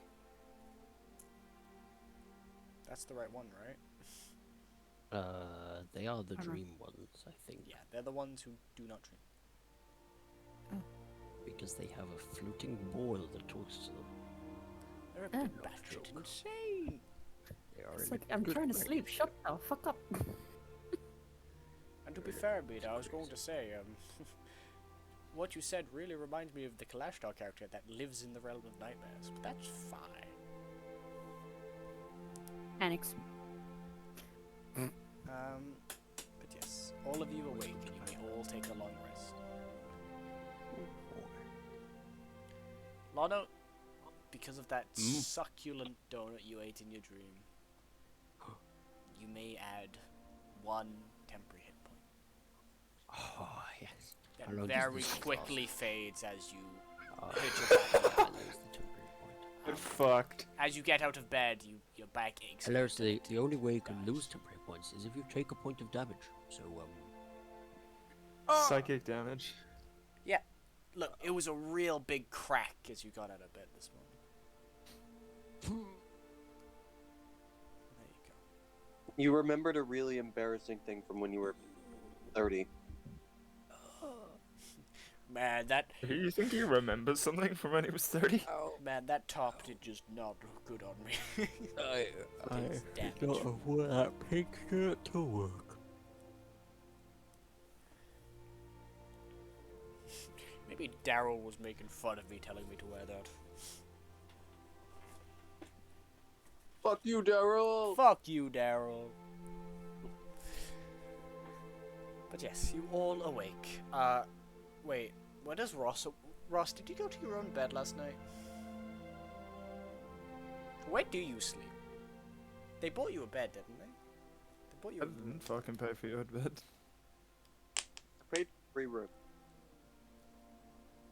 That's the right one, right? They are the I don't know. dream ones, I think. Yeah, they're the ones who do not dream. Because they have a floating boil that talks to them. They're a Oh. bit batshit insane. They are It's in a like, I'm good trying to place. sleep. Shut the fuck up. And to be fair, Beta, I was going to say, what you said really reminds me of the Kalashtar character that lives in the realm of nightmares, but that's fine. Annex. But yes, all of you awake and you may all take a long rest. Lano, because of that succulent donut you ate in your dream, you may add 1 temporary hit point. Oh, yes. That How long does very this quickly last? fades as you Uh, hit your back. I lose the temporary point. Get fucked. As you get out of bed, your back aches. Hilarious, the only way you can Guys. lose temporary points is if you take a point of damage. So, Psychic damage. Look, it was a real big crack as you got out of bed this morning. There you go. You remembered a really embarrassing thing from when you were 30. Man, that You think he remembers something from when he was 30? man, that top did just not look good on me. I It's damaged. gotta wear that pink shirt to work. Maybe Daryl was making fun of me telling me to wear that. Fuck you, Daryl! Fuck you, Daryl. But yes, you all awake. Wait, where does Ross... Ross, did you go to your own bed last night? Where do you sleep? They bought you a bed, didn't they? They bought you I a room. didn't fucking pay for your bed. I paid for free room.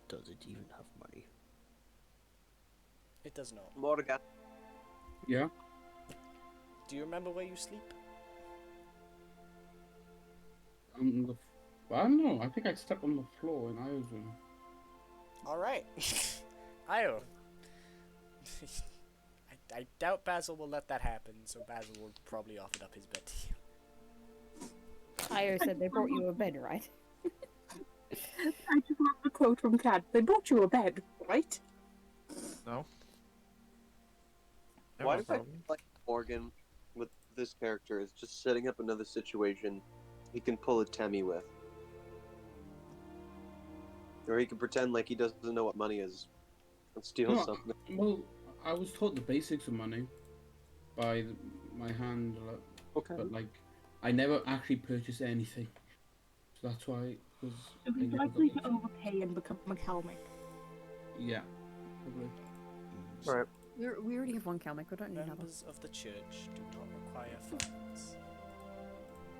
Does it even have money? It does not. Morgan. Yeah. Do you remember where you sleep? I don't know. I think I slept on the floor in Io's room. Alright. Io. I doubt Basil will let that happen, so Basil will probably offer up his bed to you. Io said they brought you a bed, right? I just love the quote from Cat. They brought you a bed, right? No. Why do I feel like Morgan, with this character, is just setting up another situation he can pull a Temmie with? Or he can pretend like he doesn't know what money is and steal No, something. well, I was taught the basics of money by my hand, Okay. but like, I never actually purchased anything, so that's why it was. So I he's never likely got to it. overpay and become a Kelmic. Yeah, probably. Alright. We already have one Calmic, we don't need another. Members of the church do not require funds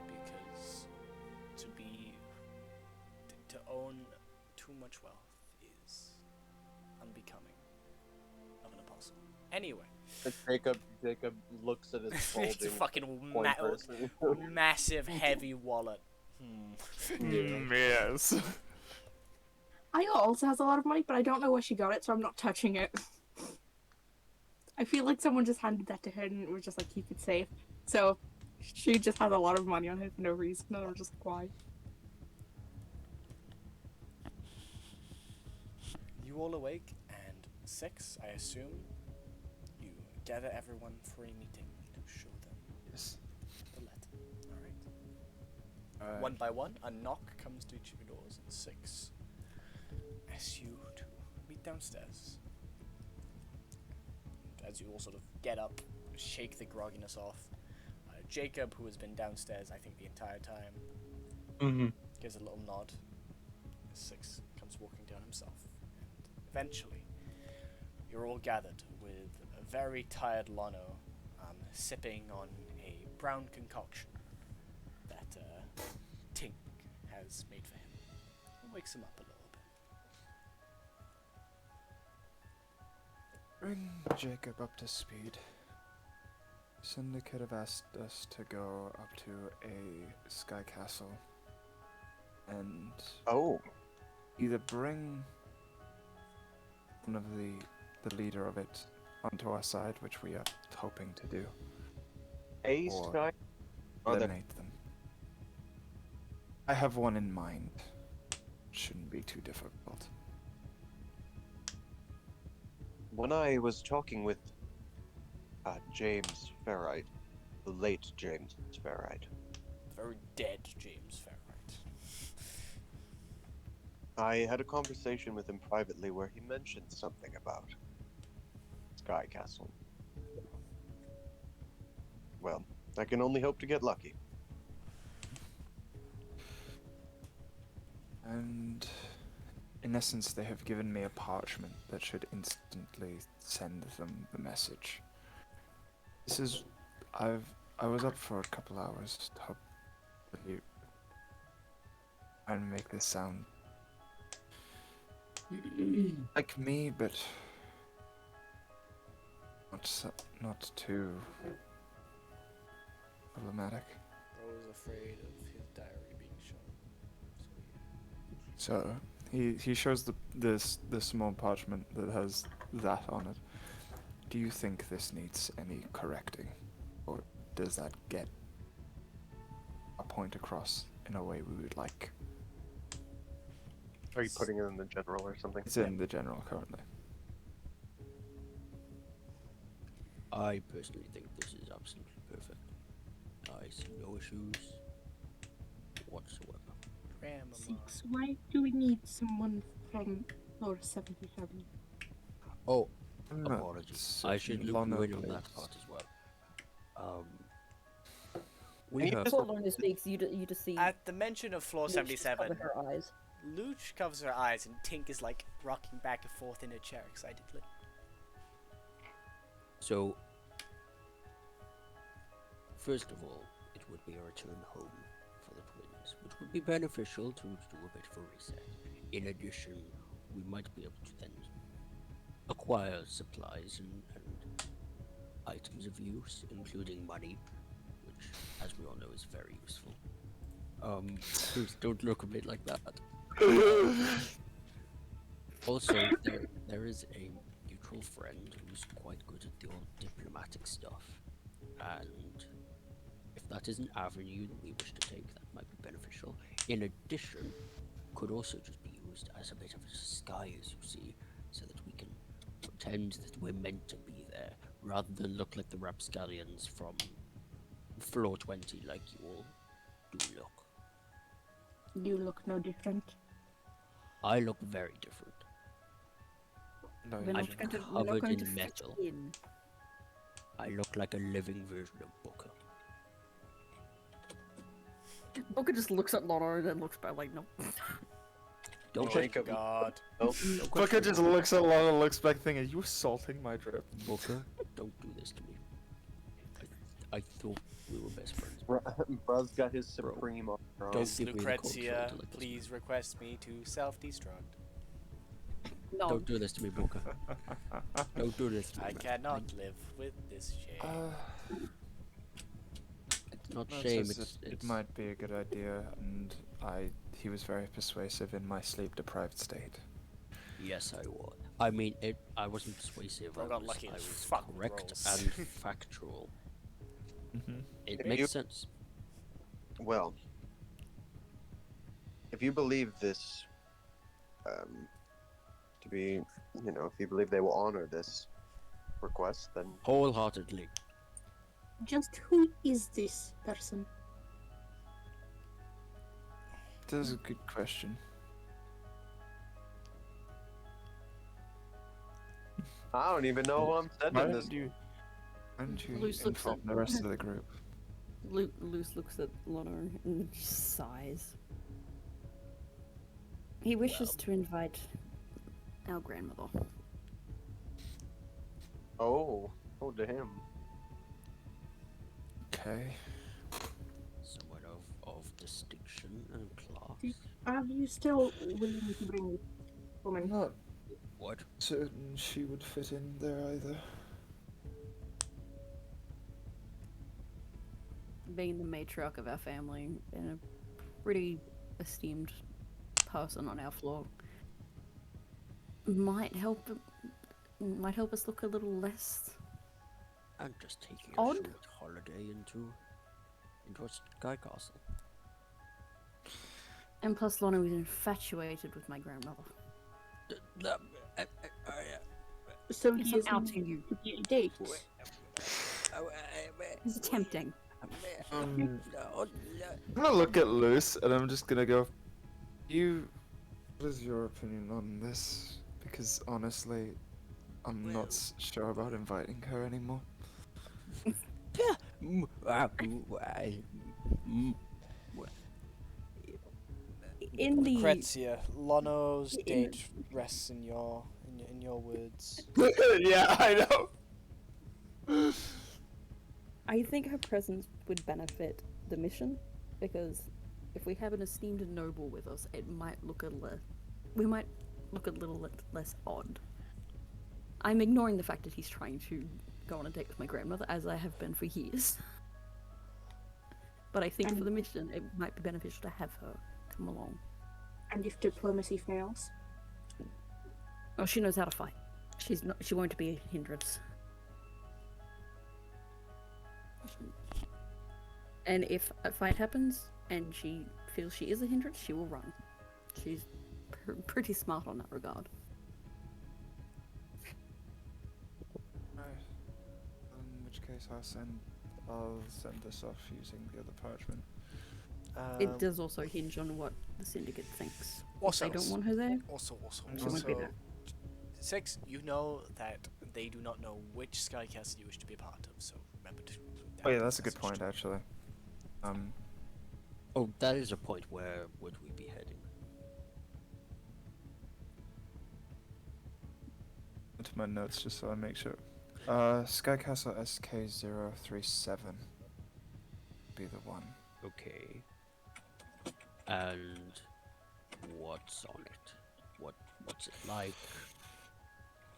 because to own too much wealth is unbecoming of an apostle. Anyway, And Jacob looks at his it's a bulging fucking point person. massive, heavy wallet. Yes. Io also has a lot of money, but I don't know where she got it, so I'm not touching it. I feel like someone just handed that to her and was just like, keep it safe. So she just has a lot of money on her for no reason, and I'm just like, why? You all awake, and 6, I assume, you gather everyone for a meeting to show them Yes. the letter. Alright. One by one, a knock comes to each of your doors, and 6 asks you to meet downstairs. And as you all sort of get up, shake the grogginess off, Jacob, who has been downstairs, I think, the entire time, gives a little nod as 6 comes walking down himself. And eventually, you're all gathered with a very tired Lono sipping on a brown concoction that Tink has made for him. It wakes him up a little bit. Bring Jacob up to speed. Syndicate have asked us to go up to a sky castle and either bring one of the leader of it onto our side, which we are hoping to do, or Sky? eliminate them. I have one in mind. Shouldn't be too difficult. When I was talking with James Ferrite, the late James Ferrite, Very dead James Ferrite. I had a conversation with him privately where he mentioned something about Sky Castle. Well, I can only hope to get lucky. And in essence, they have given me a parchment that should instantly send them the message. This is, I was up for a couple hours to help you and make this sound like me, but not too problematic. I was afraid of his diary being shown. So he shows the small parchment that has that on it. Do you think this needs any correcting, or does that get a point across in a way we would like? Are you putting it in the general or something? It's in the general currently. I personally think this is absolutely perfect. I see no issues whatsoever. Grandmama. 6, why do we need someone from floor 77? Oh, I'm not apologies. I should certain look Lono you in on that believes- part as well. We Can you have. just- Before Lona speaks, you just see. At the mention of floor Luce just 77, cover her eyes. Luch covers her eyes and Tink is like rocking back and forth in her chair excitedly. So, first of all, it would be a return home for the twins, which would be beneficial to do a bit of a reset. In addition, we might be able to then acquire supplies and items of use, including money, which, as we all know, is very useful. Please don't look a bit like that. Also, there is a mutual friend who's quite good at the old diplomatic stuff, and if that is an avenue that we wish to take, that might be beneficial. In addition, could also just be used as a bit of a disguise, you see, so that we can pretend that we're meant to be there, rather than look like the rapscallions from floor 20 like you all do look. You look no different. I look very different. No, We're you not don't. going to, we're not Covered going in to fit metal. in. I look like a living version of Booker. Booker just looks at Lotto and then looks back like, nope. Don't Oh question God. Booker just looks at Lana and looks back thinking, are you assaulting my drip? Booker, don't do this to me. I thought we were best friends. Bruh's got his supreme armor on. Don't Miss give me the cold Lucrezia, shoulder like this, please request me to self-destruct. No. Don't do this to me, Booker. Don't do this to me. I man. cannot live with this shame. It's not No, it shame. says It's it might be a good idea, and he was very persuasive in my sleep-deprived state. Yes, I was. I mean, I wasn't persuasive. I got was, lucky I as was fuck with correct rolls. and factual. Mm-hmm. It If makes you- sense. Well, if you believe this to be, if you believe they will honor this request, then Wholeheartedly. Just who is this person? That is a good question. I don't even know who I'm Why sending this. don't you Luce looks inform at- the rest of the group? Luce looks at Lotto and just sighs. He wishes to invite our grandmother. Oh to him. Okay. Someone of distinction and class. Are you still willing to bring this woman? Not What? certain she would fit in there either. Being the matriarch of our family and a pretty esteemed person on our floor might help us look a little less. I'm just taking Odd. a short holiday into a sky castle. And plus, Lana was infatuated with my grandmother. So It's he not is outing you. to be a date. He's attempting. I'm gonna look at Luce and I'm just gonna go. What is your opinion on this? Because honestly, I'm not sure about inviting her anymore. In the Lucrezia, Lono's date rests in your words. Yeah, I know. I think her presence would benefit the mission, because if we have an esteemed noble with us, it might look we might look a little less odd. I'm ignoring the fact that he's trying to go on a date with my grandmother, as I have been for years. But I think for the mission, it might be beneficial to have her come along. And if diplomacy fails? Oh, she knows how to fight. She won't be a hindrance. And if a fight happens and she feels she is a hindrance, she will run. She's pretty smart on that regard. Right. In which case, I'll send this off using the other parchment. It does also hinge on what the syndicate thinks. Also, If they don't want her there, Also, she won't be there. Six, you know that they do not know which Sky Castle you wish to be a part of, so remember to include that. Oh yeah, in the that's a good message. point actually. Oh, that is a point. Where would we be heading? Into my notes just so I make sure. Sky Castle SK037 be the one. Okay. And what's on it? What's it like?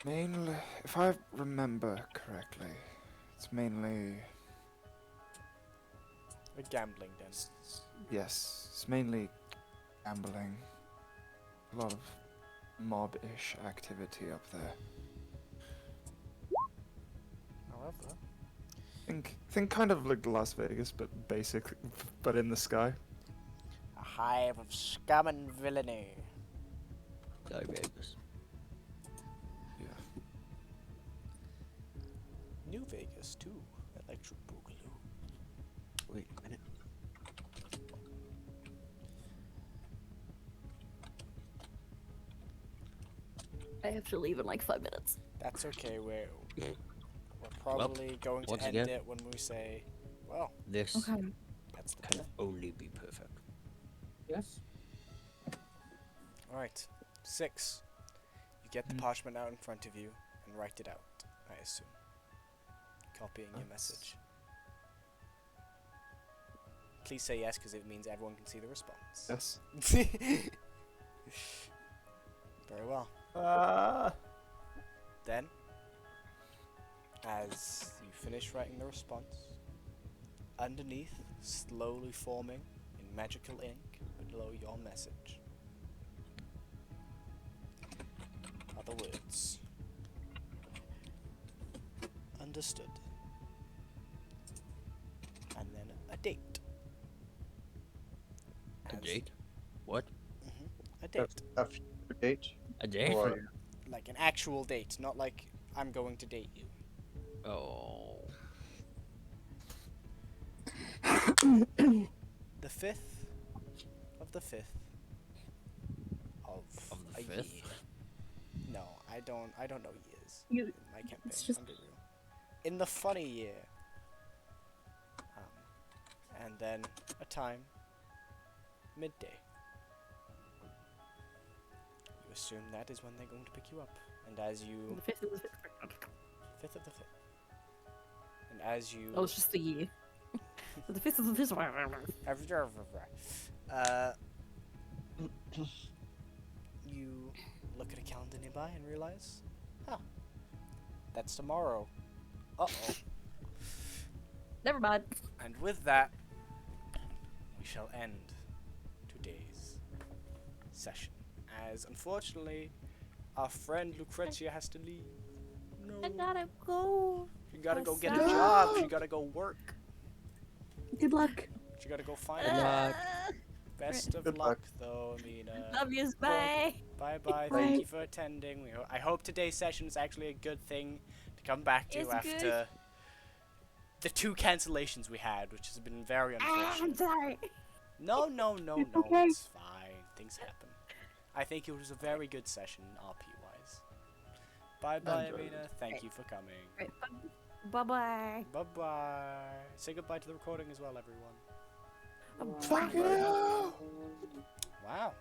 Mainly, if I remember correctly, it's mainly A gambling den. yes, it's mainly gambling. A lot of mob-ish activity up there. However, Think kind of like Las Vegas, but but in the sky. a hive of scum and villainy. Sky Vegas. Yeah. New Vegas too. Electric Boogaloo. Wait a minute. I have to leave in like 5 minutes. That's okay. We're probably going to once end again- it when we say, well, This Okay. that's the can plan. only be perfect. Yes. All right. 6. You get the parchment out in front of you and write it out. I assume. Copying your message. Please say yes, because it means everyone can see the response. Yes. Very well. Then, as you finish writing the response, underneath, slowly forming in magical ink below your message, are the words. Understood. And then a date. A As- date? What? A date. A future date? A date? Or Like an actual date, not like I'm going to date you. Oh. The 5th of the 5th of the a 5th? year. No, I don't know years You- in my campaign. it's just- I'm being real. In the funny year. And then a time midday. You assume that is when they're going to pick you up. And as you The 5th of the 5th. 5th of the 5th. And as you Oh, it's just the year. The 5th of the 5th. You look at a calendar nearby and realize, that's tomorrow. Uh-oh. Never mind. And with that, we shall end today's session. As unfortunately, our friend Lucrezia has to leave. No. I gotta go. She gotta go get a No. job. She gotta go work. Good luck. She gotta go find Good a job. luck. Best of Good luck, luck. though, Amina. Love yous. Bye. Bye bye. Bye. Thank you for attending. I hope today's session is actually a good thing to come back to It's after good. the 2 cancellations we had, which has been very I'm unfortunate. sorry. No, no, no, It's no. okay. It's fine. Things happen. I think it was a very good session, RP wise. Bye bye, Enjoyed Amina. Thank you for coming. Right, bye bye. Bye bye. Say goodbye to the recording as well, everyone. Bye. Wow.